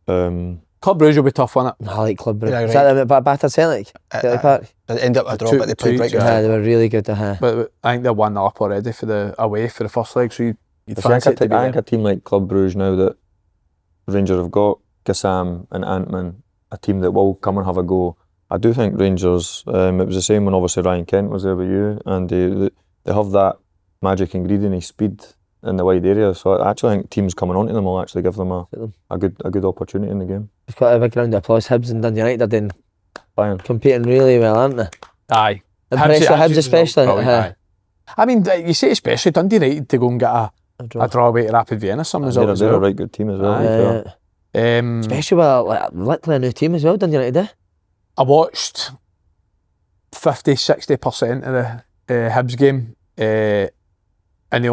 Club Brugge will be tough, won't it? I like Club Brugge. Yeah, Is right. that them at battered Celtic? Celtic Park? It ended up a draw, but they played right good. Yeah, they were really good. But I think they're 1 up already for the away for the first leg, so you'd I fancy it to be think there. a team like Club Brugge now that Rangers have got Gassam and Antman, a team that will come and have a go. I do think Rangers, it was the same when obviously Ryan Kent was there with you, and they have that magic ingredient of speed in the wide area. So I actually think teams coming onto them will actually give them a good opportunity in the game. It's quite a big round of applause. Hibs and Dundee United are doing Bayern. competing really well, aren't they? Aye. Impressed with Hibs especially. Aye. I mean, you say especially Dundee United to go and get a draw away to Rapid Vienna, some result as They're a well. right good team as well. Aye. to be fair. Especially with literally a new team as well, Dundee United. I watched 50-60% of the Hibs game, and the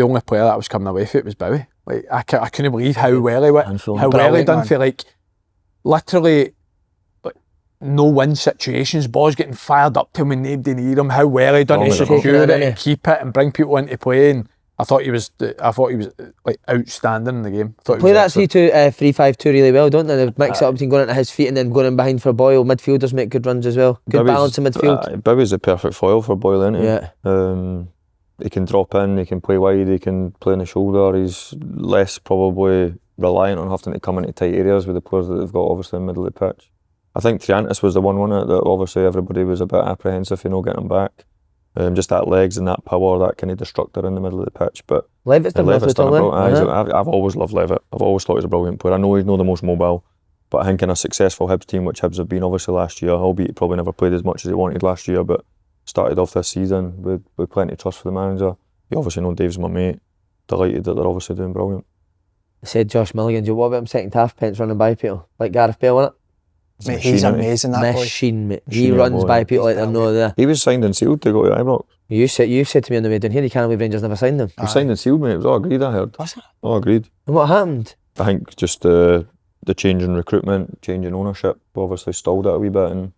only player that was coming away from it was Bowie. Like I couldn't believe how well he went, how well he done for like literally like, no win situations, balls getting fired up to him when nobody near him. How well he done to secure it and keep it and bring people into play. And I thought he was like outstanding in the game. Play that 3-5-2 really well, don't they? They mix it up between going into his feet and then going in behind for Boyle. Midfielders make good runs as well. Good balance in midfield. Bowie's the perfect foil for Boyle, isn't he? Yeah. He can drop in, he can play wide, he can play on the shoulder. He's less probably reliant on having to come into tight areas with the players that they've got obviously in the middle of the pitch. I think Triantis was the one, wasn't it, that obviously everybody was a bit apprehensive for not getting him back. Just that legs and that power, that kind of destructor in the middle of the pitch. But Levitt's done well too. I've always loved Levitt. I've always thought he was a brilliant player. I know he's not the most mobile, but I think in a successful Hibs team, which Hibs have been obviously last year, albeit he probably never played as much as he wanted last year, but started off this season with plenty of trust for the manager. You obviously know Dave's my mate. Delighted that they're obviously doing brilliant. I said Josh Milligan, what about him second half, pence running by people? Like Gareth Bale, innit? Mate, he's amazing, that boy. Machine, mate. He runs by people like they're no there. He was signed and sealed to go to Ibrox. You said to me on the way down here, you can't believe Rangers never signed him. He was signed and sealed, mate. It was all agreed, I heard. Was it? All agreed. And what happened? I think just the change in recruitment, change in ownership obviously stalled it a wee bit, and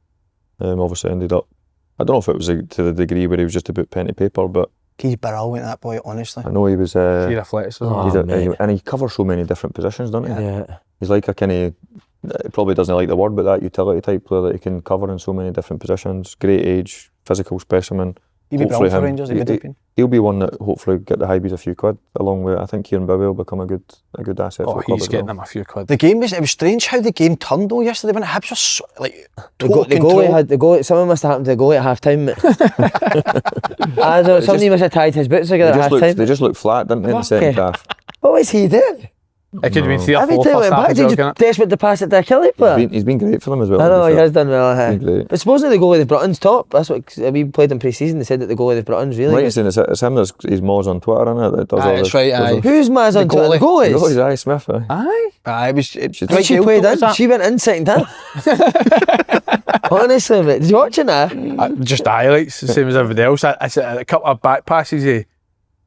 obviously ended up, I don't know if it was to the degree where he was just about pen to paper, but He's brilliant, that boy, honestly. I know he was He reflects. and he covers so many different positions, doesn't he? Yeah. He's like a kind of, probably doesn't like the word, but that utility type player that he can cover in so many different positions. Great age, physical specimen. He'd be brilliant for Rangers, he would have been. He'll be one that hopefully get the Highbies a few quid, along with, I think Kieran Bowie will become a good asset for the club. He's getting them a few quid. The game it was strange how the game turned though yesterday when Hibs was so, like The goalie, something must have happened to the goalie at half time. I don't know, somebody must have tied his boots together at half time. They just looked flat, didn't they, in the second half? What was he doing? It could have been 3 or Every 4 time first went half back, as he well, just couldn't it? desperate to pass it to a Kelly player. He's been great for them as well. I know, he has done He's well. been great. But supposedly the goalie they've brought in's top. That's what we played in pre-season. They said that the goalie they've brought in's really Right, good. it's him that's his Moz on Twitter, isn't it? That does all That's this. right, aye. Who's Maz on Twitter? The goalies? He's Aye Smith, aye. Aye. It was When she played in, she went in second half. Honestly, mate. Did you watch it now? Just highlights, the same as everybody else. I said a couple of back passes,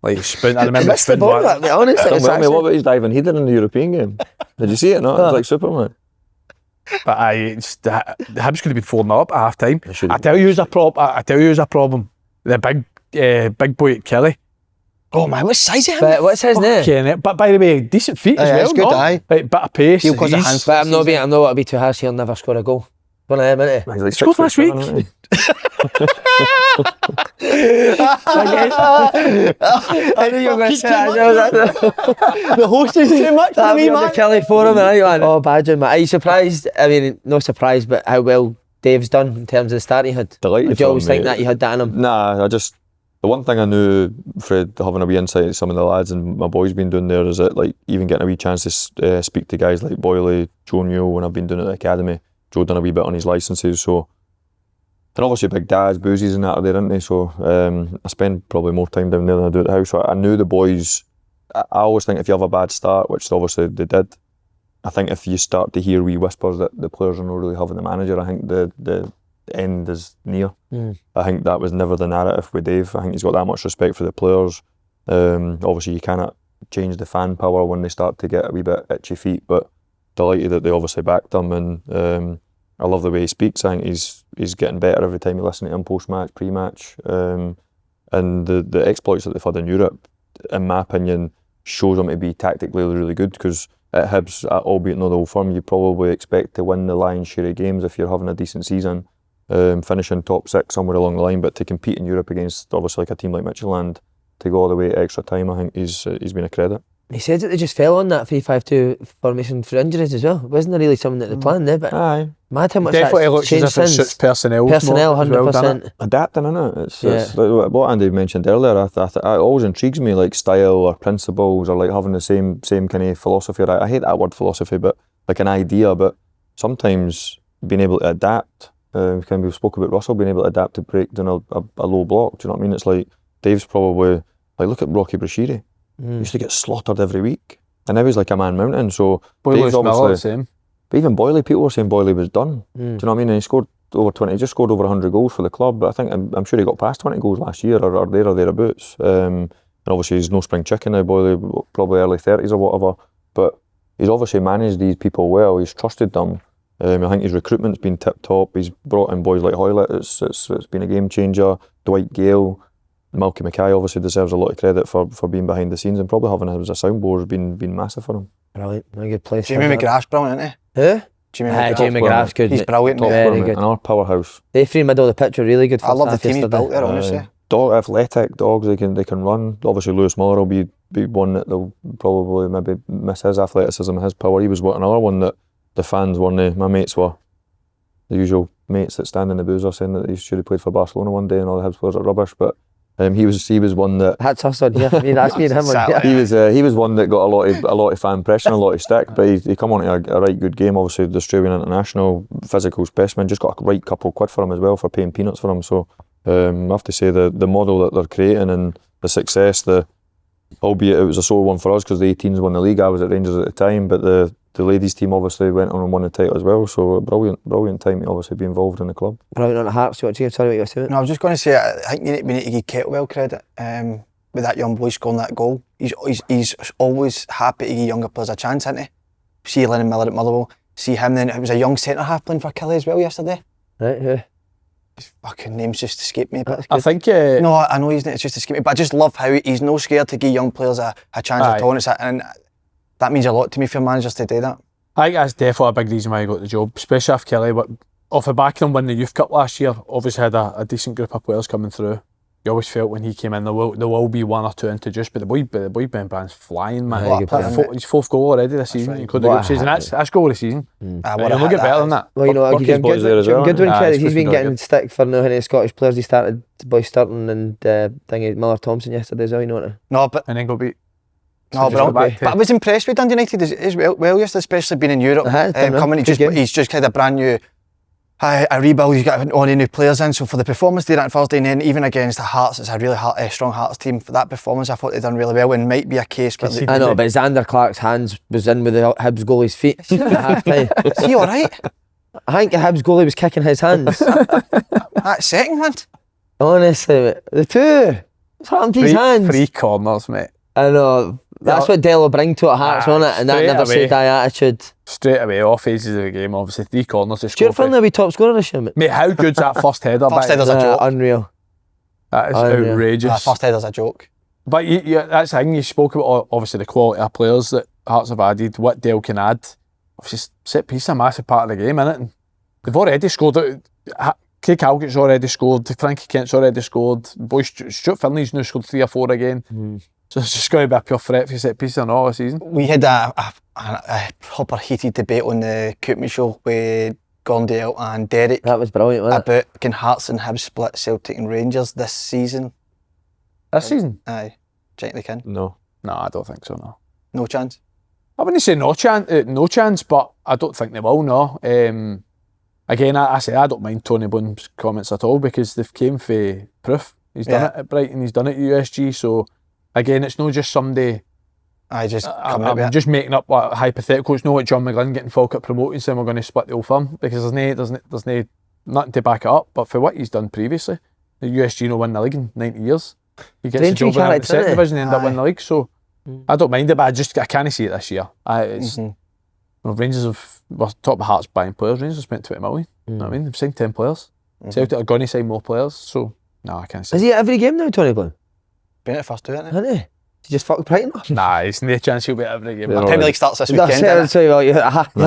like spoon. I remember Missed the spoon ball, one. mate, honestly. Don't it's tell me actually- what about his diving header in the European game? Did you see it? No, it was like Superman. But the Hibs could have been 4-0 up at half time. should I have. tell you, who's a problem. The big boy at Kelly. Oh man, what size is him? But what's his name? Fucking hell. But by the way, decent feet as Aye, well. it's good, no? aye. Like, bit of pace. He'll cause a He's- handful. But I'm not going to be too harsh. He'll never score a goal. One of them, innit? He's like Scored last 6'7", week. isn't he? I knew you were going to say that. The host is too much for me, man. Kelly for him, man. Oh, badger, man. Are you surprised? I mean, no surprised, but how well Dave's done in terms of the start he had? Delighted. Did you always think mate. that you had that in him? Nah, the one thing I knew, Fred, having a wee insight to some of the lads and my boys been doing there, is that like even getting a wee chance to speak to guys like Boyley, Joe Huel when I've been doing it at the academy. Joe done a wee bit on his licences, so. And obviously Big Dad's, Boozies and that are there, aren't they? So I spend probably more time down there than I do at the house. So I knew the boys. I always think if you have a bad start, which obviously they did, I think if you start to hear wee whispers that the players are not really having the manager, I think the end is near. I think that was never the narrative with Dave. I think he's got that much respect for the players. Obviously you cannot change the fan power when they start to get a wee bit itchy feet, but delighted that they obviously backed him, and I love the way he speaks. I think he's getting better every time you listen to him post-match, pre-match, and the exploits that they've had in Europe, in my opinion, shows them to be tactically really good, because at Hibs, albeit not the old firm, you probably expect to win the lion's share of games if you're having a decent season, finishing top 6 somewhere along the line, but to compete in Europe against obviously like a team like Midtjylland, to go all the way to extra time, I think he's been a credit. He said that they just fell on that 3-5-2 formation for injuries as well. Wasn't there really something that they planned there? But Aye. mad how much Definitely that's looks as changed if it since. suits personnel. Personnel, more as well, doesn't 100%. it? Adapting, innit? It's Yeah. like what Andy mentioned earlier. It always intrigues me, like style or principles, or like having the same kind of philosophy. I hate that word philosophy, but like an idea. But sometimes being able to adapt. We spoke about Russell being able to adapt to break down a low block. Do you know what I mean? It's like Dave's probably like, look at Rocky Brasheary. He used to get slaughtered every week, and now he's like a man mountain. So Dave's Miller, obviously the same. But even Boyley, people were saying Boyley was done. Do you know what I mean? And he scored over 20. He just scored over 100 goals for the club. But I think I'm sure he got past 20 goals last year, or there or thereabouts. And obviously he's no spring chicken now. Boyley probably early 30s or whatever. But he's obviously managed these people well. He's trusted them. I think his recruitment's been tip top. He's brought in boys like Huel. It's been a game changer. Dwight Gale, Malky Mackay obviously deserves a lot of credit for being behind the scenes, and probably having him as a soundboard has been massive for him. Brilliant. A good place. Jamie McGrath's brilliant, isn't he? Who? Jamie McGrath. Jamie McGrath's good. He's brilliant, Top mate. Very player, good. Another powerhouse. They three middle of the pitch were really good. I love the first half team he's yesterday. built there, honestly. Dog athletic dogs, they can run. Obviously Lewis Muller will be one that they'll probably maybe miss his athleticism, his power. He was another one that the fans weren't. My mates were the usual mates that stand in the boozer saying that he should have played for Barcelona one day and all the Hibs players are rubbish, but he was one that That's us on here. I mean, that's me and him on here. he was one that got a lot of fan pressure and a lot of stick, but he come on to a right good game. Obviously the Australian international physical specimen, just got a right couple quid for him as well for paying peanuts for him. So I have to say the model that they're creating and the success, albeit it was a sore one for us because the 18s won the league. I was at Rangers at the time, but the ladies team obviously went on and won the title as well. So a brilliant time to obviously be involved in the club. Brilliant on the Hearts. Sorry, what you were saying? No, I was just going to say, I think we need to give Kettlewell credit with that young boy scoring that goal. He's always happy to give younger players a chance, isn't he? See Lennon Miller at Motherwell, see him then. It was a young centre half playing for Kelly as well yesterday. Right, yeah. His fucking name's just escaped me. But I think... no, I know his name, it's just escaped me. But I just love how he's no scared to give young players a chance at all. And that means a lot to me for managers to do that. I think that's definitely a big reason why he got the job, especially if Kelly, off the back of him winning the Youth Cup last year, obviously had a decent group of players coming through. You always felt when he came in there will be one or two introduced, but the boy Ben Brand's flying, man. Yeah, good player. His fourth goal already this season, right. including the group season. That's goal of the season. What He'll not get better than that. Well, you know, Bucky's boys there as well, Goodwin aren't credit. they? He's been Supposed to be getting good. stick for no any Scottish players. He started by Sturton and Miller Thomson yesterday as well. You know what? No, but And then go beat. No, just go back but I was impressed with Dundee United as well yesterday, especially being in Europe. Coming, he's just kind of brand new. A rebuild. He's got all the new players in. So for the performance they did on Thursday, and then even against the Hearts, it's a really strong Hearts team. For that performance, I thought they done really well, and might be a case. But I know, but Xander Clark's hands was in with the Hibs goalie's feet at half time. Is he all right? I think the Hibs goalie was kicking his hands. That second one. Honestly, the two. What's happened to his hands? Three corners, mate. I know. That's what Dell will bring to a Hearts, won't it? And that straight never away. say die attitude. Straight away, all phases of the game, obviously. Three corners to Stuart score. Finn will be top scorer this year, mate. Mate, how good's that first header? First header's a joke. Unreal. That is Unreal. outrageous. First header's a joke. But that's the thing, you spoke about obviously the quality of players that Hearts have added, what Dale can add. Obviously, set piece is a massive part of the game, isn't it? They've already scored. Craig Halkett's already scored. Frankie Kent's already scored. Boy, Stuart Finley's now scored 3 or 4 again. So it's just going to be a pure threat for set pieces and all this season. We had a proper heated debate on the Koopman show with Gondale and Derek. That was brilliant, wasn't it? About can Hearts and Hibs split Celtic and Rangers this season? This season? Aye. Do you think they can? No. No, I don't think so, no. No chance? I wouldn't say no chance, but I don't think they will, no. Again, I say I don't mind Tony Bloom's comments at all because they've came for proof. He's done it at Brighton, he's done it at USG, so again, it's not just somebody... I just I'm just making up what hypothetical. It's not like John McGlynn getting Falkirk promoted saying we're going to split the old firm because there's nothing to back it up. But for what he's done previously, the USG no win the league in 90 years. He gets the job in the second division and end up winning the league. So I don't mind it, but I can't see it this year. Rangers were top of Hearts buying players. Rangers have spent 20 million. You know what I mean? They've signed 10 players. Celtic are going to sign more players. So no, I can't see. Is he at every game now, Tony Bloom? Been at the first two, isn't he? Hasn't he? He just fucked Brighton off. Nah, it's no chance he'll be at every game. Premier League starts this That's weekend. it, so you'll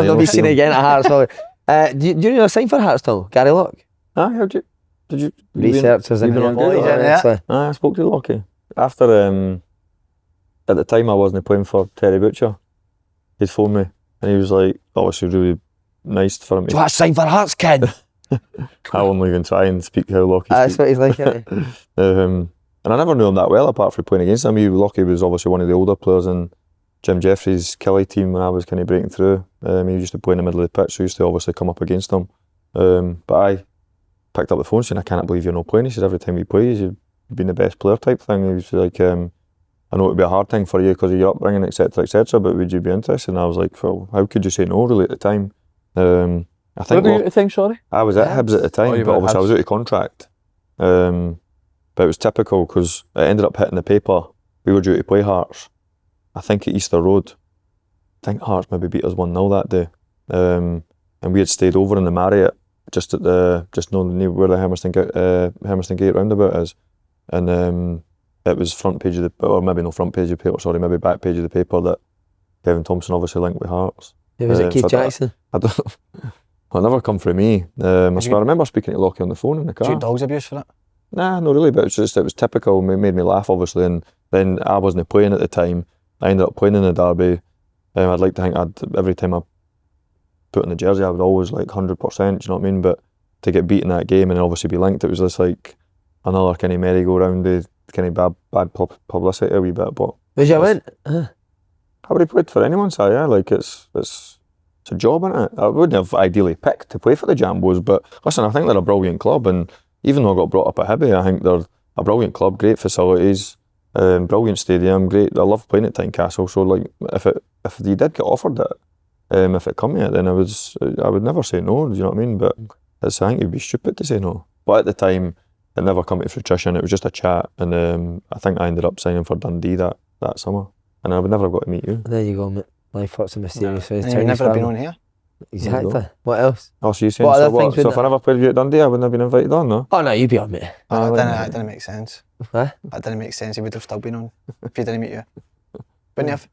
not be seen again at Hearts. Do you know a sign for Hearts still? Gary Locke? Did you Researchers in here. I spoke to Lockie. After, at the time I wasn't playing for Terry Butcher, he'd phoned me and he was like, obviously really nice for him. Do you want to sign for Hearts, kid? I won't even try and speak how Lockie That's what he's like, isn't he? And I never knew him that well apart from playing against him. Lockie was obviously one of the older players in Jim Jeffries' Kelly team when I was kind of breaking through. He used to play in the middle of the pitch, so I used to obviously come up against him. But I picked up the phone saying, I can't believe you're not playing. He said, every time you play, you've been the best player type thing. He was like, I know it would be a hard thing for you because of your upbringing, etc., but would you be interested? And I was like, well, how could you say no really at the time? I think. Where were you at the time, sorry? I was at Hibs at the time, but obviously I was out of contract. But it was typical because it ended up hitting the paper. We were due to play Hearts, I think at Easter Road. I think Hearts maybe beat us 1-0 that day. And we had stayed over in the Marriott, just at where the Hermiston Gate roundabout is. And it was front page of the, or maybe no front page of the paper, sorry, maybe back page of the paper that Kevin Thomson obviously linked with Hearts. Was it Keith so Jackson? I don't know. It never come from me. I remember speaking to Lockie on the phone in the car. Did you dogs abuse for it? Nah, not really, but it was typical. It made me laugh, obviously, and then I wasn't playing at the time. I ended up playing in the derby. I'd like to think every time I put in the jersey, I would always like 100%, do you know what I mean? But to get beat in that game and obviously be linked, it was just like another kind of merry-go-round, kind of bad publicity a wee bit. But was you win? I would have played for anyone, so yeah, like it's a job, isn't it? I wouldn't have ideally picked to play for the Jambos, but listen, I think they're a brilliant club, and even though I got brought up at Hibby, I think they're a brilliant club, great facilities, brilliant stadium, great. I love playing at Tynecastle, so like if you did get offered it, if it come to it, then I would never say no, do you know what I mean? But I think it'd be stupid to say no. But at the time, it never come to fruition, it was just a chat, and I think I ended up signing for Dundee that summer, and I would never have got to meet you. There you go, mate. Life thoughts and mysterious. And you've never been on here? Exactly. What else? Oh, so you're saying, so if I never played with you at Dundee, I wouldn't have been invited on, no? Oh no, you'd be on, mate. That didn't make sense. Huh? That didn't make sense. He would have still been on if he didn't meet you. Wouldn't you have?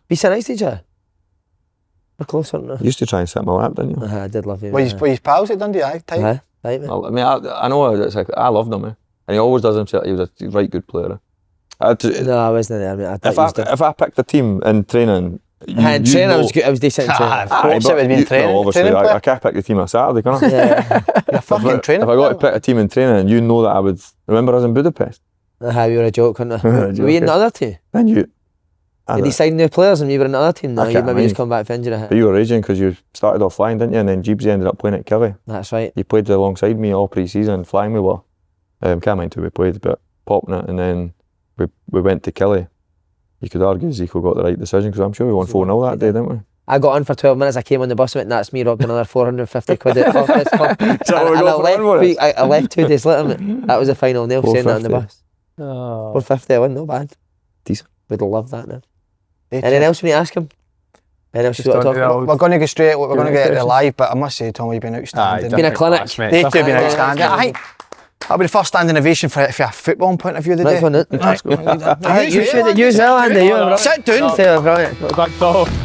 Be so nice to each other. We're close, aren't we? You used to try and sit in my lap, didn't you? I did love you. Were you pals at Dundee? Aye, tight. Right, mate. I mean, I know it's like, I loved him, and he always does himself. He was a right good player. No, I wasn't there, mate. If I picked a team in training, training, I was decent in training. Of course, it would have been training. No, obviously, I can't pick the team on Saturday, can I? Yeah. You're fucking training. If I got to pick a team in training, and you know that I would remember us in Budapest. We were a joke, weren't we? Were we in the other team? And you. Did he sign new players and we were in the other team? No, you maybe just come back for injury. But you were raging because you started off flying, didn't you? And then Jeebsy ended up playing at Kelly. That's right. You played alongside me all pre-season, flying we were. Can't mind who we played, but popping it, and then we went to Kelly. You could argue Zico got the right decision because I'm sure we won 4-0 that day, didn't we? I got on for 12 minutes, I came on the bus and went, that's me robbed another 450 quid at Clubhouse Club. I left 2 days later, mate. That was the final nail, saying that on the bus. 450, I won, not bad. Decent. Would love that now. Anything else we need to ask him? Anything else you want to talk about? We're going to go straight, we're going to get it live, but I must say, Tom, you've been outstanding. It's been a clinic. They two have been outstanding. I think that'll be the first standing ovation for a football point of view of the day. Next one, you as well, Andy. Sit down.